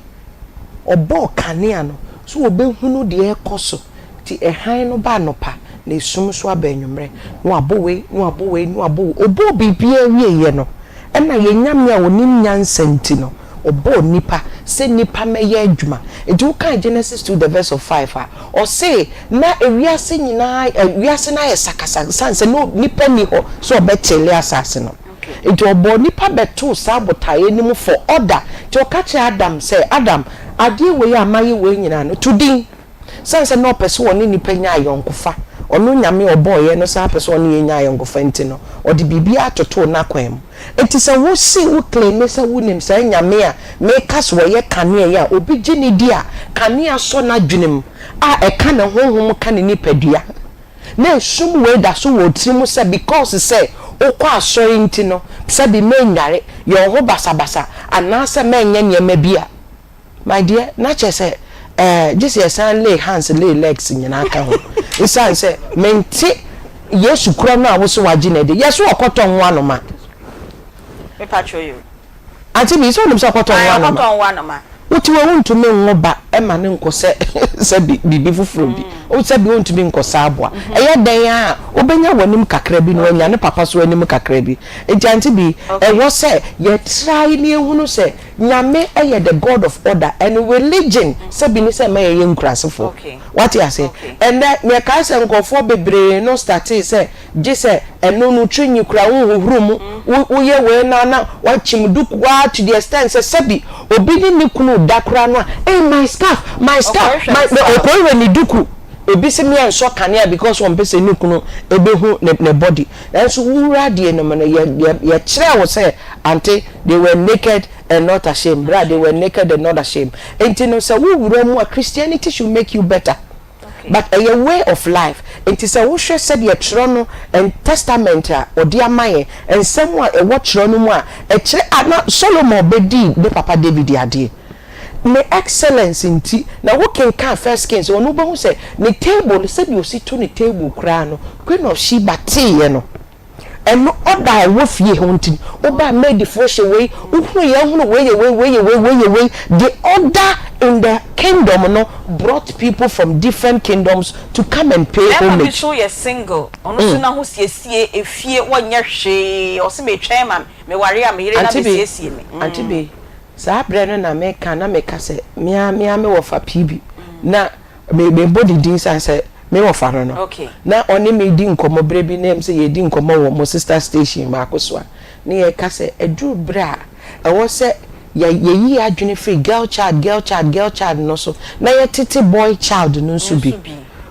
obo kanea no so obehunu de ekoso ti han no ba no pa na esum so abanwumre no abowe obo bibia wie ye no na ye nyame a onim nyansanti no obo nipa se nipa meye adwuma edu kan Genesis 2 the verse of 5 or say na ewiase nyina ewiase na ye sakasa sanse no nipa ni ho so obetele asase no edu obo nipa beto sabotaye ni mu for order to catch Adam say Adam ade we amaye we nyina no tudin sanse no pese woni nipa nya ayonkofa ono nyame oboye no sa pese woni nya ayonkofa ntino odi bibia atoto na kwem enti se wo si wo claim se wonim se nyame a make us wo ye kane ya obi gini dia kane so na dwenem a e ka na honhom ka ne nipadua na sum we da so wo tirim se because say okwa asori ntino se bi menyare ye ho basabasa anase menye nyema bia my dear na che say just yes lay hands lay legs nyina aka ho isan say menti yesu kura na wo so wagine de yesu okoton wano ma me patcho you Aunty Bea so nim so okoton wano ma Uti we wontumi ngoba ema ne nkose se bibi fufuro bi o se bi wontumi nkosa aboa eye den a obenya wanim kakra bi no anya ne papa so wanim kakra bi enti Aunty Bea wo se ye try ne ehunu se nyame eye the God of order and religion se bi ni se ma ye nkurasefo what you say and me ka se nkofo bebre no start say je se eno no twinyi kura wo hurum wo ye we na wa chimduku wa to the extent se bi obi ni kunu dakura no my scarf my okoi ni duku ebi se me enso kanea because one person ni kunu ebehu ne body so wura de no me ye kire wo say auntie they were naked and not ashamed brother they were naked and not ashamed enti no say wura mu Christianity should make you better but a way of life it is a wushe said ye trono and testament or dear maye and someone a watch trono mo a chere ana Solomon bedi de papa David ade me excellence inti na wo can first Kings onu bo say ne table said you sit to ne table kra no Queen of Sheba tie no and no other wo fie hunting oba made the fresh away uhunu ye hunu way the order in the kingdom no brought people from different kingdoms to come and pay homage. So you're single ono so na ho siesie efie wonye hwe o se me twen ma me ware am yire na me siesie me Aunty Bea sa bre no na me ka na me ka se me me wo fa pibi na me body din san se me wo fa no okay na oni me di nkomo bre bi na em se ye di nkomo wo mo sister station ma akoso na ye ka se edru bra e wo se ye adwene free girl child no so na ye titi boy child no so bi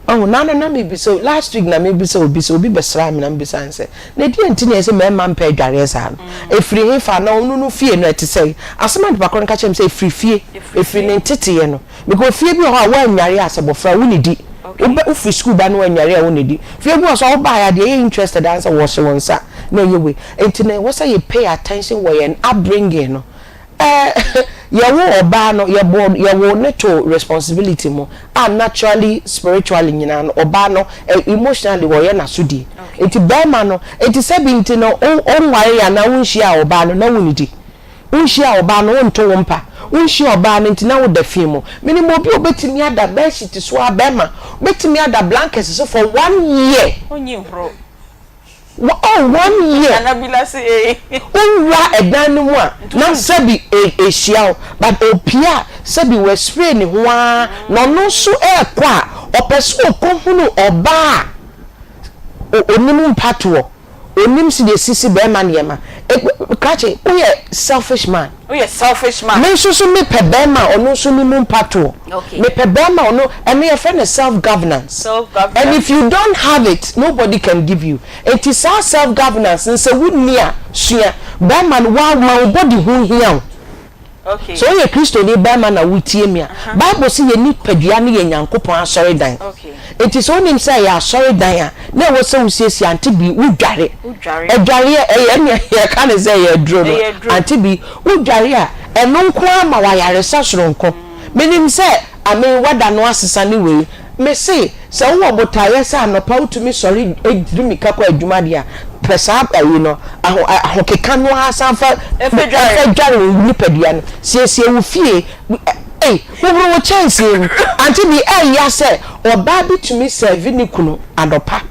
oh na me bi so last week na me bi so obi besra me na me bi sanse na di enti na ye se me man pa adware sa no efiri he fa na onu no fie no eti say asema de bakon ka chem say efiri fie efiri ne titi ye no because fie bi ho a wa nware asebofra wo ne di ube ufi school ba no nware a wo ne di fie bi so wo ba ya de ye interested answer wo se wonsa na ye we enti na wo say you pay attention where an upbringing no yawo oba no yawo neto responsibility mo naturally spiritually nyina no oba no emotionally wo ye na sudi enti bema no enti sabi enti no onware ya na wunhia oba no na wunidi wunhia oba no wonto wompa wunhia oba no enti na wo da fie mo mini mo bi obetimi ada bed sheet so abema obetimi ada blankets so for 1 year onyi hro 1 year anabila say unwa edan mu a na sabi ehia but opia sabi we spray ni ho a no no so ekwa opeso okohunu oba onim mpato onim si de sisi be ma niema kache we selfish man me so me pe be ma ono so ni mu mpato me pe be ma ono and your friend is self governance and if you don't have it nobody can give you it is our self governance and so we near sua be man wa ma body hu hia okay so ye Kristo ni be man na wutie me Bible say ye ni padua ne ye Nyankopon asori dan okay it is only say ya asori dan a na wo se usiesie Aunty Bea udware edware ne ye ka ne say ye dro Aunty Bea udware a eno nko ama wa yare sasoronko menim say ame wada no asesa ne we me say se wo botaye say anopa utumi sori edrimi kakwa adwuma dia presa you know ahokeka no asanfa edware ni padua no siesie wo fie wo wo chance Aunty Bea ya say oba bitumi serve ni kunu adopa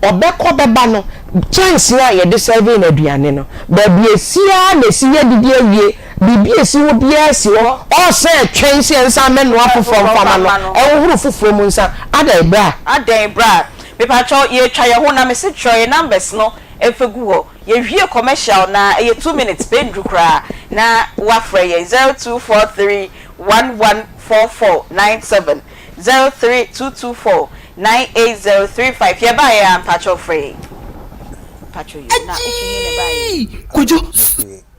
obeko beba no chance ya ye de serve na aduane no ba bi esia na esia didi awie bibi esi wo bia esi wo o se twen se nsa me no afofo mfama no e wo huru foforo mu nsa adan bra me pa cho ye twa ye ho na me se twa ye numbers no efegu ho ye hwie commercial na ye 2 minutes bendru kra na wa frɛ ye 0243 114497 032249803 ye ba ye am pa cho frɛ pacho ye na ifinye ne ba ye kujo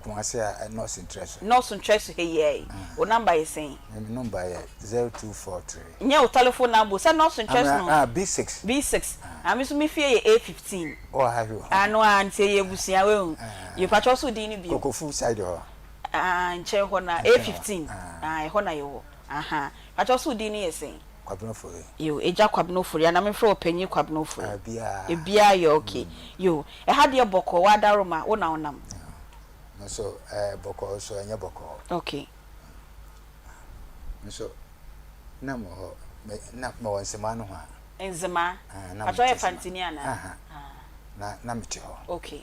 Kumasi a nurse interest. Nurse interest here. O number is saying. My number is 0243. Nye o telephone number. Say nurse interest no. B6. B6. Ami so me fear A15. Oh have you? Ano an say ye busia we. You patch so di ni bi. Kokofu side ho. Nche ho na A15. Ho na ye ho. Aha. Patch so di ni yesen. Kwabno fori. Yo, eja kwabno fori. Na me fro opanyi kwabno fori. E bia ye okay. Yo, e ha de boko wa daroma wo na onam. So boko so enya boko. Okay. So na mo nsema no ha. Enzema. Ato ye fantini ana. Na meti ho. Okay.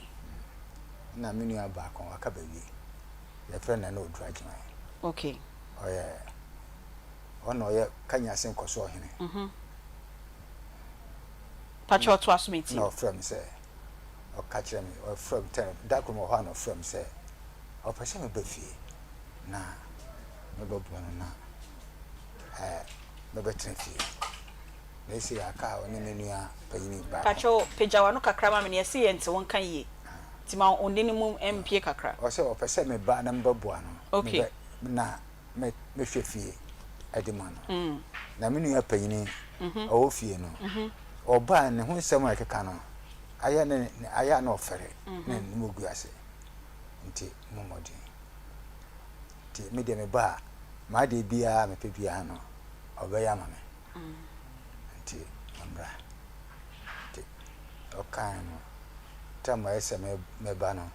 Na menu aba kon aka bawie. Ye friend na no drag man. Okay. Oye. Ono ye kanya sen koso ohene. Pacho to asumiti. No from say. O catch me or from 10 that come ho no from say. O pese me bafie. Na me bobu no na me betre fie. Na isi aka oni menua payini ba. Pacho pejawa no kakra ma me ne ese ye nte won kan ye. Ti ma ondeni mum MP kakra. O se o pese me ba na mbabu ano. Okay. Na me hwe fie edima no. Na menua payini o fie no. O ba ne ho nsem akeka no. Aya na ofere na mugu ase nti momodi ti me de me ba ma de bia me pe bia no obeya ma me nti mbra ti okan no tama ese me ba no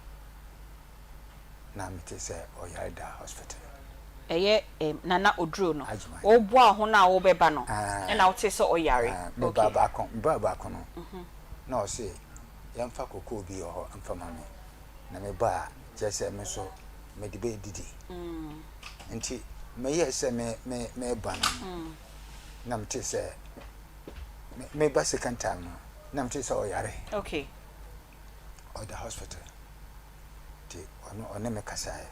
na me te se oyarda hospital eye nana oduro no wo bo aho na wo beba no e na wo te se oyare okay ba ko no na o se yamfa koko bi ho amfa mame na me ba jese me so me de be didi nti me yese me ba no na mte se me ba second time no na mte se oyare okay or the hospital ti ono me kasaye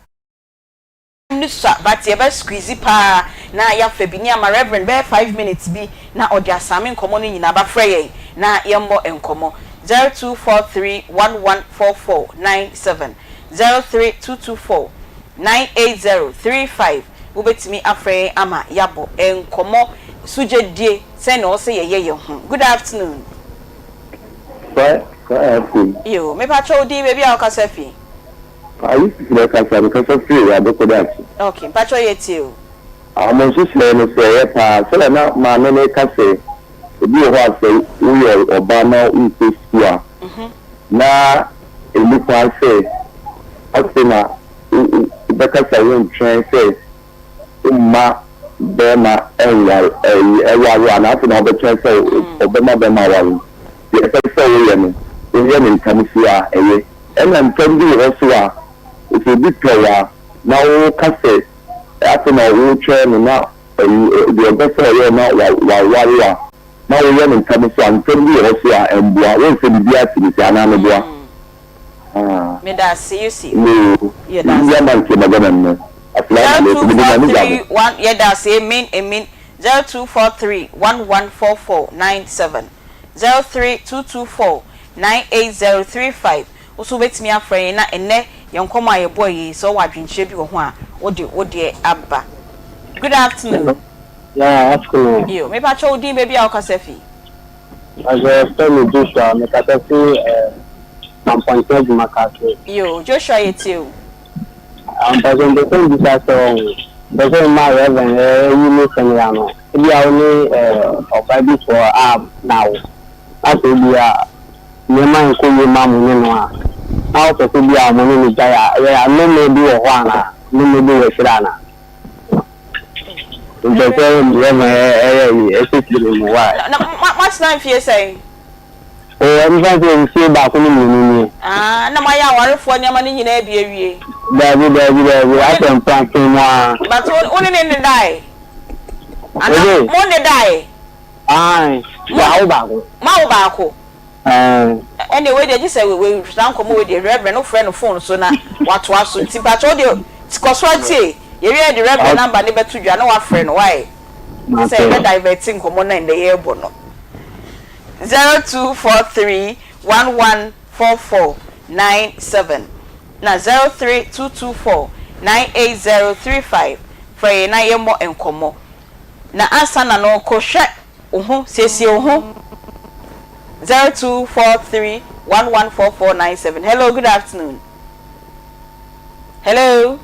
Nisa but ye be squeezy pa na ya fa bi ni ama reverend be 5 minutes bi na odi asame nkomo no nyina ba frɛ ye na ye mbo enkomo 0243114497 032249803 ubetimi afre ama yabo enkomo sujedie say no say ye ho. Good afternoon. Yo me pa cho di baby akasafi. Ayi sile kasafi ya dokodachi. Okay, pa cho yeti o. Amo sile no se pa sele na ma no ne kase ebi ho ase uye obama upesia na ebi kwa se asena bekasa yen train se umma bema ewa na asena obetren se obema bema walu ye pese uye no uye ni kamisia eye ena ntambi ho so a ebi pewa na wo kase asena wo train na the obesa ye na wa na we yan ntam so antam bi ho so a embua we se bi atiri ana no boa me da see you see no yeah da ya man ke magana no afla na le bi na ni one yeah da say mean 0243114497 032249803 oso betimi afre na enne yenkomo aye boy so wadwenche bi wo ho a wode abba. Good afternoon. Yeah, afternoon. Yo, me pa cho di baby akasafi. As a story Joshua, me kasafi Namponteji Makati. Yo, Joshua yetio. Person the same disaster. The same my reverend, you know, Kenyano. We are only Bible for now. As we are, your man could be mamma. Now to be our money, yeah, no maybe a Juana, no maybe a Shirana. The same, what's time for you saying? I'm trying to see back on me. Ah, na my hour for any money in a baby. Baby, I can practice more. But only in the die. And money die. Aye, Maubako. Anyway, they just say we don't come with the reverend, no friend of phone, so now what was so but all the Scotty. You hear the reverend number never to you, know a friend. Why? Say that diverting common in the air bono. 0243 114497. Now 03224 98035 for a night more and como. Now answer no koshe. Says you 0243 114497. Hello, good afternoon. Hello.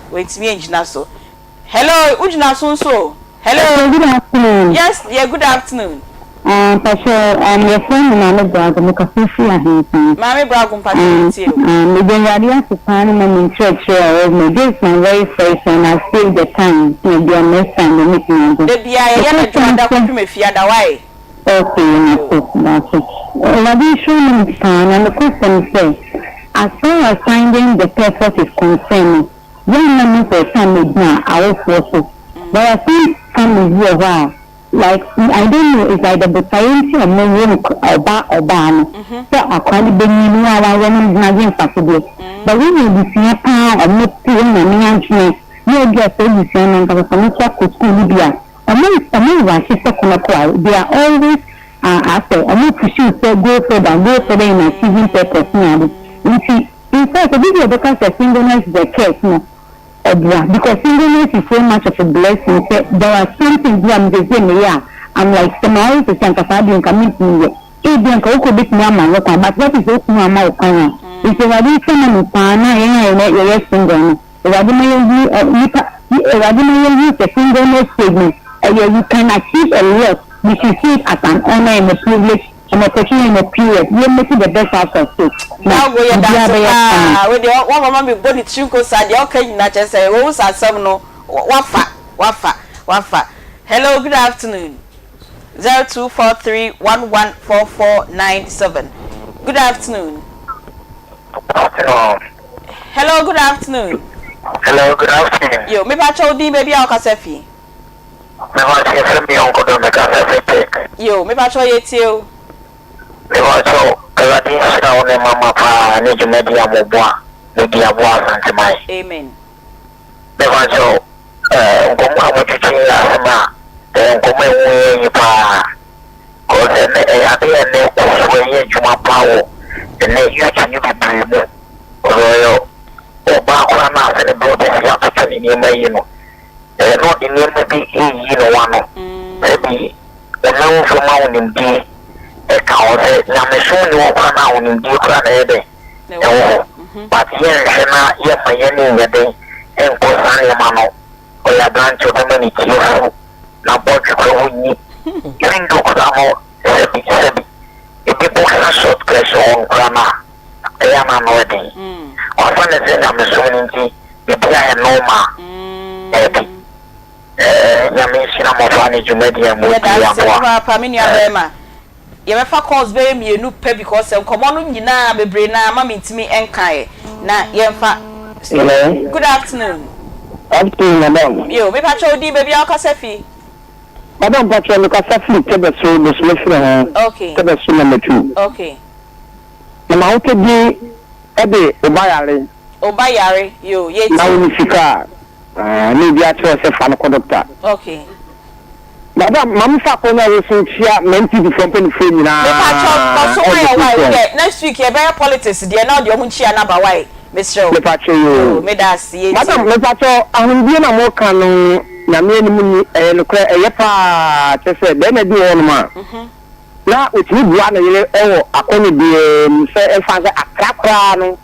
Wait me Naso. Hello, Ujnaso so. Hello. Good afternoon. Yes, yeah, good afternoon. Pastor, your friend Mama Bragum, Mammy Bragum, Pastor. We've been ready to find him in church here. This is my very first, and I feel the time to be a next time the meeting. The BIA, I don't know if you are the way. Okay, that's it. What is showing fine, and the question says, as far as finding the purpose is concerned, young men for time now, I will force it. But I think families here, wow. Like I don't know if I the society or maybe about so I can't be new our women imagine possible but when you see a power or not doing a management you get so you see and the financial could Libya among she said they are always after I'm not to shoot so go for them in achieving purpose now you see in fact the video because the singleness is the case no because singleness is so much of a blessing. So there are something I'm like somehow to Santa Fabian commitment. If you could be Mama, but what is this Mama? If you are this woman, Pana, and you're single, use the singleness statement, you can achieve a lot. You should see it as an honor and a privilege. And opportunity in a period, you make it the best out of it. Now we are dancing. With the one woman be body chuko side, okay, not just say, Rose are some no wafa. Hello, good afternoon. 0243 114497. Good afternoon. Hello, good afternoon. Hello, good afternoon. Yo, me pacho di baby ao kasefi. Me want to hear me uncle do me kasefi. Yo, me pacho yetio. Me want to Kaladi na one mama pa ni jumedi ya mobwa ni ya bwa asante mai. Amen. Me want to ngomu amuchuchi ya sema ngomu ewe pa koze ne ade ne kuswe ye juma pawo ne yuchi ni bibimu royo oba kwa na se ne bode ya tutani ni mai no no di ni bi yi no wano ebi ona wo ma wo ni ndi e ka o se na me so ni wo kwa na wo ni ndi kwa na ede but yen na ye ma ye ni yede en ko san ye ma no o ya branch o me ni ti o na bo ko ni yin do ko da mo ebi e bi bo na short pressure on kwa na e ya na no ede o fa ne se na me so ni ndi e bi ya no ma ebi nyame sina mo fa ni jumedi ya mo ya mo pa me nua bema ye me fa calls be me nu pe because enkomo no nyina bebre na ma mentimi enkae na ye mfa. Good afternoon. Afternoon, madam. Yo, me pacho di baby ao kasefi. Madam pacho me kasefi tebe so the solution. Okay. Tebe so number 2. Okay. Na ma o te di ebe obayare yo ye ti. Na wo fika ni bi a cho se fa no doctor. Okay. Madam, mam fa ko na resunchia menti di company free ni na. Me pacho so why next week e be politics there now the omu chia number why. Mr. Me pacho yo. Me da see. Madam, me pacho ahunbie na mo kan no na me ni mu ni no kra e pa che se be na di won ma. Na otini bua na yele ewo akoni bi se e fa se akrakra no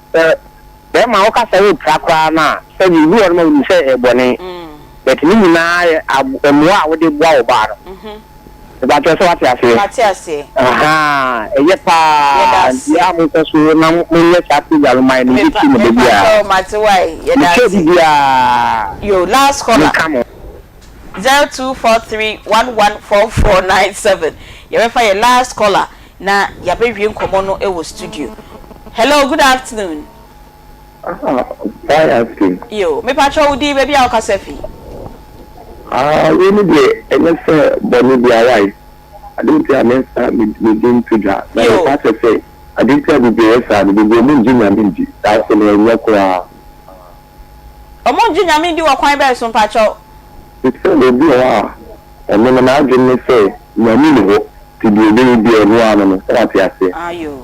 be ma o ka se o akrakra na se bi won ma ni se e bone. But ni na emo a wo de bua o ba no. Ba cho so what you say. Aha, e pa ya mo ko so na mo le chat ya my ni ti mo be ya. Oh, my why. Yo, last caller. 0243 114497. You refer your last caller. na ya be hwie nkomo no e wo studio. Hello, good afternoon. Fine asking. Yo, me pacho udi baby a okasefi. We need the NSA body be alright. I didn't tell me we didn't to that. But I say I didn't tell the BS and the woman junior minji. That's the way Omo junior mindi wa kwan be so pacho. It's so they be and then I didn't say no me to be a one what I say. Ayo.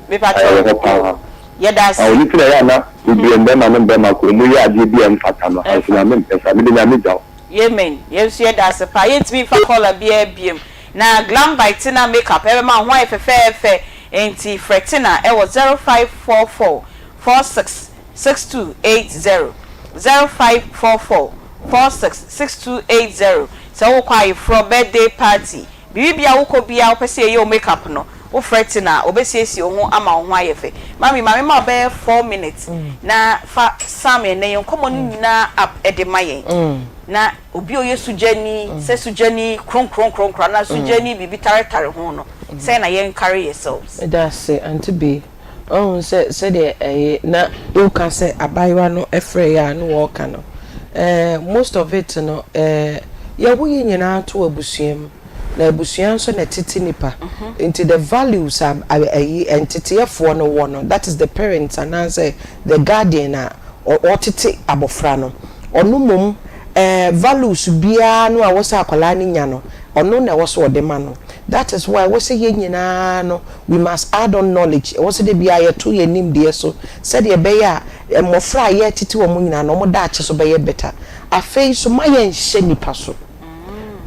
Me pacho. Yeah, that's I will tell na to be and them and them ko mu ya GB and fatano. I say me pesa me dey me jaw. Yemen. Yes, yeah, that's a pa. Yet me for call a BM. Na glam bitina makeup e ma ho efefe enti fretina e was 0544 466280 0544 466280 so wo kwai for birthday party bibia wo ko bia wo pese ye o makeup no wo fretina obesiesi ho ama ho ayefe mami ma be 4 minutes na fa same ne yenkomo nyina up edemayen na obi oye sujani se sujani kron na sujani bibi tare ho no say na yen carry yourselves that's it Aunty Bea say de na you can say abaiwa no efre ya no work no most of it no ya wo nyina to abusuam na abusuan so na titi nipa into the values entity for no one that is the parents and answer the guardian or titi abofra no onu mum values bia no a wosa akwala ni nya no ono na woso odema no that is why we say nyina no we must add on knowledge we say de bia ye to ye nim de so said ye be ya mofra ye titi wo nyina no mo da ache so be ye better afei so maye nhye nipa so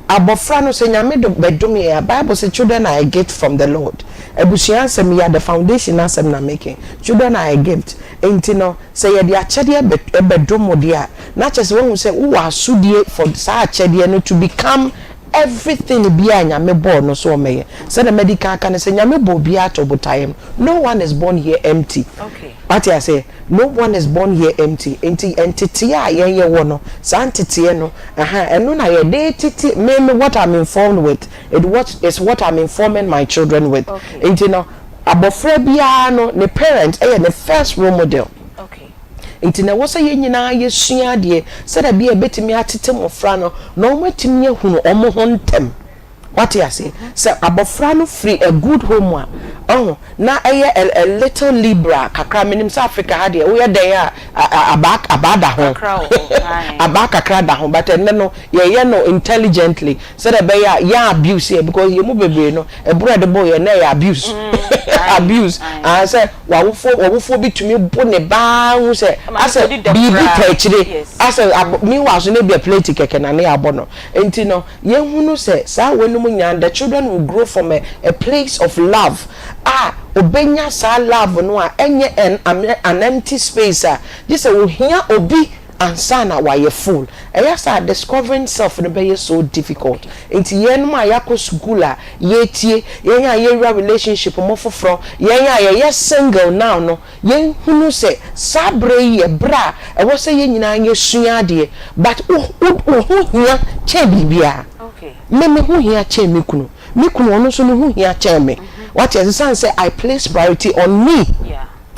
abofra no say nyame do bedum ye Bible say children are a gift from the Lord ebusuan say me ya the foundation asem na making children are a gift enti no say ye de achede bedum de a na chese won say wo asudie for sa achede no to become everything bia nyame bo no so meye say the medical can say nyame bo bia to botayem no one is born here empty okay what I say no one is born here empty entity a ye wo sa entity no eno na ye dey me what I'm informed with is what I'm informing my children with enti no abofra bia no ne parent the first role model enti na wo say ye nyina ye sua de se da bia betimi atete mofra no na o matimi ehunu omo ho ntem what you say abofra no free a good home na a little libra kakra minim South Africa ha de we dey abada ho abaka kakra da ho but no ye no intelligently so that be ya abuse here because you mu bebe no e bro de boy na ya abuse abuse and say wawufo bitumi bo ne ba hu say ase bibi tachire ase me was no be a plate keke na ne abono enti no ye hunu say sa wenu the children will grow from a place of love obenya sa love no enye an empty space this will hear obi ansana why you fool yes discovering self no be so difficult enti yen ma yakọ school ye tie yen ye relationship mo foforo yen ye single now no yen hunu se sabre ye bra e wo se yen nyina ye sua de but hu hia che bibia me hu hia che me kunu ono so hu hia che me what you say I place priority on me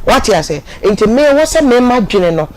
what you say enti me wo se me madwene no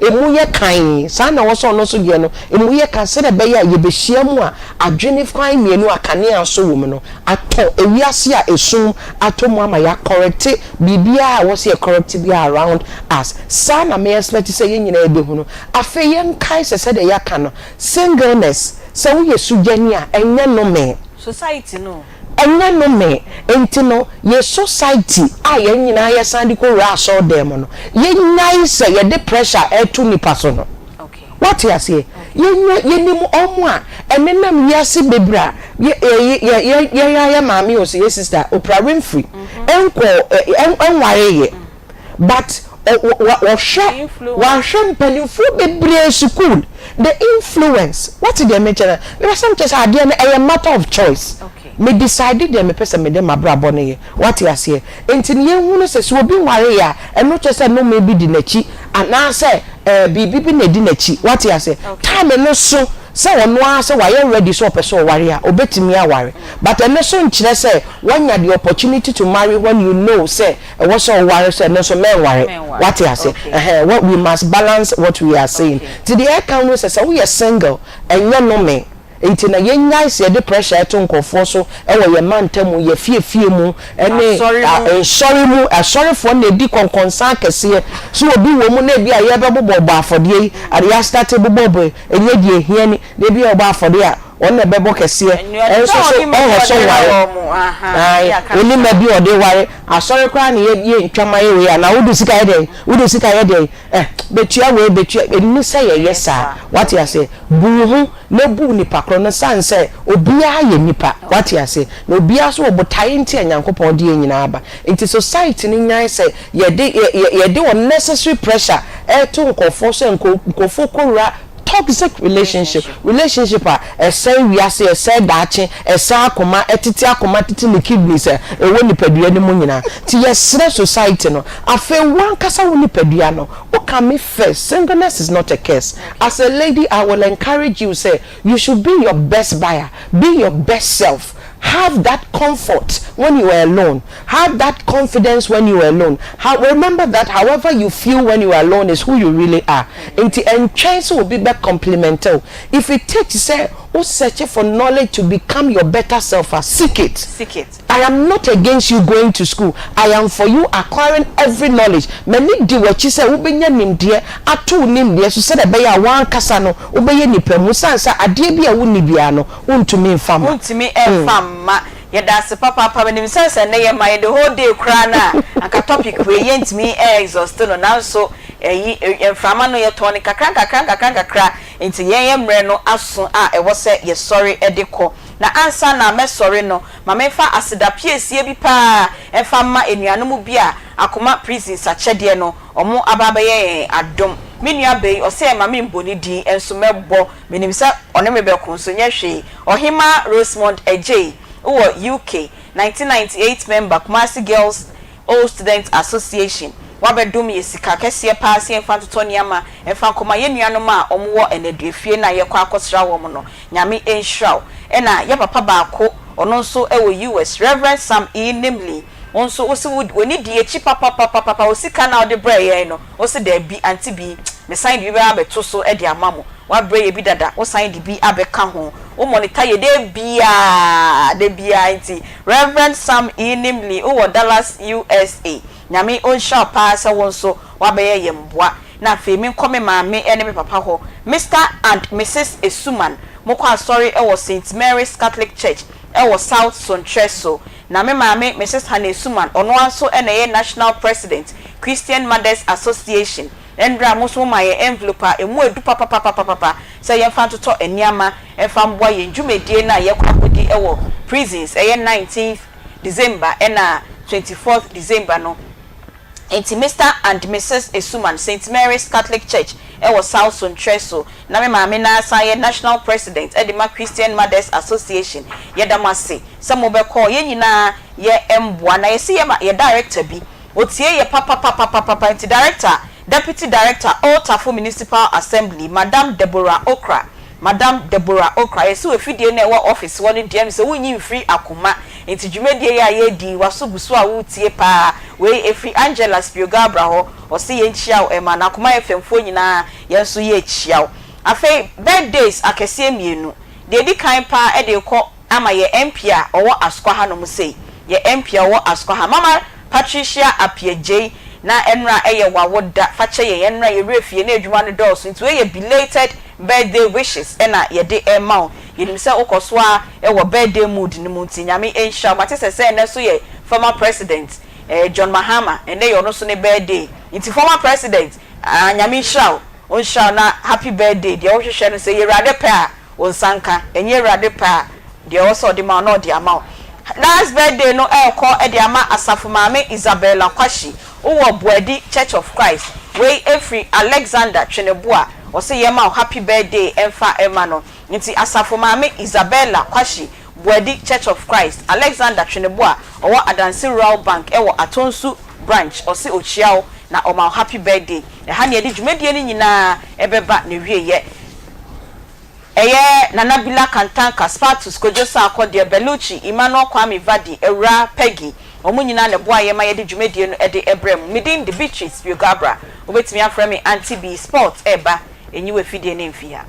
emu ye kan sa na wo so no so de no emu ye kan se de be ya ye be hia mu a adwene fan mienu akane aso wo me no ato ewiase a esum ato mu ama ya correct bibia wo se correct bia around us sa na me expect say ye nyina ebe hu no afa ye nkai se de ya kan no singleness so we ye sugani a enye no me society no enya no me enti no ye society ye nyina ye sandi ko ra so dem no ye nyai se ye de pressure to nipa so no okay what you say ye nim omo a enenam yase bebra ye mami o se ye sister Oprah Winfrey enware ye but wa hwe mpanyimfo bebre school the influence what they mention some just ade na a matter of choice me decided them person me dem abrabo ne ye what you say enti ye hunu se so obi ware ya eno che no me bi di nachi ana say bibi na di nachi what you say time no so say ono a say why ready so person worry a obetimi aware but ene so nkyere say when you the opportunity to marry when you know say e was so worry say no so men worry what you say what we must balance what we are saying to the account we say we are single and you know me enti na yennya se de pressure to nkofo so e wo ye mantamu ye fie mu ene sorry for na di konkonsan kese so obi wo mu na bi a ye be bobbo afode yi ade ya start bobbo enye di ehia ni de bi obo afode a on na bebo kese enso so so ware oni ma bi ode ware asori kwa na ye ntwama ye we na wudu sika ye de betua eni say ye yesa what you say buhu na bu ni pakro na sanse obia ye nipa what you say na obia so obotaye nti anyankopon de nyina aba into society ni nyan say ye de unnecessary pressure to nkofo so nkofo kowura toxic relationship a say we are say dachi say akoma titi ni kidneys e wo nipadua ni mu nyina ti yesre society no afa wan kasa wo nipadua no o can me first singleness is not a curse as a lady I will encourage you say you should be your best buyer, be your best self. Have that comfort when you are alone. Have that confidence when you are alone. Remember that however you feel when you are alone is who you really are. And chance will be back complemental. If it takes, say, searching for knowledge to become your better self, seek it. I am not against you going to school. I am for you acquiring every knowledge. Many do what you say, ubenya nimdie, atu nimdie, so said a one kasano, ubeye nipe, musansa, adebia unibiano, untumi infama. Untumi infama. Yada se papa when him sense na ye my the whole day krana anka topic we yent me exhausted no now so frama no ye toni kakra enti ye mre no aso a e wo se ye sorry edeko na answer na me sorry no ma me fa asida piesie bi pa e fa ma enuanom bi a Akoma prison sachede no omo ababa ye adom menua bei o se ma me mboni din enso mebo menim se one me be konso nya hwe ohima Rosemond Ejay UK 1998 member Kumasi Girls Old Students Association wabedum yesika kese paase enfa totoniama enfa koma yenuanom a omwo enedefie na yekwa akosra wo no nyame enhraw ena ye papa baako ono nso ewo US Reverend Sam E namely onso osi woni die chi papa osika na ode braye no osi da bi Aunty Bea me sign bi ba beto so e de amamo wa braye bi dada o sign di bi abeka ho o monitor ye de bia nti Reverend Sam E namely o Dallas USA nyame on sharp pass wonso wa be ye mboa na fe mi nkome maame ene me papa ho Mr and Mrs Esuman mokwa sorry e was St Mary's Catholic Church e was South Sontreso na me maame Mrs Hannah Esuman ono anso ene ye National President Christian Mothers Association endra muso ma ye envelope emu edu papa say ye fa toto eniama e fa mboa ye ndwumedie na ye kwakodi e wo prisons e ye 19th December ena 24th December no enti Mr and Mrs Esuman St Mary's Catholic Church e was South Sontreso na me maame na say National President Edema Christian Mothers Association ye damase some be call ye nyina ye emboa na ye see ye director bi otie ye papa enti director Deputy Director Otafo Municipal Assembly Madam Deborah Okra yesi we fidie na wa office woni DM se wunyi free Akoma enti dwumadie ya ye di wasoguso a wutie pa we efi Angela Spiogabra ho o se ye nchiaw e ma na Akoma efemfo nyina ye nso ye chiaw afei birthdays akese mienu de di kan pa e de ko ama ye MP a owo Askwa ha no sei ye MP a owo Askwa ha Mama Patricia Apiejay na enra eye wawoda fache ye enra ye refie na adwuma no dos into ye belated birthday wishes ena ye de emau yenim se okoso a e wo birthday mood ni munti nyame ensha mate se na so ye former president John Mahama ene ye no so ne birthday into former president nyame nshaw on shaw na happy birthday de wo hwehwe no se ye rade pa on sanka enye rade pa de wo so de ma no de amau last birthday no eko e de ama asafo maame Isabella Kwashi uwo Buedi Church of Christ we every Alexander Chenebua o say yema happy birthday emfa emano nti asafo maame Isabella Kwashi Buedi Church of Christ Alexander Chenebua owo Adansi Rural Bank ewo Atonsu branch o say ochiao na o ma happy birthday e ha ne de dwumadie ni nyina ebeba ne wieye eye Nanabila Kantanka Spartus Kojosa Akode Beluchi Emmanuel Kwame Vadi Ewra Peggy omu nyina ne boa ye ma ye de dwumedie no de ebrem midin the Beatrice Biogabra obetimi afrɛ me Aunty Bea Sport eba enyiwe fidie ne mfia